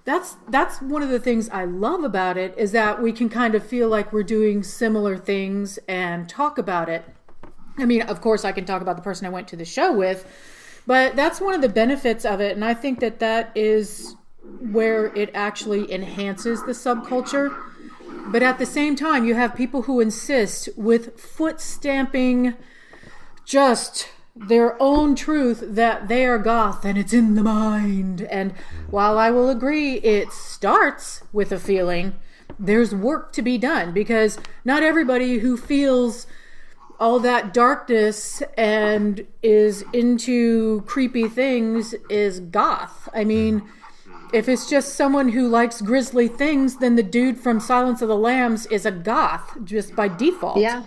that's one of the things I love about it, is that we can kind of feel like we're doing similar things and talk about it. I mean, of course, I can talk about the person I went to the show with, but that's one of the benefits of it. And I think that is where it actually enhances the subculture. But at the same time, you have people who insist with foot stamping just their own truth that they are goth and it's in the mind. And while I will agree it starts with a feeling, there's work to be done, because not everybody who feels all that darkness and is into creepy things is goth. I mean, if it's just someone who likes grisly things, then the dude from Silence of the Lambs is a goth just by default. Yeah.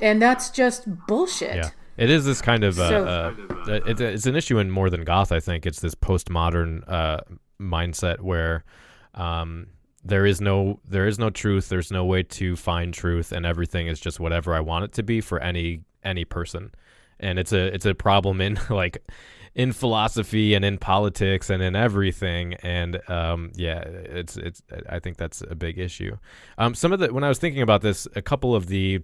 And that's just bullshit. Yeah. It is this kind of it's an issue in more than goth. I think it's this postmodern mindset where there is no truth. There's no way to find truth, and everything is just whatever I want it to be for any person. And it's a problem in in philosophy and in politics and in everything. And it's I think that's a big issue. When I was thinking about this, a couple of the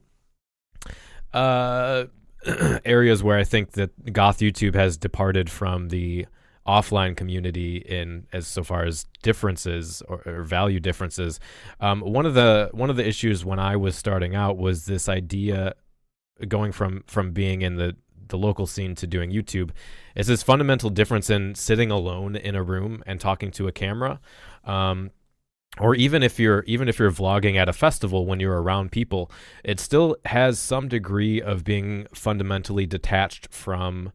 areas where I think that Goth YouTube has departed from the offline community so far as differences or value differences. One of the issues when I was starting out was this idea, going from being in the local scene to doing YouTube, is this fundamental difference in sitting alone in a room and talking to a camera. Or even if you're vlogging at a festival, when you're around people, it still has some degree of being fundamentally detached from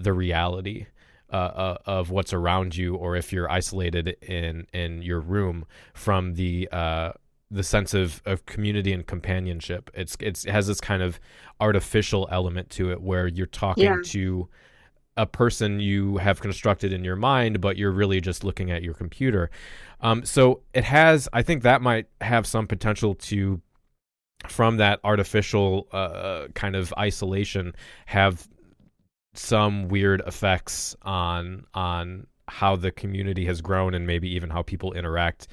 the reality of what's around you, or if you're isolated in your room, from the sense of community and companionship. It has this kind of artificial element to it, where you're talking to a person you have constructed in your mind, but you're really just looking at your computer. So I think that might have some potential to, from that artificial kind of isolation, have some weird effects on how the community has grown, and maybe even how people interact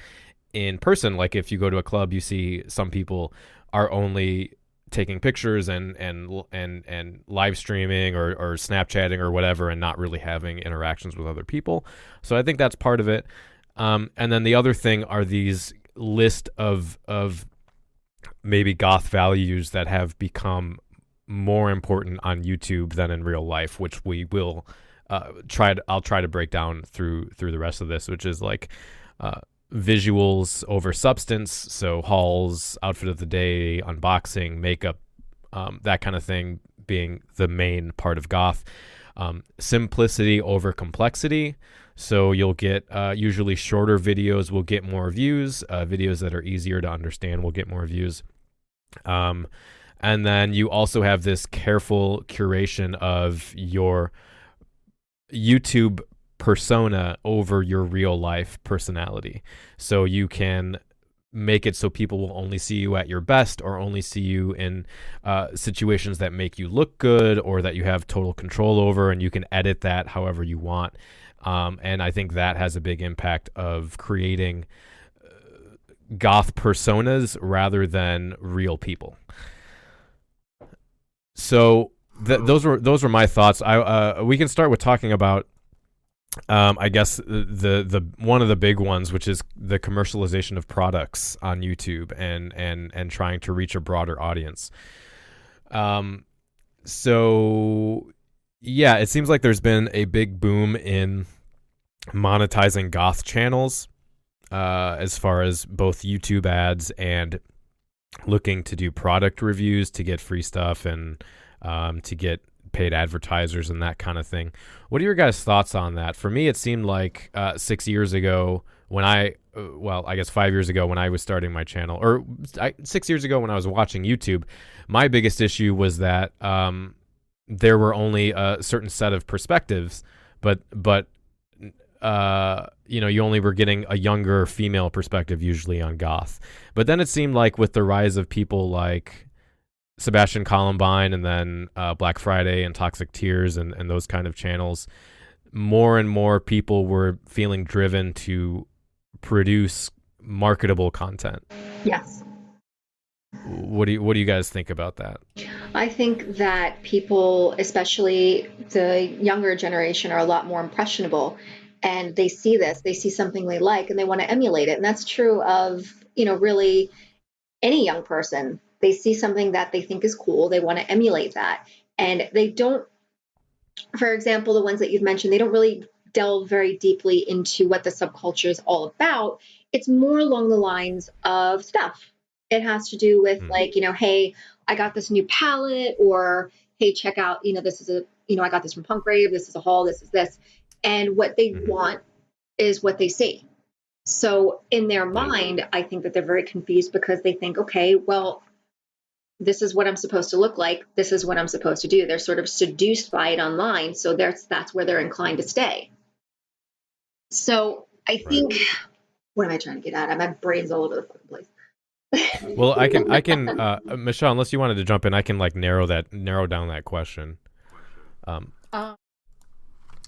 in person. Like if you go to a club, you see some people are only taking pictures and live streaming or Snapchatting or whatever, and not really having interactions with other people. So I think that's part of it. And then the other thing are these list of maybe goth values that have become more important on YouTube than in real life, which we will I'll try to break down through the rest of this, which is like visuals over substance. So hauls, outfit of the day, unboxing, makeup, that kind of thing being the main part of goth. Simplicity over complexity. So you'll get usually shorter videos will get more views. Videos that are easier to understand will get more views. And then you also have this careful curation of your YouTube persona over your real life personality. So you can make it so people will only see you at your best, or only see you in situations that make you look good, or that you have total control over, and you can edit that however you want. And I think that has a big impact of creating goth personas rather than real people. So those were my thoughts. We can start with talking about I guess the one of the big ones, which is the commercialization of products on YouTube and trying to reach a broader audience. So yeah, it seems like there's been a big boom in monetizing goth channels, as far as both YouTube ads and looking to do product reviews to get free stuff and to get paid advertisers and that kind of thing. What are your guys' thoughts on that? For me, it seemed like 6 years ago when I guess 5 years ago when I was starting my channel, or 6 years ago when I was watching YouTube, my biggest issue was that there were only a certain set of perspectives, but you only were getting a younger female perspective usually on goth. But then it seemed like with the rise of people like Sebastian Columbine and then Black Friday and Toxic Tears and those kind of channels, more and more people were feeling driven to produce marketable content. Yes. What do you guys think about that? I think that people, especially the younger generation, are a lot more impressionable, and they see this, they see something they like, and they want to emulate it. And that's true of, really any young person. They see something that they think is cool, they want to emulate that. And they don't, for example, the ones that you've mentioned, they don't really delve very deeply into what the subculture is all about. It's more along the lines of stuff. It has to do with hey, I got this new palette, or hey, check out, this is I got this from Punk Rave, this is a haul, this is this. And what they want is what they see. So in their mind, I think that they're very confused because they think, okay, well, this is what I'm supposed to look like. This is what I'm supposed to do. They're sort of seduced by it online. So that's where they're inclined to stay. So I think, what am I trying to get at? My brain's all over the fucking place. Well, I can, Michelle, unless you wanted to jump in, I can narrow down that question.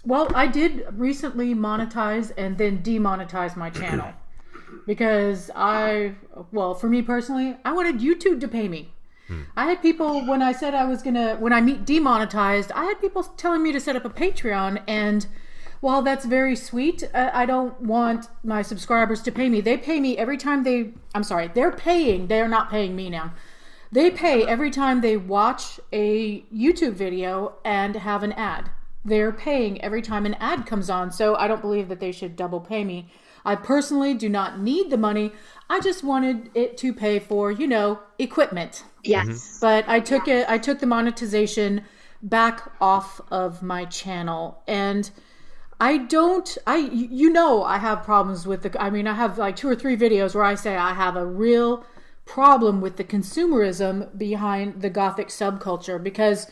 Well, I did recently monetize and then demonetize my channel because for me personally, I wanted YouTube to pay me. I had people, when I said when I demonetized, I had people telling me to set up a Patreon, and while that's very sweet, I don't want my subscribers to pay me. They pay me every time they're not paying me now. They pay every time they watch a YouTube video and have an ad. They're paying every time an ad comes on, so I don't believe that they should double pay me. I personally do not need the money. I just wanted it to pay for, equipment. Yes. But I took the monetization back off of my channel, and I have problems with I have like 2 or 3 videos where I say I have a real problem with the consumerism behind the Gothic subculture, because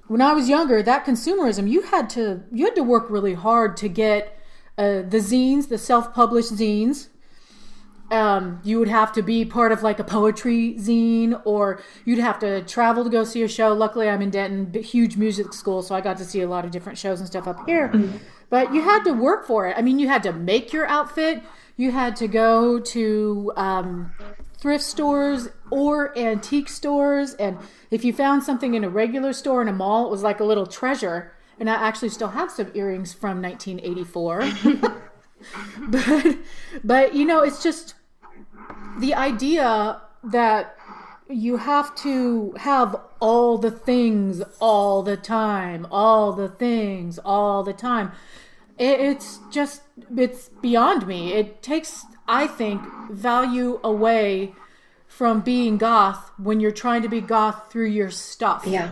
when I was younger, that consumerism, you had to work really hard to get the zines, the self-published zines. You would have to be part of like a poetry zine, or you'd have to travel to go see a show. Luckily, I'm in Denton, huge music school, so I got to see a lot of different shows and stuff up here. But you had to work for it. You had to make your outfit. You had to go to thrift stores or antique stores, and if you found something in a regular store in a mall, it was like a little treasure. And I actually still have some earrings from 1984. but it's just the idea that you have to have all the things all the time, it's beyond me. It takes, I think, value away from being goth when you're trying to be goth through your stuff. Yeah.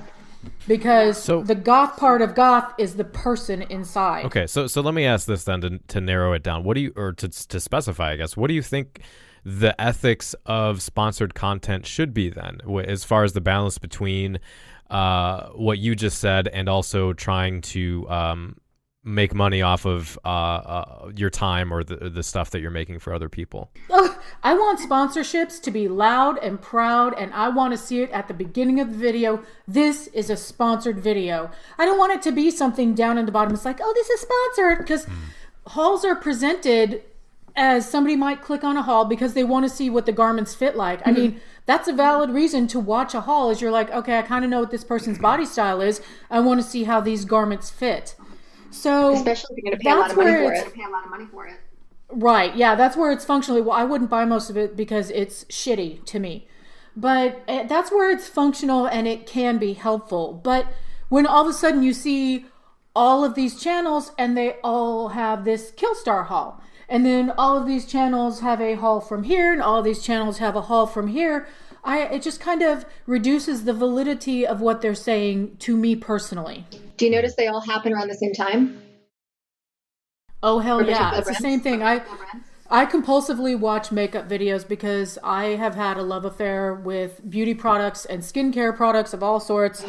Because the goth part of goth is the person inside. Okay, so let me ask this then to narrow it down. To specify, I guess, what do you think the ethics of sponsored content should be then, as far as the balance between what you just said and also trying to make money off of your time or the stuff that you're making for other people? I want sponsorships to be loud and proud, and I want to see it at the beginning of the video. This is a sponsored video. I don't want it to be something down in the bottom. It's like, oh, this is sponsored, because hauls are presented as somebody might click on a haul because they want to see what the garments fit like. I mean, that's a valid reason to watch a haul, is you're like, okay, I kind of know what this person's body style is. I want to see how these garments fit. So especially if you're going to pay a lot of money for it. Right, yeah, that's where it's functionally, well, I wouldn't buy most of it because it's shitty to me. But that's where it's functional and it can be helpful. But when all of a sudden you see all of these channels and they all have this Killstar haul, and then all of these channels have a haul from here, and all of these channels have a haul from here, it just kind of reduces the validity of what they're saying to me personally. Do you notice they all happen around the same time? Oh, hell yeah. It's the same thing. I compulsively watch makeup videos because I have had a love affair with beauty products and skincare products of all sorts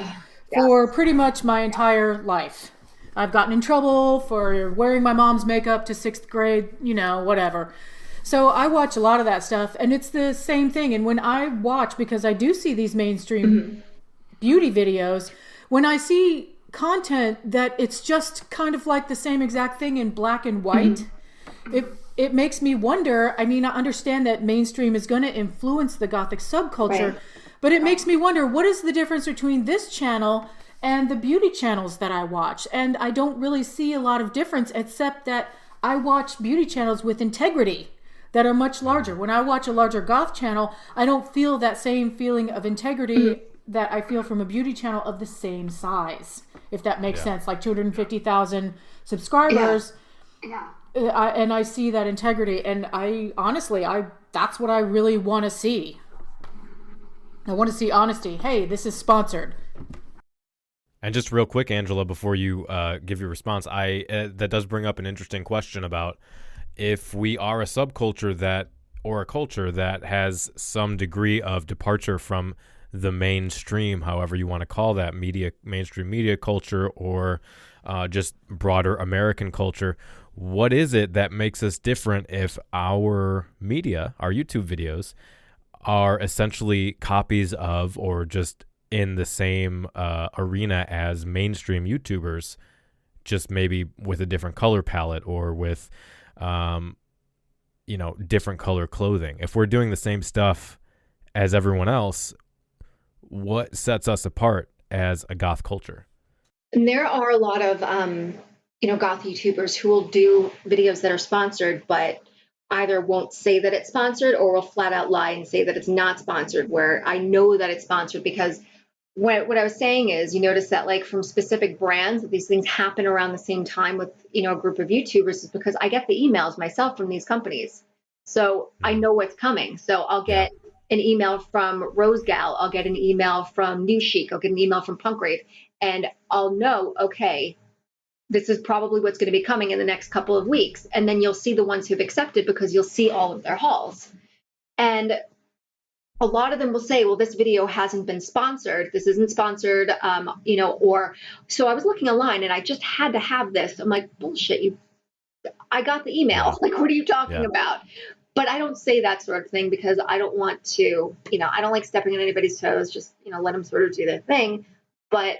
for pretty much my entire life. I've gotten in trouble for wearing my mom's makeup to 6th grade, whatever. So I watch a lot of that stuff, and it's the same thing. And when I watch, because I do see these mainstream beauty videos, when I see content that it's just kind of like the same exact thing in black and white, it makes me wonder. I mean, I understand that mainstream is going to influence the Gothic subculture, but it makes me wonder, what is the difference between this channel and the beauty channels that I watch? And I don't really see a lot of difference, except that I watch beauty channels with integrity that are much larger. When I watch a larger goth channel, I don't feel that same feeling of integrity that I feel from a beauty channel of the same size, if that makes sense, like 250,000 subscribers. And I see that integrity, and that's what I really want to see. I want to see honesty. Hey, this is sponsored. And just real quick, Angela, before you give your response, that does bring up an interesting question about if we are a subculture or a culture that has some degree of departure from the mainstream, however you want to call that, mainstream media culture, or just broader American culture. What is it that makes us different if our media, our YouTube videos, are essentially copies of or just in the same arena as mainstream YouTubers, just maybe with a different color palette or with, different color clothing? If we're doing the same stuff as everyone else, what sets us apart as a goth culture? And there are a lot of, goth YouTubers who will do videos that are sponsored, but either won't say that it's sponsored or will flat out lie and say that it's not sponsored, where I know that it's sponsored because what I was saying is, you notice that like from specific brands, that these things happen around the same time with, a group of YouTubers, is because I get the emails myself from these companies. So I know what's coming. So I'll get an email from Rose Gal. I'll get an email from New Chic. I'll get an email from Punk Rave, and I'll know, okay, this is probably what's going to be coming in the next couple of weeks. And then you'll see the ones who've accepted because you'll see all of their hauls. And a lot of them will say, well, this video hasn't been sponsored. This isn't sponsored, or so I was looking online and I just had to have this. I'm like, bullshit. I got the email. Like, what are you talking about? But I don't say that sort of thing because I don't want to, I don't like stepping on anybody's toes. Just, let them sort of do their thing. But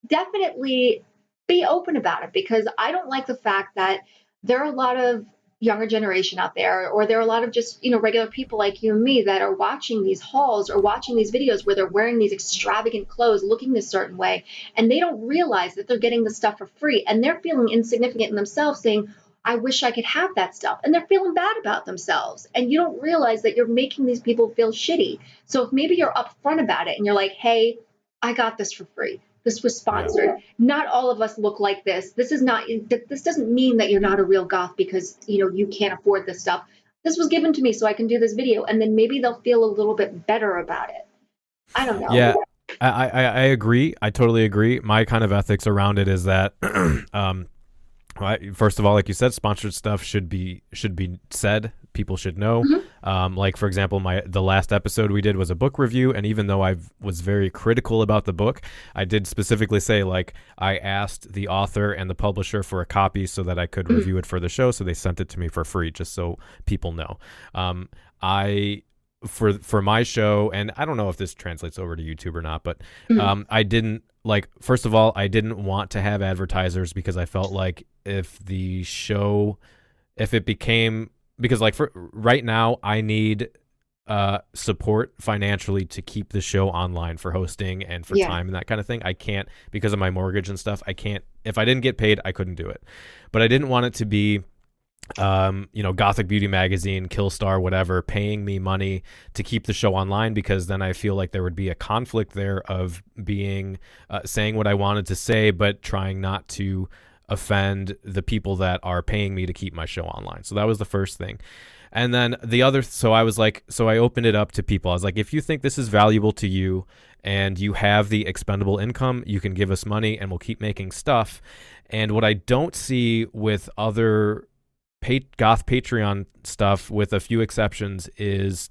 definitely be open about it, because I don't like the fact that there are a lot of younger generation out there, or there are a lot of just, regular people like you and me that are watching these hauls or watching these videos where they're wearing these extravagant clothes, looking this certain way, and they don't realize that they're getting the stuff for free, and they're feeling insignificant in themselves, saying, I wish I could have that stuff. And they're feeling bad about themselves. And you don't realize that you're making these people feel shitty. So if maybe you're upfront about it and you're like, hey, I got this for free. This was sponsored. Not all of us look like this. This doesn't mean that you're not a real goth because, you can't afford this stuff. This was given to me so I can do this video. And then maybe they'll feel a little bit better about it. I don't know. Yeah, I agree. I totally agree. My kind of ethics around it is that, first of all, like you said, sponsored stuff should be said. People should know. Like, for example, the last episode we did was a book review, and even though I was very critical about the book, I did specifically say, like, I asked the author and the publisher for a copy so that I could review it for the show, so they sent it to me for free, just so people know. For my show, and I don't know if this translates over to YouTube or not, but I didn't, like, first of all, I didn't want to have advertisers because I felt like if it became, because like for right now, I need support financially to keep the show online for hosting and for time and that kind of thing. I can't, because of my mortgage and stuff, if I didn't get paid, I couldn't do it. But I didn't want it to be, Gothic Beauty Magazine, Killstar, whatever, paying me money to keep the show online, because then I feel like there would be a conflict there of being, saying what I wanted to say, but trying not to offend the people that are paying me to keep my show online. So that was the first thing. And then the other, so I opened it up to people. I was like, if you think this is valuable to you and you have the expendable income, you can give us money and we'll keep making stuff. And what I don't see with other goth Patreon stuff, with a few exceptions, is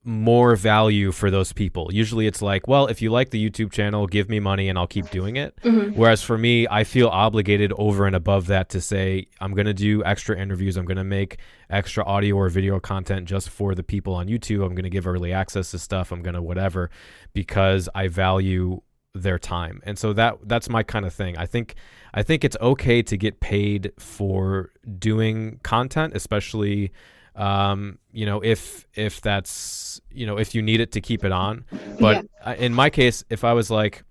more value for those people. Usually it's like, well, if you like the YouTube channel, give me money and I'll keep doing it. Whereas for me, I feel obligated over and above that to say, I'm going to do extra interviews. I'm going to make extra audio or video content just for the people on YouTube. I'm going to give early access to stuff. I'm going to whatever, because I value their time. And so that's my kind of thing. I think it's okay to get paid for doing content, especially if that's, if you need it to keep it on. But in my case, if I was like,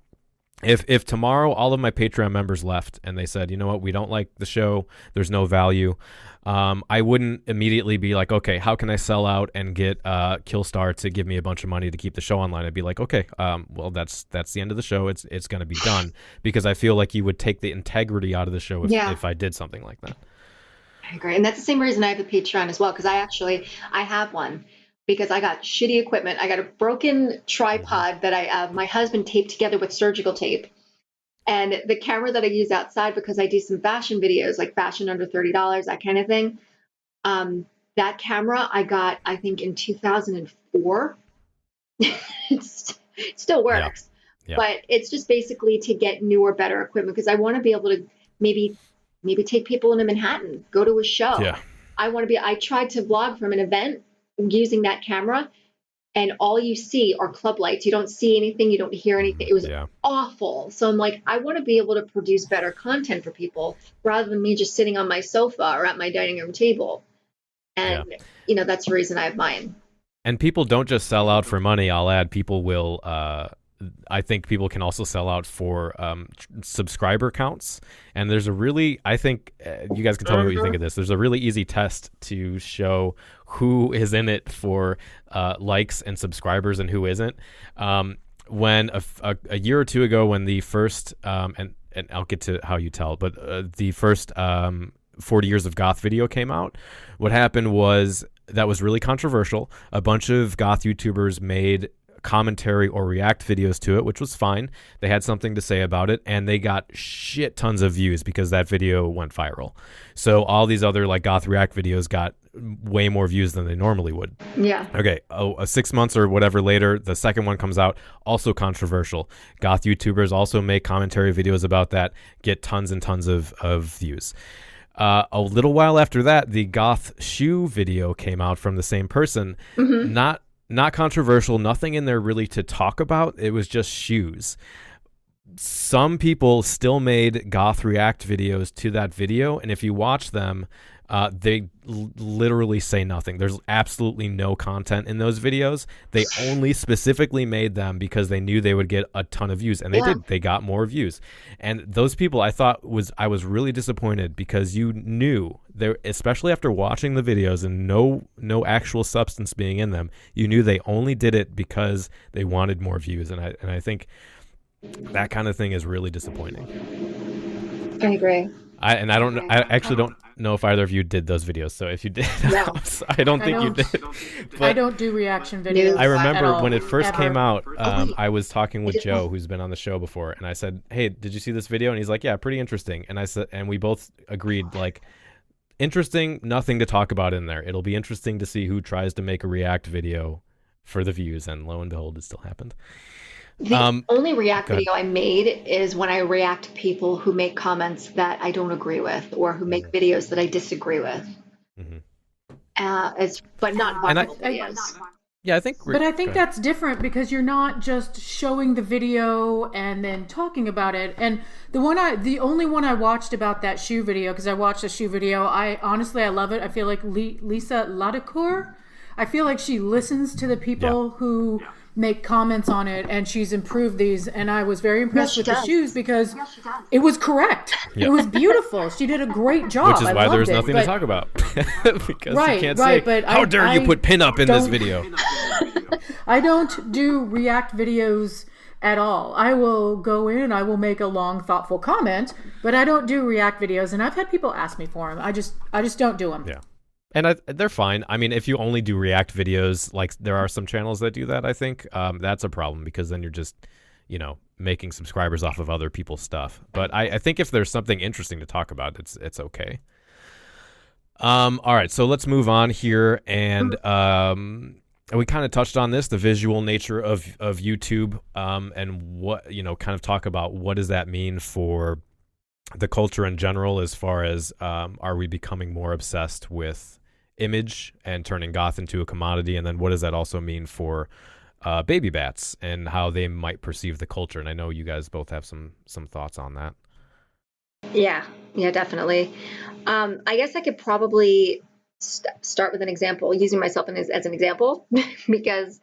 if tomorrow all of my Patreon members left and they said, you know what, we don't like the show, there's no value, I wouldn't immediately be like, okay, how can I sell out and get Killstar to give me a bunch of money to keep the show online? I'd be like, okay, well, that's the end of the show. It's going to be done, because I feel like you would take the integrity out of the show if I did something like that. I agree. And that's the same reason I have a Patreon as well, because I have one because I got shitty equipment. I got a broken tripod that my husband taped together with surgical tape. And the camera that I use outside, because I do some fashion videos, like fashion under $30, that kind of thing. That camera I got, I think, in 2004. It still works. Yeah. But it's just basically to get newer, better equipment, because I want to be able to maybe take people into Manhattan, go to a show. Yeah. I tried to vlog from an event using that camera, and all you see are club lights. You don't see anything. You don't hear anything. It was awful. So I'm like, I want to be able to produce better content for people rather than me just sitting on my sofa or at my dining room table. And, that's the reason I have mine. And people don't just sell out for money. I'll add, people will, I think people can also sell out for subscriber counts. And there's a really, I think, you guys can tell me what you think of this. There's a really easy test to show who is in it for likes and subscribers and who isn't. When a year or two ago, when the first, and I'll get to how you tell, but the first 40 Years of Goth video came out, what happened was, that was really controversial. A bunch of goth YouTubers made commentary or react videos to it, which was fine. They had something to say about it, and they got shit tons of views because that video went viral. So all these other like goth react videos got way more views than they normally would. Yeah. Okay. 6 months or whatever later, the second one comes out, also controversial. Goth YouTubers also make commentary videos about that, get tons and tons of views. A little while after that, the goth shoe video came out from the same person. Not controversial, nothing in there really to talk about. It was just shoes. Some people still made goth react videos to that video, and if you watch them, they literally say nothing. There's absolutely no content in those videos. They only specifically made them because they knew they would get a ton of views, and they did. They got more views. And those people, I was really disappointed, because you knew there, especially after watching the videos and no actual substance being in them, you knew they only did it because they wanted more views. And I think that kind of thing is really disappointing. I agree. I actually don't know if either of you did those videos. So if you did, I don't think you did. But I don't do reaction videos. I remember when it first came out, I was talking with Joe, who's been on the show before, and I said, "Hey, did you see this video?" And he's like, "Yeah, pretty interesting." And I said, and we both agreed, like, interesting, nothing to talk about in there. It'll be interesting to see who tries to make a react video for the views, and lo and behold, it still happened. The only react video I made is when I react to people who make comments that I don't agree with, or who make videos that I disagree with. But not viral videos. Yeah, I think. But I think that's different, because you're not just showing the video and then talking about it. And the only one I watched about that shoe video, because I watched the shoe video, I love it. I feel like Lisa Ladacour, I feel like she listens to the people who make comments on it, and she's improved these, and I was very impressed with the shoes, because it was correct. It was beautiful. She did a great job. Which is why there's nothing to talk about. Because you can't say, but how dare you put pinup in this video? I don't do react videos at all. I will go in, I will make a long, thoughtful comment, but I don't do react videos, and I've had people ask me for them. I just don't do them. Yeah. And they're fine. I mean, if you only do react videos, like there are some channels that do that, I think, that's a problem, because then you're just, making subscribers off of other people's stuff. But I think if there's something interesting to talk about, it's okay. All right, so let's move on here, and we kind of touched on this, the visual nature of YouTube, and what, kind of talk about what does that mean for the culture in general, as far as are we becoming more obsessed with image and turning goth into a commodity, and then what does that also mean for baby bats and how they might perceive the culture? And I know you guys both have some thoughts on that. Yeah, definitely. I guess I could probably start with an example, using myself as an example, because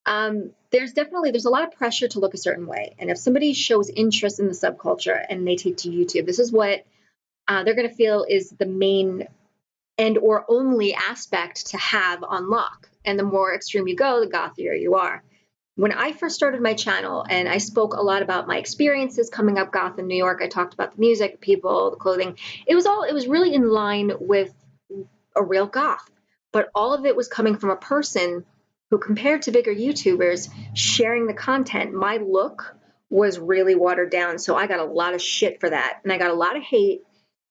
there's a lot of pressure to look a certain way. And if somebody shows interest in the subculture and they take to YouTube, this is what they're going to feel is the main and or only aspect to have on lock. And the more extreme you go, the gothier you are. When I first started my channel and I spoke a lot about my experiences coming up goth in New York, I talked about the music, the people, the clothing. It was really in line with a real goth, but all of it was coming from a person who, compared to bigger YouTubers sharing the content, my look was really watered down. So I got a lot of shit for that. And I got a lot of hate,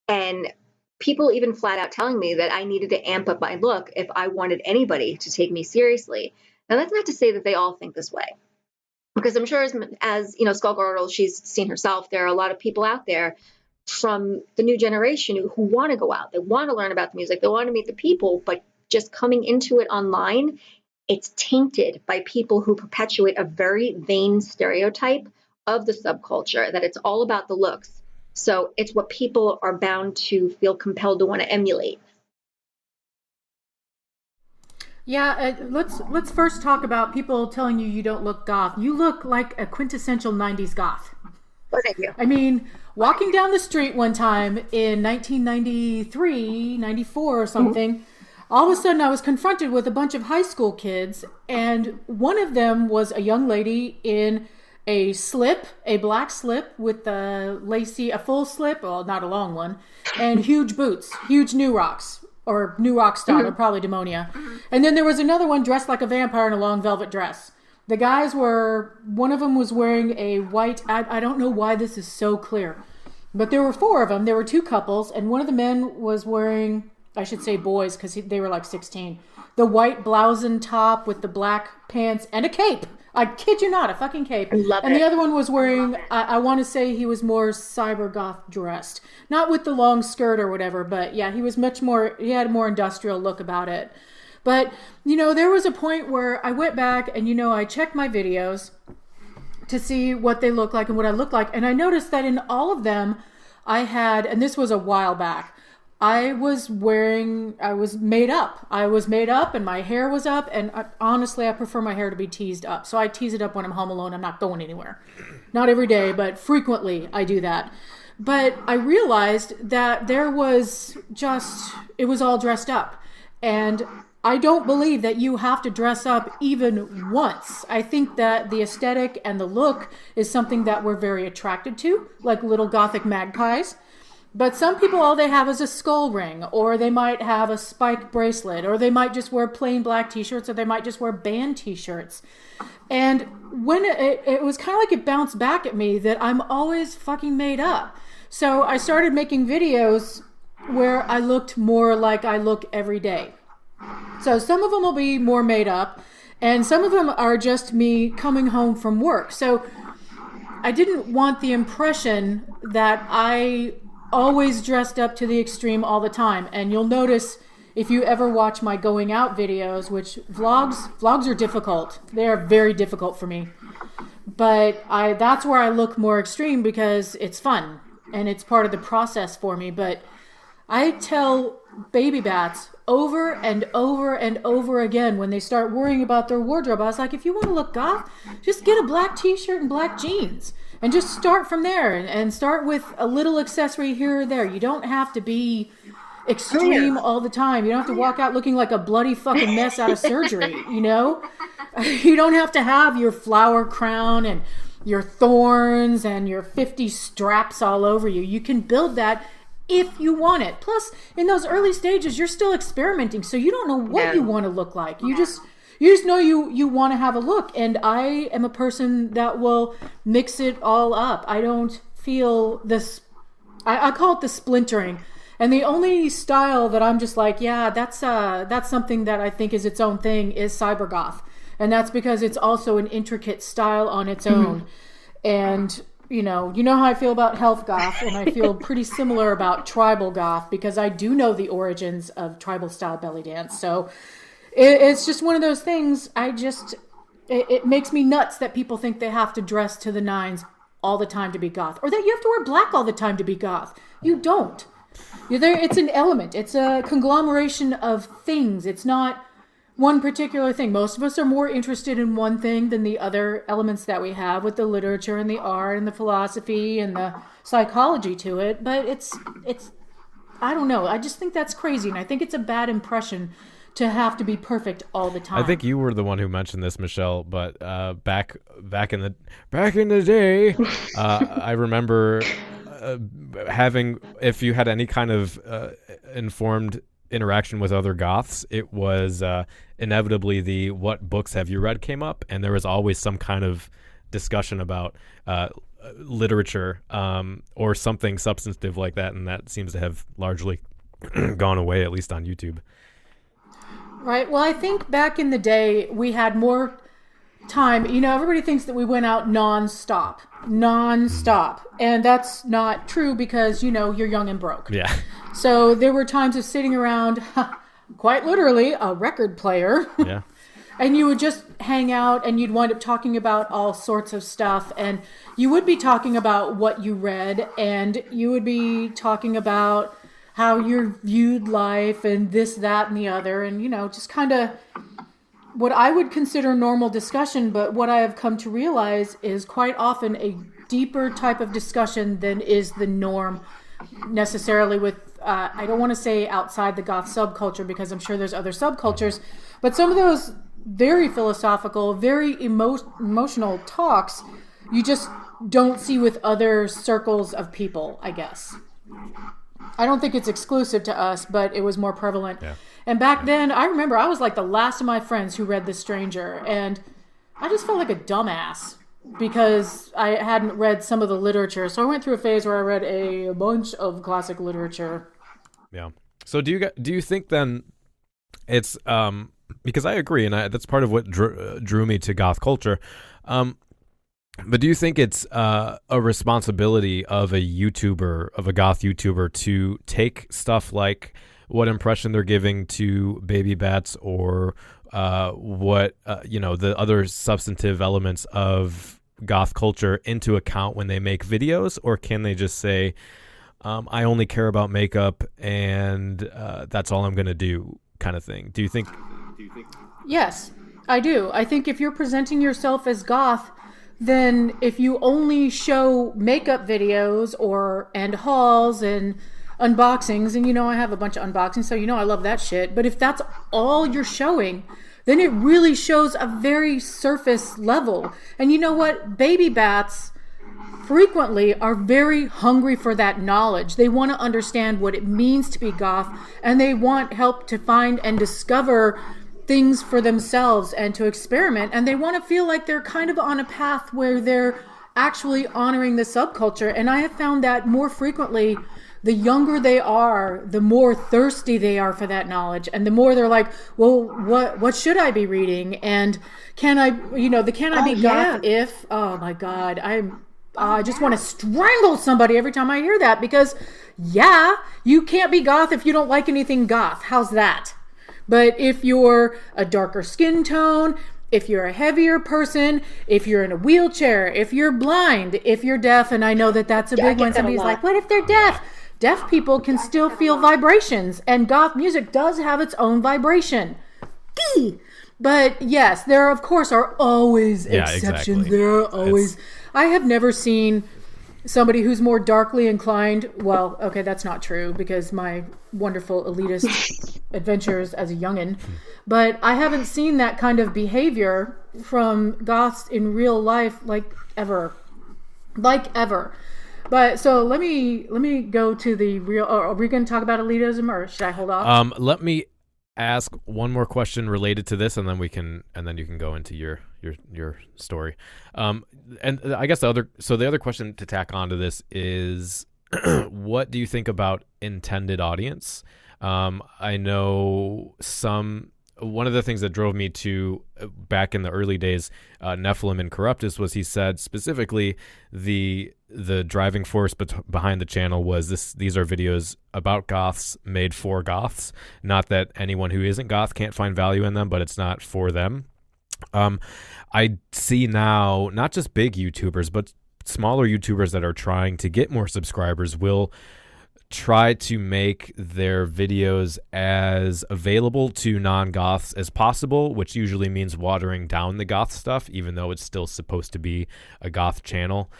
and people even flat out telling me that I needed to amp up my look if I wanted anybody to take me seriously. Now, that's not to say that they all think this way, because I'm sure as Skullgirdle, she's seen herself, there are a lot of people out there from the new generation who want to go out. They want to learn about the music. They want to meet the people, but just coming into it online, it's tainted by people who perpetuate a very vain stereotype of the subculture, that it's all about the looks. So it's what people are bound to feel compelled to want to emulate. Yeah, let's first talk about people telling you don't look goth. You look like a quintessential 90s goth. Oh, thank you. I mean, walking down the street one time in 1993, 94 or something, all of a sudden I was confronted with a bunch of high school kids, and one of them was a young lady in a black slip with a full slip, well, not a long one, and huge boots, huge New Rocks, or New Rock style, or probably Demonia. And then there was another one dressed like a vampire in a long velvet dress. The guys one of them was wearing a white, I don't know why this is so clear, but there were four of them. There were two couples, and one of the men was wearing, I should say boys, because they were like 16, the white blouse and top with the black pants and a cape. I kid you not, a fucking cape. And the other one was wearing, I want to say he was more cyber goth dressed. Not with the long skirt or whatever, but yeah, he had a more industrial look about it. But, there was a point where I went back and, I checked my videos to see what they look like and what I look like. And I noticed that in all of them, I had, and this was a while back, I was made up. I was made up and my hair was up. And honestly, I prefer my hair to be teased up. So I tease it up when I'm home alone. I'm not going anywhere. Not every day, but frequently I do that. But I realized that it was all dressed up. And I don't believe that you have to dress up even once. I think that the aesthetic and the look is something that we're very attracted to, like little gothic magpies. But some people, all they have is a skull ring, or they might have a spiked bracelet, or they might just wear plain black t-shirts, or they might just wear band t-shirts. And when it was kind of like it bounced back at me that I'm always fucking made up. So I started making videos where I looked more like I look every day. So some of them will be more made up, and some of them are just me coming home from work. So I didn't want the impression that I always dressed up to the extreme all the time. And you'll notice if you ever watch my going out videos, which vlogs are difficult. They are very difficult for me. But that's where I look more extreme because it's fun and it's part of the process for me. But I tell baby bats over and over and over again when they start worrying about their wardrobe, I was like, if you want to look goth, just get a black t-shirt and black jeans. And just start from there and start with a little accessory here or there. You don't have to be extreme all the time. You don't have to walk out looking like a bloody fucking mess out of surgery, You don't have to have your flower crown and your thorns and your 50 straps all over you. You can build that if you want it. Plus, in those early stages, you're still experimenting, so you don't know what you want to look like. You just know you want to have a look. And I am a person that will mix it all up. I don't feel this. I call it the splintering. And the only style that I'm just like, yeah, that's something that I think is its own thing is cybergoth. And that's because it's also an intricate style on its own. And you know how I feel about health goth, and I feel pretty similar about tribal goth because I do know the origins of tribal style belly dance. So it's just one of those things. It makes me nuts that people think they have to dress to the nines all the time to be goth, or that you have to wear black all the time to be goth. You don't. It's an element. It's a conglomeration of things. It's not one particular thing. Most of us are more interested in one thing than the other elements that we have with the literature and the art and the philosophy and the psychology to it. But it's I don't know. I just think that's crazy, and I think it's a bad impression to have to be perfect all the time. I think you were the one who mentioned this, Michelle, but back in the day, I remember having, if you had any kind of informed interaction with other goths, it was inevitably the "what books have you read" came up, and there was always some kind of discussion about literature or something substantive like that, and that seems to have largely gone away, at least on YouTube. Right. Well, I think back in the day we had more time. Everybody thinks that we went out nonstop, and that's not true because you're young and broke. Yeah. So there were times of sitting around, quite literally, a record player. Yeah. And you would just hang out, and you'd wind up talking about all sorts of stuff, and you would be talking about what you read, and you would be talking about how you viewed life and this, that, and the other, and just kind of what I would consider normal discussion, but what I have come to realize is quite often a deeper type of discussion than is the norm necessarily with, I don't want to say outside the goth subculture because I'm sure there's other subcultures, but some of those very philosophical, very emotional talks you just don't see with other circles of people, I guess. I don't think it's exclusive to us, but it was more prevalent. Yeah. And back then, I remember I was like the last of my friends who read The Stranger, and I just felt like a dumbass because I hadn't read some of the literature. So I went through a phase where I read a bunch of classic literature. Yeah. So do you think then it's because I agree, and that's part of what drew me to goth culture. But do you think it's a responsibility of a YouTuber, of a goth YouTuber, to take stuff like what impression they're giving to baby bats or what the other substantive elements of goth culture into account when they make videos, or can they just say, I only care about makeup and that's all I'm going to do, kind of thing? Do you think? Yes, I do. I think if you're presenting yourself as goth, then if you only show makeup videos and hauls and unboxings, and I have a bunch of unboxings, so I love that shit, but if that's all you're showing, then it really shows a very surface level. And you know what? Baby bats frequently are very hungry for that knowledge. They want to understand what it means to be goth, and they want help to find and discover things for themselves and to experiment, and they want to feel like they're kind of on a path where they're actually honoring the subculture. And I have found that more frequently, the younger they are, the more thirsty they are for that knowledge, and the more they're like, well, what should I be reading, and can I be goth if, oh my god, I just want to strangle somebody every time I hear that, because you can't be goth if you don't like anything goth. How's that? But if you're a darker skin tone, if you're a heavier person, if you're in a wheelchair, if you're blind, if you're deaf, and I know that that's a big one. Somebody's like, what if they're deaf? Deaf people can still feel vibrations, and goth music does have its own vibration. But yes, there of course are always exceptions. Exactly. There are always. I have never seen somebody who's more darkly inclined. Well, okay, that's not true because my wonderful elitist adventures as a youngin', but I haven't seen that kind of behavior from goths in real life. Like, ever. But so let me go to the real. Are we going to talk about elitism, or should I hold off? Let me ask one more question related to this, and then you can go into your story. And I guess the other question to tack onto this is, what do you think about intended audience? I know one of the things that drove me to, back in the early days, Nephilim and Corruptus, was he said specifically the driving force behind the channel was these are videos about goths made for goths. Not that anyone who isn't goth can't find value in them, but it's not for them. I see now not just big YouTubers, but smaller YouTubers that are trying to get more subscribers will try to make their videos as available to non-goths as possible, which usually means watering down the goth stuff, even though it's still supposed to be a goth channel.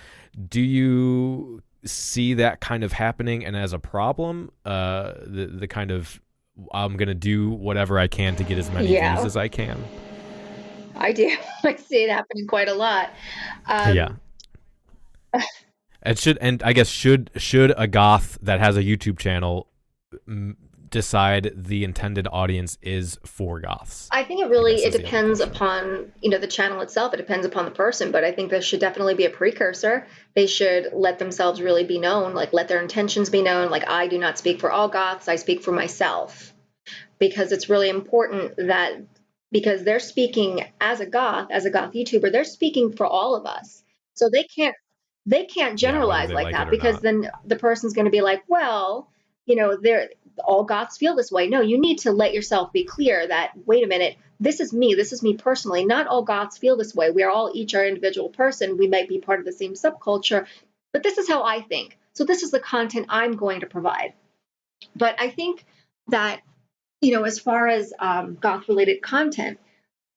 Do you see that kind of happening, and as a problem, the kind of, I'm going to do whatever I can to get as many views as I can? I do. I see it happening quite a lot. Yeah. And I guess should a goth that has a YouTube channel decide the intended audience is for goths? I think it depends upon, the channel itself. It depends upon the person, but I think there should definitely be a precursor. They should let themselves really be known, like let their intentions be known. Like, I do not speak for all goths. I speak for myself, because it's really important that, because they're speaking as a goth YouTuber, they're speaking for all of us. So they can't generalize like that, because then the person's going to be like, well, all goths feel this way. No, you need to let yourself be clear that, wait a minute, this is me personally. Not all goths feel this way. We are all each our individual person. We might be part of the same subculture, but this is how I think. So this is the content I'm going to provide. But I think that, as far as goth related content,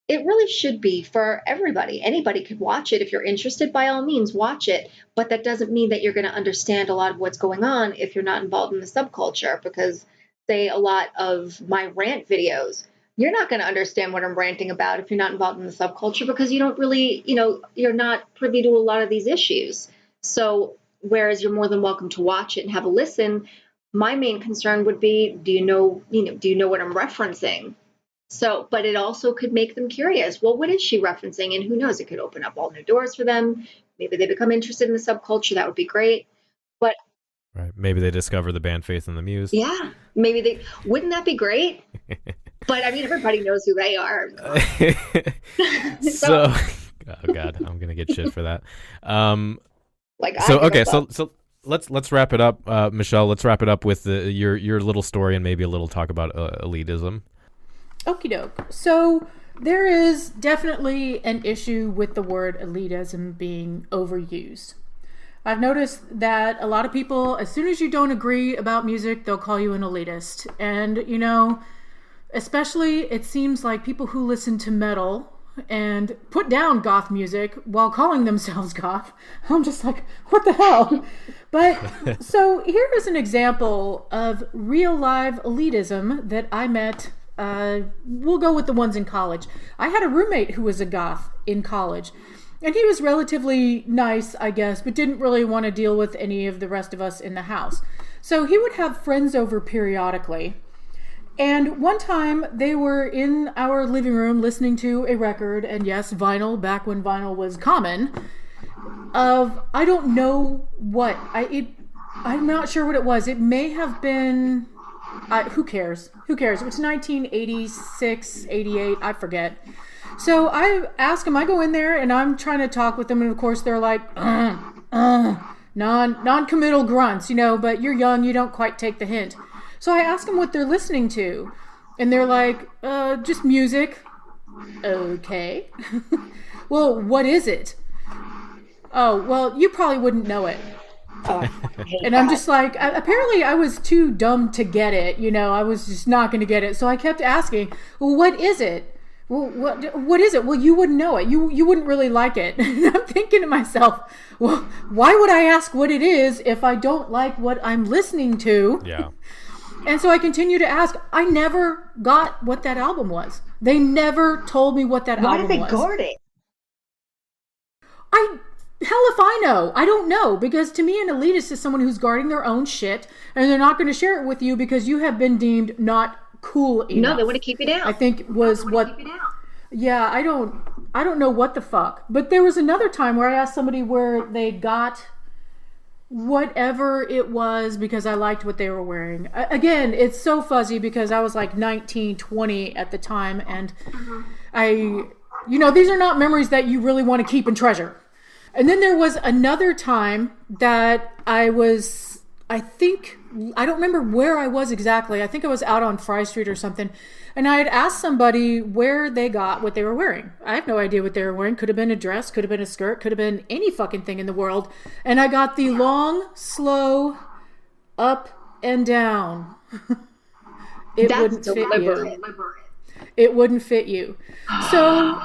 it really should be for everybody. Anybody could watch it. If you're interested, by all means, watch it. But that doesn't mean that you're going to understand a lot of what's going on if you're not involved in the subculture. Because, say, a lot of my rant videos, you're not going to understand what I'm ranting about if you're not involved in the subculture, because you don't really, you're not privy to a lot of these issues. So, whereas you're more than welcome to watch it and have a listen, my main concern would be, do you know what I'm referencing? So, but it also could make them curious. Well, what is she referencing? And who knows, it could open up all new doors for them. Maybe they become interested in the subculture. That would be great. But right, maybe they discover the band Faith and the Muse. Yeah, wouldn't that be great? But I mean, everybody knows who they are. So oh God, I'm gonna get shit for that. So let's wrap it up, Michelle. Let's wrap it up with your little story and maybe a little talk about elitism. Okie doke. So there is definitely an issue with the word elitism being overused. I've noticed that a lot of people, as soon as you don't agree about music, they'll call you an elitist. And, especially it seems like people who listen to metal and put down goth music while calling themselves goth, I'm just like, what the hell? But so here is an example of real live elitism that I met. We'll go with the ones in college. I had a roommate who was a goth in college, and he was relatively nice, I guess, but didn't really want to deal with any of the rest of us in the house. So he would have friends over periodically. And one time they were in our living room listening to a record, and yes, vinyl, back when vinyl was common, of, I don't know what, I'm not sure what it was. It may have been, who cares? Who cares? It was 1986, 88, I forget. So I ask them, I go in there and I'm trying to talk with them, and of course they're like, non-committal grunts, but you're young, you don't quite take the hint. So I ask them what they're listening to, and they're like, just music. Okay. Well, what is it? Oh, well, you probably wouldn't know it. And I'm just like, apparently I was too dumb to get it. I was just not going to get it. So I kept asking, well, what is it? Well, what is it? Well, you wouldn't know it. You wouldn't really like it. And I'm thinking to myself, well, why would I ask what it is if I don't like what I'm listening to? Yeah. And so I continue to ask. I never got what that album was. They never told me what that album was. Why did they guard it? Hell if I know. I don't know, because to me an elitist is someone who's guarding their own shit and they're not going to share it with you because you have been deemed not cool enough. No, they want to keep you down. I think was what. Yeah, I don't know what the fuck. But there was another time where I asked somebody where they got whatever it was because I liked what they were wearing. Again, it's so fuzzy because I was like 19, 20 at the time, and these are not memories that you really want to keep and treasure. And then there was another time that I don't remember where I was exactly. I think I was out on Fry Street or something. And I had asked somebody where they got what they were wearing. I have no idea what they were wearing. Could have been a dress, could have been a skirt, could have been any fucking thing in the world. And I got the long, slow, up and down. It wouldn't fit you. It wouldn't fit you. So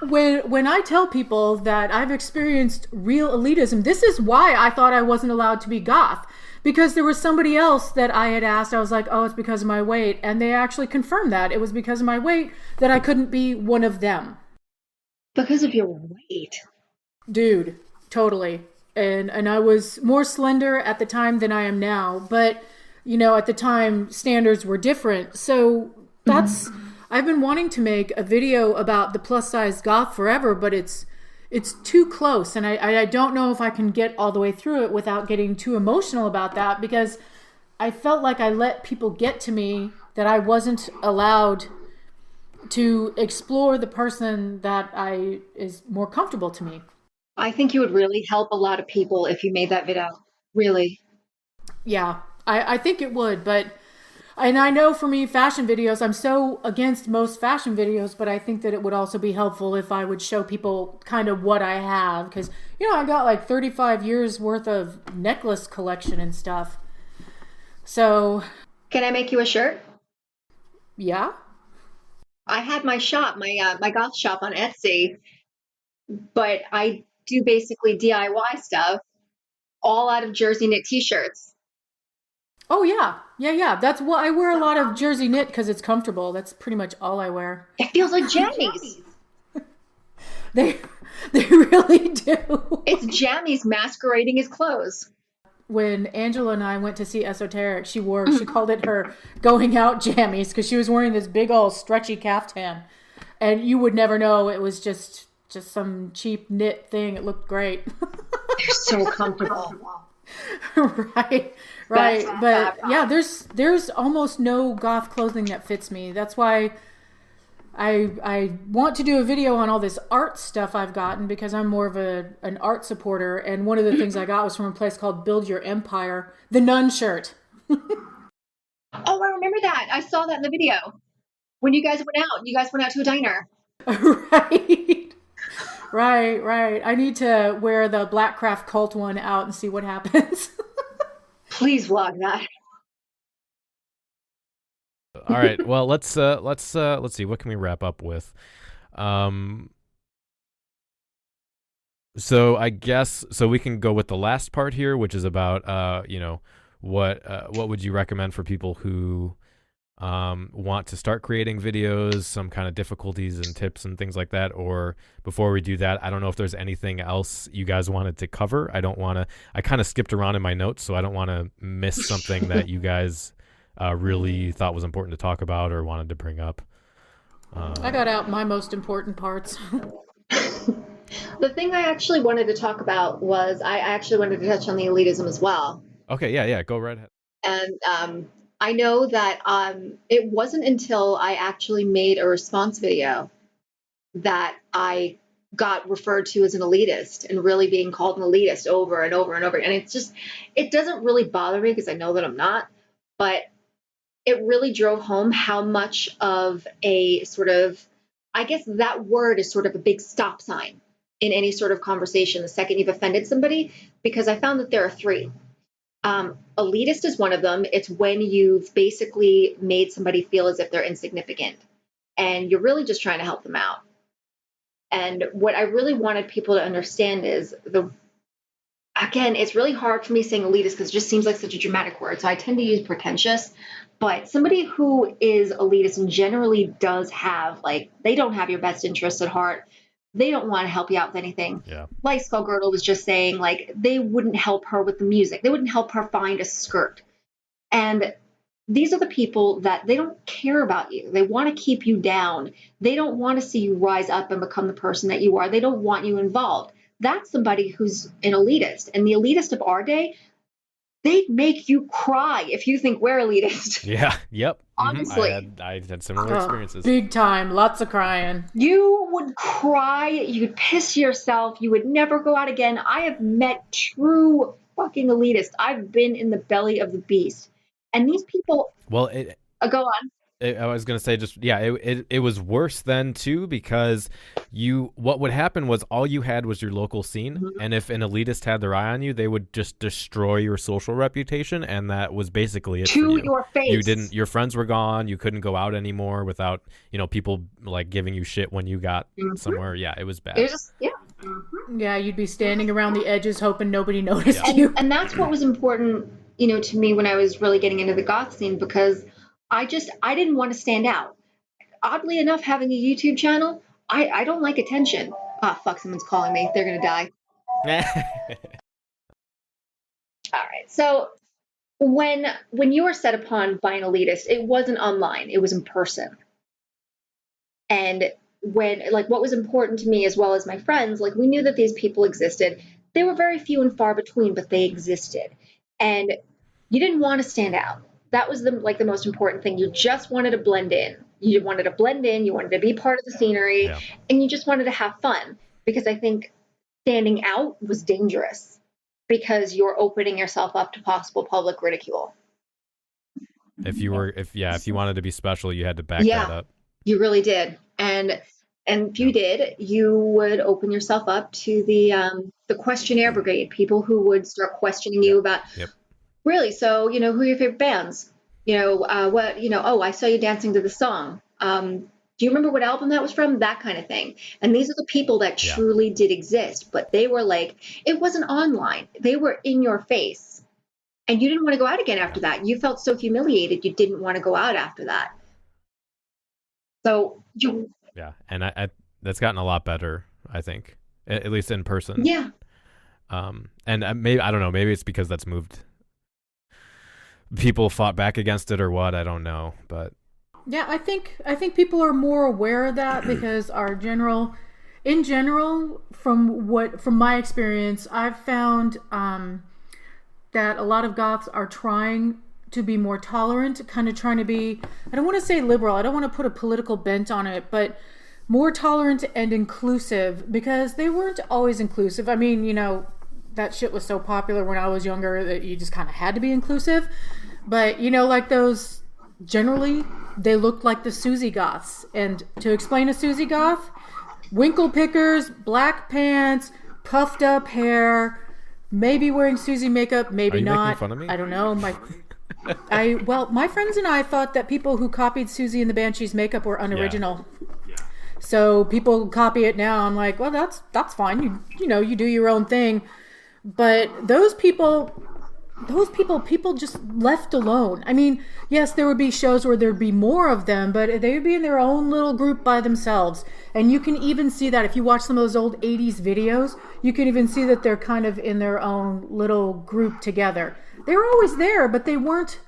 when I tell people that I've experienced real elitism, this is why I thought I wasn't allowed to be goth. Because there was somebody else that I had asked, I was like, oh, it's because of my weight. And they actually confirmed that. It was because of my weight that I couldn't be one of them. Because of your weight? Dude, totally. And I was more slender at the time than I am now. But, at the time, standards were different. So that's... I've been wanting to make a video about the plus-size goth forever, but it's too close, and I don't know if I can get all the way through it without getting too emotional about that, because I felt like I let people get to me that I wasn't allowed to explore the person that is more comfortable to me. I think you would really help a lot of people if you made that video. Really. Yeah, I think it would, and I know for me, fashion videos, I'm so against most fashion videos, but I think that it would also be helpful if I would show people kind of what I have. Because, I got like 35 years worth of necklace collection and stuff. So. Can I make you a shirt? Yeah. I had my shop, my goth shop on Etsy, but I do basically DIY stuff all out of jersey knit t-shirts. Oh, yeah. Yeah. That's what I wear, a lot of jersey knit because it's comfortable. That's pretty much all I wear. It feels like jammies. They really do. It's jammies masquerading as clothes. When Angela and I went to see Esoteric, she called it her going out jammies because she was wearing this big old stretchy caftan. And you would never know it was just some cheap knit thing. It looked great. They're so comfortable. Right. But yeah, there's almost no goth clothing that fits me. That's why I want to do a video on all this art stuff I've gotten, because I'm more of an art supporter. And one of the things I got was from a place called Build Your Empire, the nun shirt. Oh, I remember that. I saw that in the video. When you guys went out to a diner. Right. I need to wear the Blackcraft cult one out and see what happens. Please vlog that. All right. Well, let's see. What can we wrap up with? So I guess we can go with the last part here, which is about what would you recommend for people who want to start creating videos, some kind of difficulties and tips and things like that. Or before we do that, I don't know if there's anything else you guys wanted to cover. I kind of skipped around in my notes, so I don't want to miss something that you guys really thought was important to talk about or wanted to bring up. I got out my most important parts. The thing I actually wanted to talk about was I actually wanted to touch on the elitism as well. Okay, yeah, go right ahead. And I know that it wasn't until I actually made a response video that I got referred to as an elitist and really being called an elitist over and over and over. And it doesn't really bother me because I know that I'm not, but it really drove home how much of a sort of, I guess that word is sort of a big stop sign in any sort of conversation the second you've offended somebody, because I found that there are three. Elitist is one of them. It's when you've basically made somebody feel as if they're insignificant and you're really just trying to help them out. And what I really wanted people to understand is again, it's really hard for me saying elitist because it just seems like such a dramatic word. So I tend to use pretentious, but somebody who is elitist and generally does have, they don't have your best interests at heart. they don't want to help you out with anything. Yeah. Like Skullgirdle was just saying, like, they wouldn't help her with the music. They wouldn't help her find a skirt. And these are the people that they don't care about you. They want to keep you down. They don't want to see you rise up and become the person that you are. They don't want you involved. That's somebody who's an elitist. And the elitist of our day, they'd make you cry if you think we're elitist. Yeah. Yep. Honestly. I had similar experiences. Big time. Lots of crying. You would cry. You'd piss yourself. You would never go out again. I have met true fucking elitists. I've been in the belly of the beast. And these people... Well, go on. I was going to say it was worse then too, because what would happen was all you had was your local scene. Mm-hmm. And if an elitist had their eye on you, they would just destroy your social reputation. And that was basically it to for you. Your face. Your friends were gone. You couldn't go out anymore without, people like giving you shit when you got somewhere. Yeah, it was bad. It was just, Yeah, you'd be standing around the edges hoping nobody noticed you. And that's what was important, to me when I was really getting into the goth scene, because I didn't want to stand out. Oddly enough, having a YouTube channel, I don't like attention. Ah, fuck, someone's calling me. They're going to die. All right. So when you were set upon by an elitist, it wasn't online. It was in person. And what was important to me as well as my friends, we knew that these people existed. They were very few and far between, but they existed. And you didn't want to stand out. That was the most important thing. You just wanted to blend in. You wanted to blend in. You wanted to be part of the scenery, and you just wanted to have fun. Because I think standing out was dangerous, because you're opening yourself up to possible public ridicule. If you wanted to be special, you had to back that up. You really did. And if you did, you would open yourself up to the questionnaire brigade, people who would start questioning you about. Yep. Really? So, who are your favorite bands? I saw you dancing to the song. Do you remember what album that was from? That kind of thing. And these are the people that truly did exist, but they were it wasn't online. They were in your face. And you didn't want to go out again after that. You felt so humiliated. You didn't want to go out after that. So Yeah. And that's gotten a lot better, I think, at least in person. Yeah. And maybe, I don't know, maybe it's because that's moved. People fought back against it or what, I don't know, but yeah, I think people are more aware of that because in general, from my experience, I've found that a lot of goths are trying to be more tolerant, kind of trying to be, I don't want to say liberal, I don't want to put a political bent on it, but more tolerant and inclusive, because they weren't always inclusive. I mean, that shit was so popular when I was younger that you just kind of had to be inclusive. But, those, generally, they looked like the Susie Goths. And to explain a Susie Goth, winkle pickers, black pants, puffed up hair, maybe wearing Susie makeup, maybe not. Are you making fun of me? I don't know. My friends and I thought that people who copied Susie and the Banshees makeup were unoriginal. Yeah. So people copy it now. I'm like, well, that's fine. You do your own thing. But those people just left alone. I mean, yes, there would be shows where there'd be more of them, but they would be in their own little group by themselves. And you can even see that if you watch some of those old 80s videos, you can even see that they're kind of in their own little group together. They were always there, but they weren't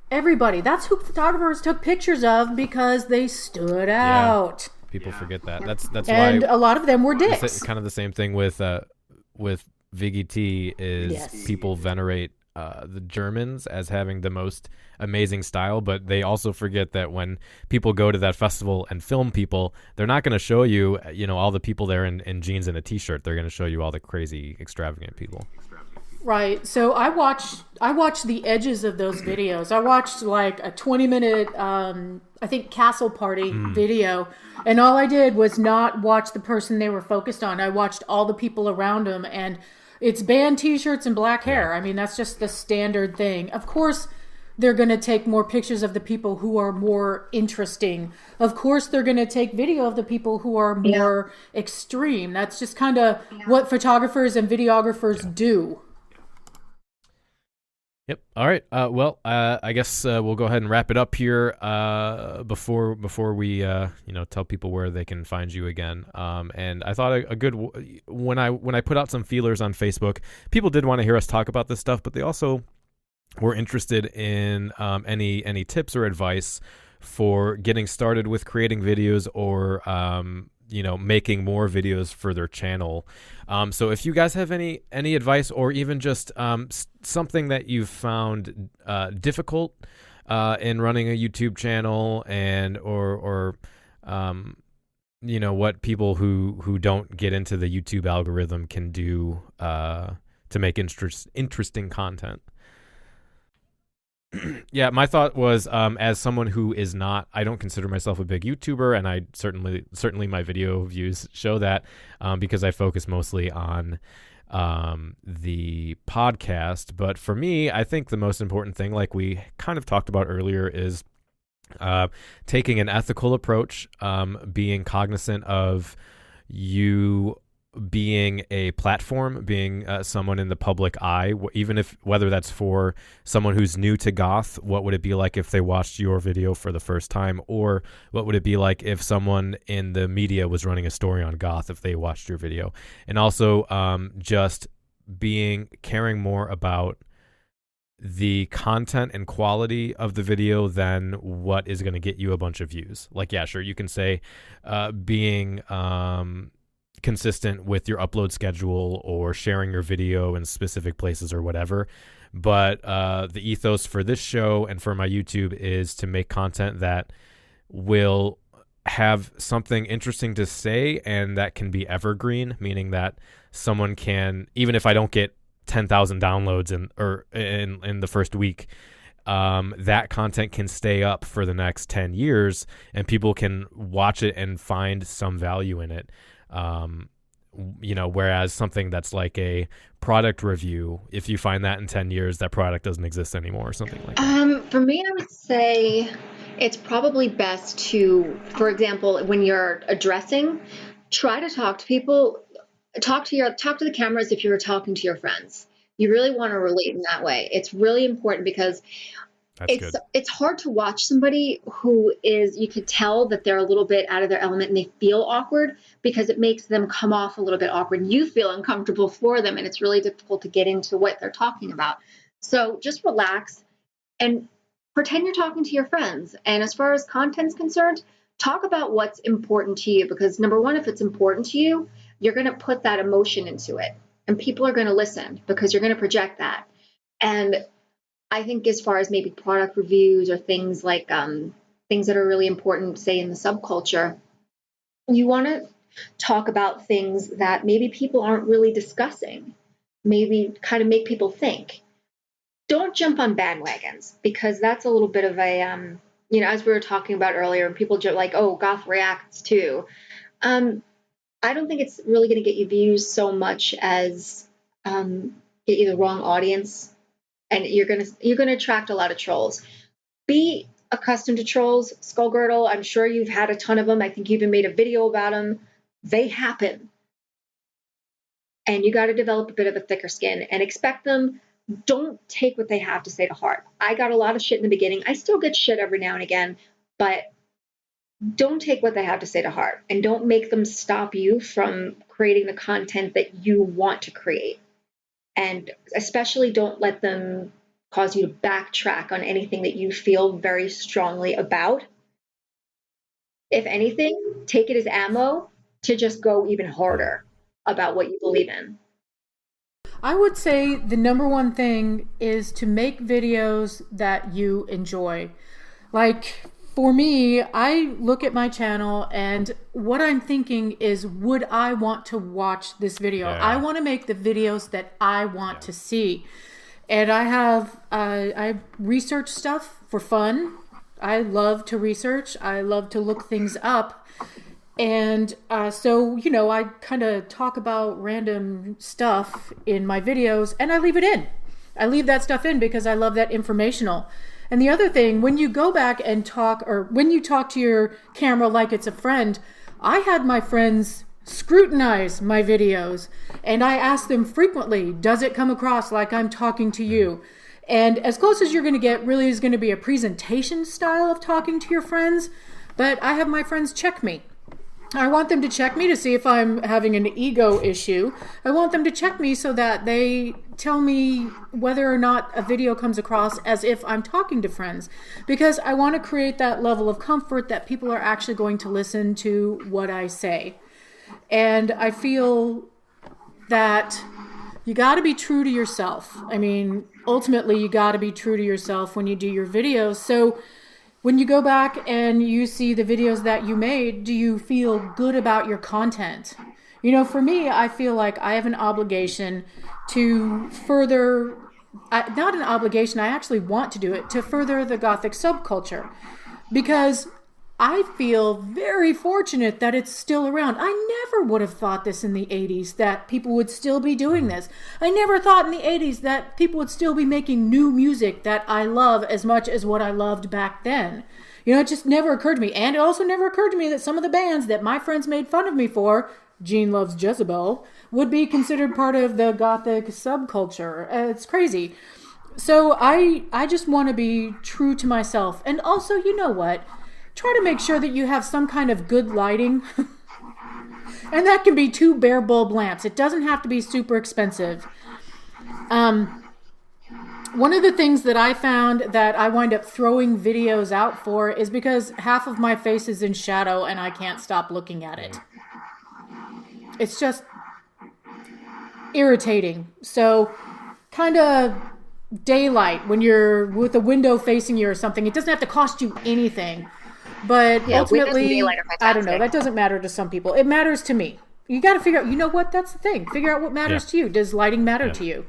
everybody. That's who photographers took pictures of because they stood out. People forget that. That's and why a lot of them were dicks. It's kind of the same thing with Viggy T is people venerate the Germans as having the most amazing style, but they also forget that when people go to that festival and film people, they're not going to show you, all the people there in jeans and a t-shirt. They're going to show you all the crazy, extravagant people. Right. So I watched the edges of those videos. I watched like a 20-minute, I think, castle party video, and all I did was not watch the person they were focused on. I watched all the people around them, and it's band t-shirts and black hair. I mean, that's just the standard thing. Of course, they're going to take more pictures of the people who are more interesting. Of course, they're going to take video of the people who are more extreme. That's just kind of what photographers and videographers do. Yep. All right. Well, I guess we'll go ahead and wrap it up here before we tell people where they can find you again. And I thought a good when I put out some feelers on Facebook, people did want to hear us talk about this stuff, but they also were interested in any tips or advice for getting started with creating videos or making more videos for their channel. So if you guys have any advice or even just something that you've found difficult in running a YouTube channel or what people who don't get into the YouTube algorithm can do to make interesting content. Yeah, my thought was, as someone who is not, I don't consider myself a big YouTuber, and I certainly my video views show that, because I focus mostly on the podcast. But for me, I think the most important thing, like we kind of talked about earlier, is taking an ethical approach, being cognizant of you being a platform, being someone in the public eye, even whether that's for someone who's new to goth. What would it be like if they watched your video for the first time, or what would it be like if someone in the media was running a story on goth if they watched your video? And also just caring more about the content and quality of the video than what is going to get you a bunch of views. Like, yeah, sure, you can say being consistent with your upload schedule or sharing your video in specific places or whatever, but the ethos for this show and for my YouTube is to make content that will have something interesting to say and that can be evergreen, meaning that someone can, even if I don't get 10,000 downloads in the first week, that content can stay up for the next 10 years and people can watch it and find some value in it. Whereas something that's like a product review, if you find that in 10 years, that product doesn't exist anymore or something like that. For me, I would say it's probably best to, for example, when you're addressing, try to talk to people, talk to the camera as if you were talking to your friends. You really want to relate in that way. It's really important because it's hard to watch somebody who is, you could tell that they're a little bit out of their element and they feel awkward because it makes them come off a little bit awkward. You feel uncomfortable for them and it's really difficult to get into what they're talking about. So just relax and pretend you're talking to your friends. And as far as content's concerned, talk about what's important to you, because number one, if it's important to you, you're going to put that emotion into it and people are going to listen because you're going to project that. And I think as far as maybe product reviews or things like things that are really important, say in the subculture, you want to talk about things that maybe people aren't really discussing, maybe kind of make people think. Don't jump on bandwagons, because that's a little bit of a, as we were talking about earlier, and people just like, oh, goth reacts too. I don't think it's really going to get you views so much as get you the wrong audience. And you're gonna attract a lot of trolls. Be accustomed to trolls. Skullgirdle, I'm sure you've had a ton of them. I think you even made a video about them. They happen. And you got to develop a bit of a thicker skin and expect them. Don't take what they have to say to heart. I got a lot of shit in the beginning. I still get shit every now and again, but don't take what they have to say to heart and don't make them stop you from creating the content that you want to create. And especially don't let them cause you to backtrack on anything that you feel very strongly about. If anything, take it as ammo to just go even harder about what you believe in. I would say the number one thing is to make videos that you enjoy. Like, for me, I look at my channel and what I'm thinking is, would I want to watch this video? Yeah. I want to make the videos that I want to see. And I research stuff for fun. I love to research. I love to look things up. And so, I kind of talk about random stuff in my videos and I leave it in. I leave that stuff in because I love that informational. And the other thing, when you go back and talk, or when you talk to your camera like it's a friend, I had my friends scrutinize my videos and I ask them frequently, does it come across like I'm talking to you? And as close as you're going to get really is going to be a presentation style of talking to your friends. But I have my friends check me. I want them to check me to see if I'm having an ego issue. I want them to check me so that they tell me whether or not a video comes across as if I'm talking to friends. Because I want to create that level of comfort that people are actually going to listen to what I say. And I feel that you got to be true to yourself. I mean, ultimately, you got to be true to yourself when you do your videos. So when you go back and you see the videos that you made, do you feel good about your content? You know, for me, I feel like I have an obligation to further, not an obligation, I actually want to do it, to further the Gothic subculture. Because I feel very fortunate that it's still around. I never would have thought this in the 80s, that people would still be doing this. I never thought in the 80s that people would still be making new music that I love as much as what I loved back then. You know, it just never occurred to me. And it also never occurred to me that some of the bands that my friends made fun of me for, Gene Loves Jezebel, would be considered part of the Gothic subculture. It's crazy. So I just want to be true to myself. And also, you know what? Try to make sure that you have some kind of good lighting. And that can be 2 bare bulb lamps. It doesn't have to be super expensive. One of the things that I found that I wind up throwing videos out for is because half of my face is in shadow and I can't stop looking at it. It's just irritating. So kind of daylight when you're with a window facing you or something. It doesn't have to cost you anything. But Yeah, ultimately, I don't know. That doesn't matter to some people. It matters to me. You got to figure out, you know what? That's the thing. Figure out what matters to you. Does lighting matter to you?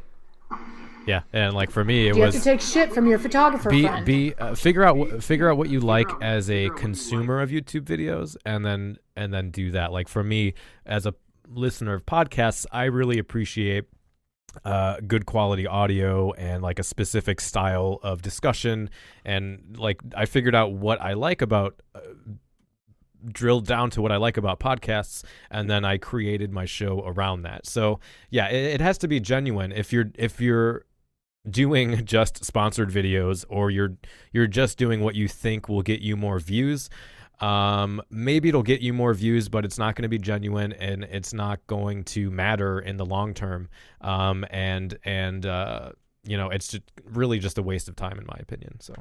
Yeah, and like for me, it Do you was have to take shit from your photographer friend? Figure out what you like as a consumer of YouTube videos, and then do that. Like for me, as a listener of podcasts, I really appreciate good quality audio and like a specific style of discussion, and like I figured out what I like about drilled down to what I like about podcasts, and then I created my show around that. So yeah, it has to be genuine. If you're doing just sponsored videos, or you're just doing what you think will get you more views, maybe it'll get you more views, but it's not going to be genuine, and it's not going to matter in the long term. And you know, it's really just a waste of time, in my opinion. So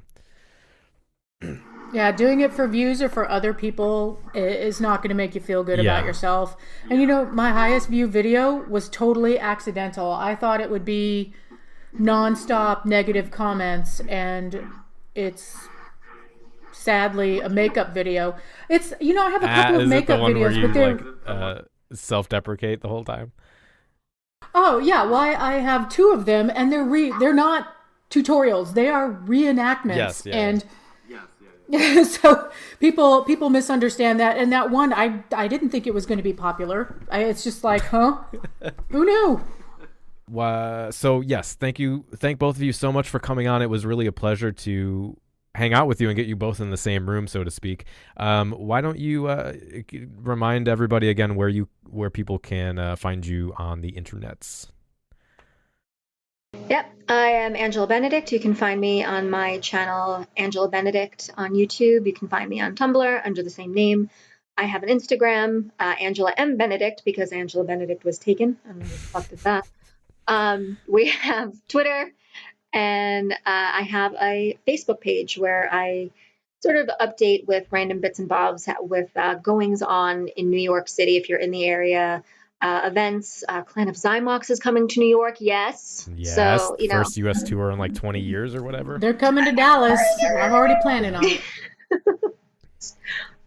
yeah, doing it for views or for other people is not going to make you feel good about yourself. And you know, my highest view video was totally accidental. I thought it would be nonstop negative comments, and it's sadly a makeup video. It's, you know, I have a couple of makeup videos, but they're like self-deprecate the whole time. Oh yeah, well I have 2 of them, and they're not tutorials. They are reenactments. And so people misunderstand that. And that one, I didn't think it was going to be popular. It's just like, huh? Who knew? So yes, thank both of you so much for coming on. It was really a pleasure to hang out with you and get you both in the same room, so to speak. Why don't you remind everybody again where people can find you on the internets? Yep, I am Angela Benedict. You can find me on my channel, Angela Benedict, on YouTube. You can find me on Tumblr under the same name. I have an Instagram, Angela M. Benedict, because Angela Benedict was taken. I don't know what the fuck is that. We have Twitter, and I have a Facebook page where I sort of update with random bits and bobs with goings on in New York City if you're in the area. Events. Clan of Zymox is coming to New York. Yes. So, you know, first U.S. tour in like 20 years or whatever. They're coming to Dallas. I'm already planning on it.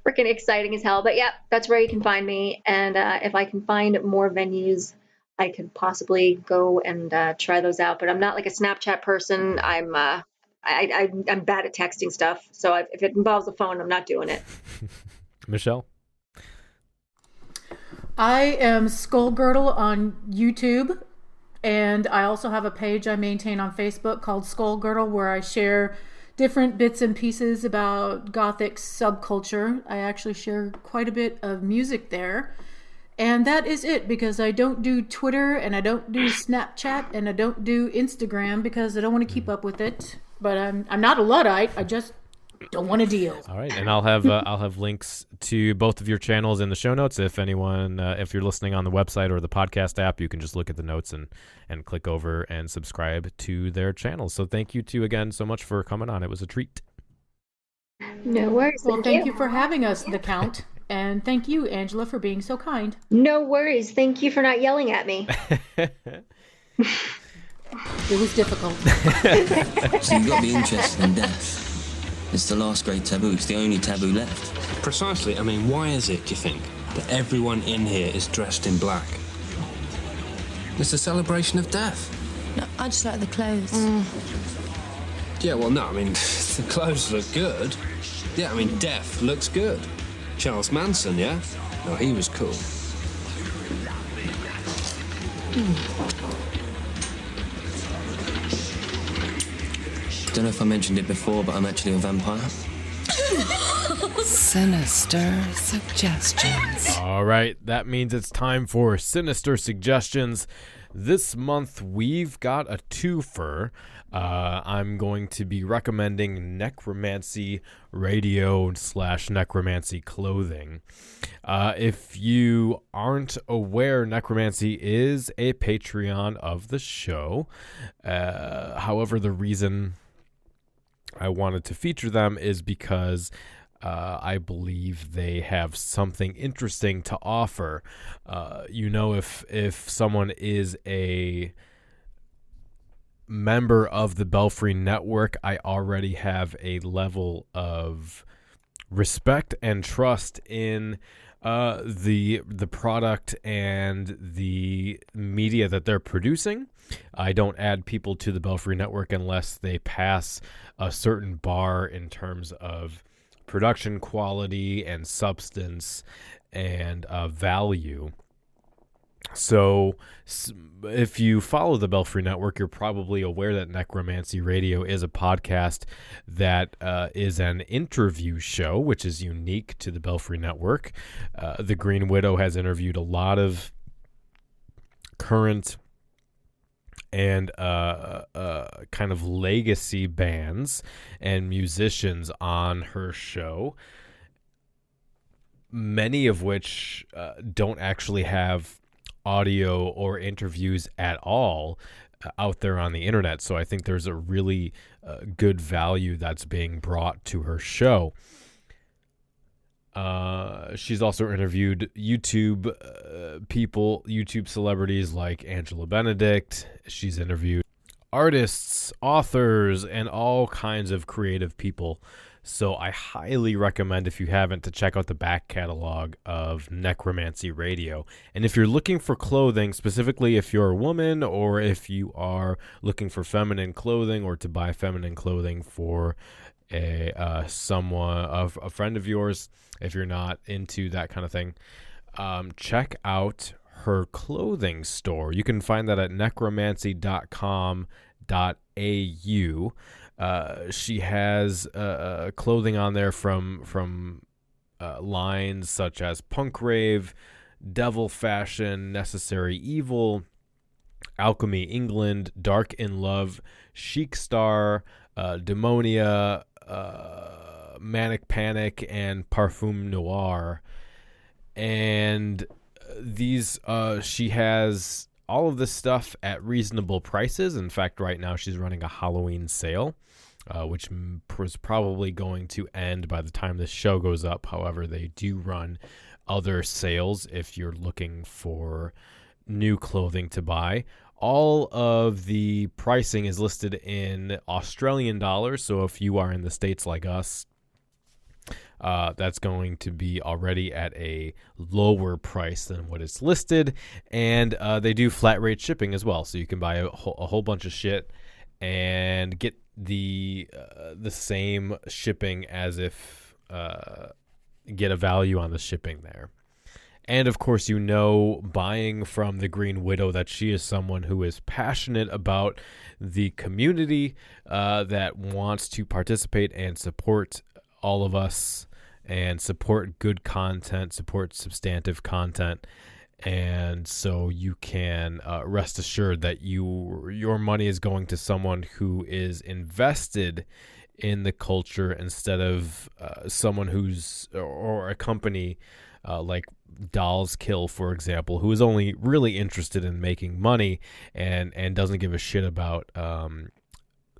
Freaking exciting as hell. But yeah, that's where you can find me. And if I can find more venues, I could possibly go and try those out. But I'm not like a Snapchat person. I'm bad at texting stuff. So if it involves a phone, I'm not doing it. Michelle? I am Skullgirdle on YouTube, and I also have a page I maintain on Facebook called Skullgirdle, where I share different bits and pieces about Gothic subculture. I actually share quite a bit of music there. And that is it, because I don't do Twitter and I don't do Snapchat and I don't do Instagram because I don't want to keep up with it. But I'm not a Luddite. I just don't want to deal. All right, and I'll have links to both of your channels in the show notes. If anyone, if you're listening on the website or the podcast app, you can just look at the notes and click over and subscribe to their channels. So thank you two again so much for coming on. It was a treat. No worries. Well, thank you for having us, the Count. And thank you, Angela, for being so kind. No worries. Thank you for not yelling at me. It was difficult. So you've got to be interested in death. It's the last great taboo. It's the only taboo left. Precisely. I mean, why is it, do you think, that everyone in here is dressed in black? It's a celebration of death. No, I just like the clothes. Yeah, well, no, I mean, the clothes look good. Yeah, I mean, death looks good. Charles Manson, yeah? No, he was cool. Don't know if I mentioned it before, but I'm actually a vampire. Sinister Suggestions. All right, that means it's time for Sinister Suggestions. This month, we've got a twofer. I'm going to be recommending necromancy radio / necromancy clothing. If you aren't aware, necromancy is a Patreon of the show. However, the reason I wanted to feature them is because I believe they have something interesting to offer. If someone is a member of the Belfry Network, I already have a level of respect and trust in the product and the media that they're producing. I don't add people to the Belfry Network unless they pass a certain bar in terms of production quality and substance and value. So if you follow the Belfry Network, you're probably aware that Necromancy Radio is a podcast that is an interview show, which is unique to the Belfry Network. The Green Widow has interviewed a lot of current and kind of legacy bands and musicians on her show, many of which don't actually have audio or interviews at all out there on the internet. So I think there's a really good value that's being brought to her show. She's also interviewed YouTube people, YouTube celebrities like Angela Benedict. She's interviewed artists, authors, and all kinds of creative people. So I highly recommend, if you haven't, to check out the back catalog of Necromancy Radio. And if you're looking for clothing, specifically if you're a woman or if you are looking for feminine clothing or to buy feminine clothing for a friend of yours, if you're not into that kind of thing, check out her clothing store. You can find that at necromancy.com.au. She has clothing on there from lines such as Punk Rave, Devil Fashion, Necessary Evil, Alchemy England, Dark in Love, Chic Star, Demonia, Manic Panic, and Parfum Noir. And these she has all of this stuff at reasonable prices. In fact, right now she's running a Halloween sale, which is probably going to end by the time this show goes up. However, they do run other sales if you're looking for new clothing to buy. All of the pricing is listed in Australian dollars, so if you are in the States like us, that's going to be already at a lower price than what is listed, and they do flat rate shipping as well, so you can buy a whole bunch of shit and get the same shipping as if get a value on the shipping there. And of course, buying from the Green Widow, that she is someone who is passionate about the community, that wants to participate and support all of us and support good content, support substantive content. And so you can rest assured that your money is going to someone who is invested in the culture instead of someone or a company like Dolls Kill, for example, who is only really interested in making money and doesn't give a shit about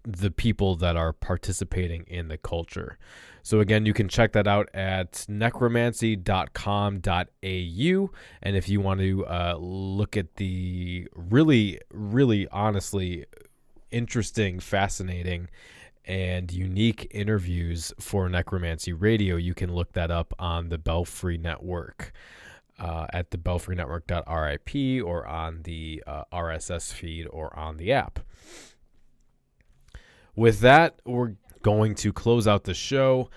the people that are participating in the culture. So again, you can check that out at necromancy.com.au. And if you want to look at the really, really honestly interesting, fascinating, and unique interviews for Necromancy Radio, you can look that up on the Belfry Network at the belfrynetwork.rip or on the RSS feed or on the app. With that, we're going to close out the show.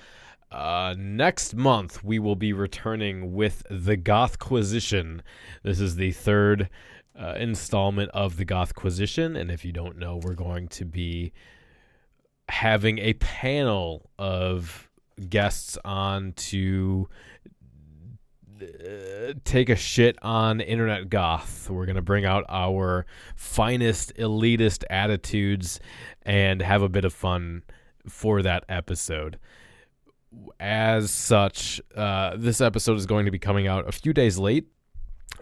Next month, we will be returning with the Gothquisition. This is the third installment of the Gothquisition, and if you don't know, we're going to be having a panel of guests on to take a shit on internet goth. We're going to bring out our finest, elitist attitudes and have a bit of fun for that episode. As such, this episode is going to be coming out a few days late.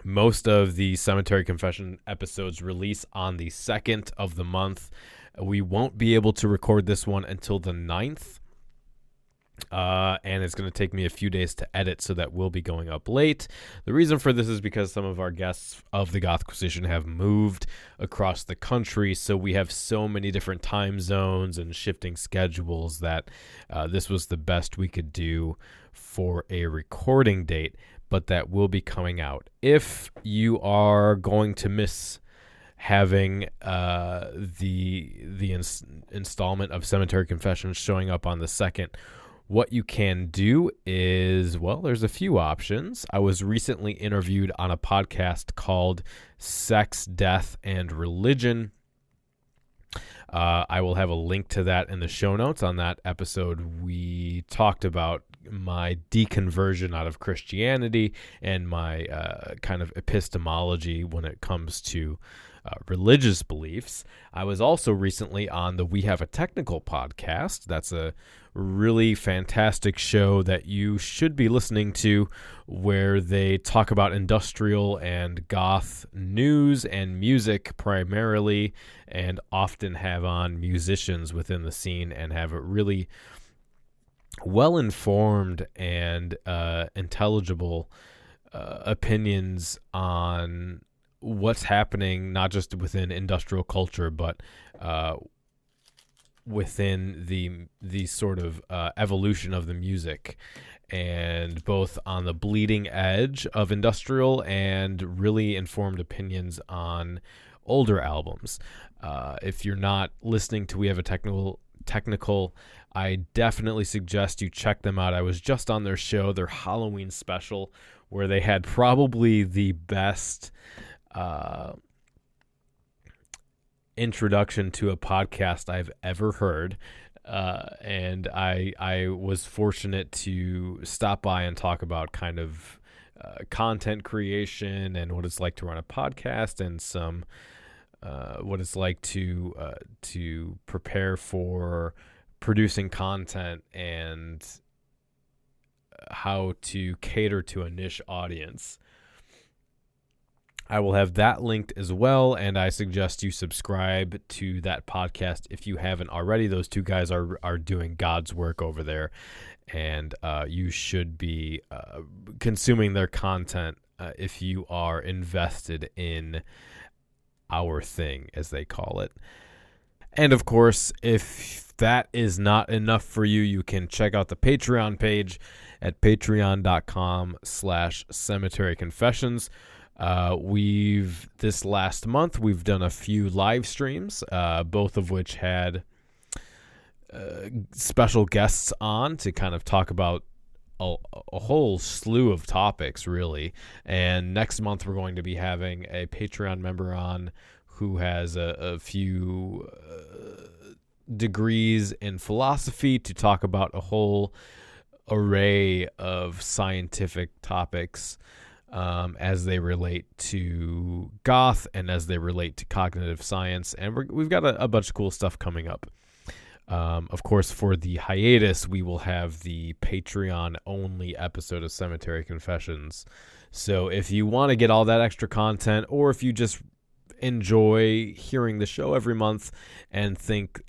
Most of the Cemetery Confession episodes release on the 2nd of the month. We won't be able to record this one until the 9th. And it's going to take me a few days to edit, so that will be going up late. The reason for this is because some of our guests of the Gothquisition have moved across the country, so we have so many different time zones and shifting schedules that this was the best we could do for a recording date, but that will be coming out. If you are going to miss having the installment of Cemetery Confessions showing up on the 2nd, what you can do is, well, there's a few options. I was recently interviewed on a podcast called Sex, Death, and Religion. I will have a link to that in the show notes. On that episode, we talked about my deconversion out of Christianity and my kind of epistemology when it comes to religious beliefs. I was also recently on the We Have a Technical podcast. That's a really fantastic show that you should be listening to, where they talk about industrial and goth news and music primarily, and often have on musicians within the scene and have a really well-informed and intelligible opinions on what's happening, not just within industrial culture, but within the sort of evolution of the music, and both on the bleeding edge of industrial and really informed opinions on older albums. If you're not listening to We Have a Technical, I definitely suggest you check them out. I was just on their show, their Halloween special, where they had probably the best introduction to a podcast I've ever heard, and I was fortunate to stop by and talk about kind of content creation and what it's like to run a podcast, and some what it's like to prepare for producing content, and how to cater to a niche audience. I will have that linked as well, and I suggest you subscribe to that podcast if you haven't already. Those two guys are doing God's work over there, and you should be consuming their content if you are invested in our thing, as they call it. And of course, if that is not enough for you, you can check out the Patreon page at patreon.com/cemeteryconfessions. This last month, we've done a few live streams, both of which had special guests on to kind of talk about a whole slew of topics, really. And next month, we're going to be having a Patreon member on who has a few degrees in philosophy to talk about a whole array of scientific topics. as they relate to goth and as they relate to cognitive science. And we've got a bunch of cool stuff coming up. Of course, for the hiatus, we will have the Patreon-only episode of Cemetery Confessions. So if you want to get all that extra content, or if you just enjoy hearing the show every month and think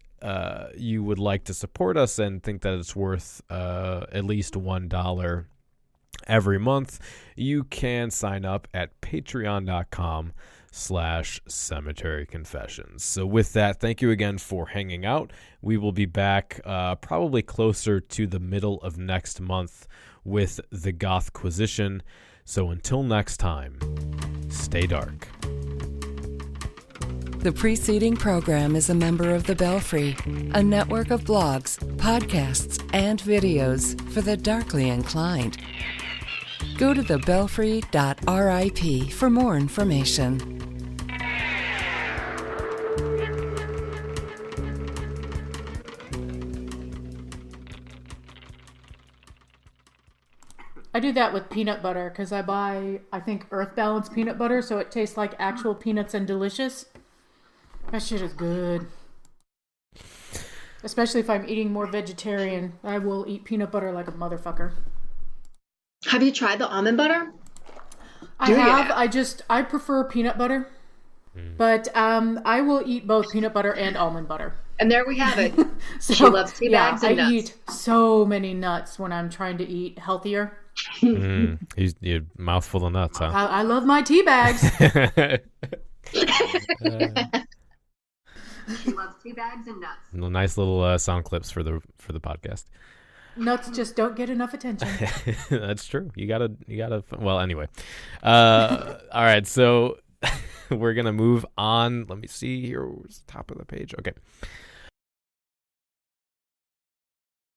you would like to support us and think that it's worth at least $1 every month, you can sign up at patreon.com/Cemetery Confessions. So with that, thank you again for hanging out. We will be back probably closer to the middle of next month with the Gothquisition. So until next time, stay dark. The preceding program is a member of The Belfry, a network of blogs, podcasts, and videos for the darkly inclined. Go to thebelfry.rip for more information. I do that with peanut butter because I buy, I think, Earth Balance peanut butter, so it tastes like actual peanuts and delicious. That shit is good. Especially if I'm eating more vegetarian, I will eat peanut butter like a motherfucker. Have you tried the almond butter? I have. I prefer peanut butter, but I will eat both peanut butter and almond butter. And there we have it. So, she loves tea bags and nuts. I eat so many nuts when I'm trying to eat healthier. You mouthful of nuts, huh? I love my tea bags. She loves tea bags and nuts. Nice little sound clips for the podcast. Nuts just don't get enough attention. That's true. You gotta. Well, anyway. All right. So we're gonna move on. Let me see here. Where's the top of the page? Okay.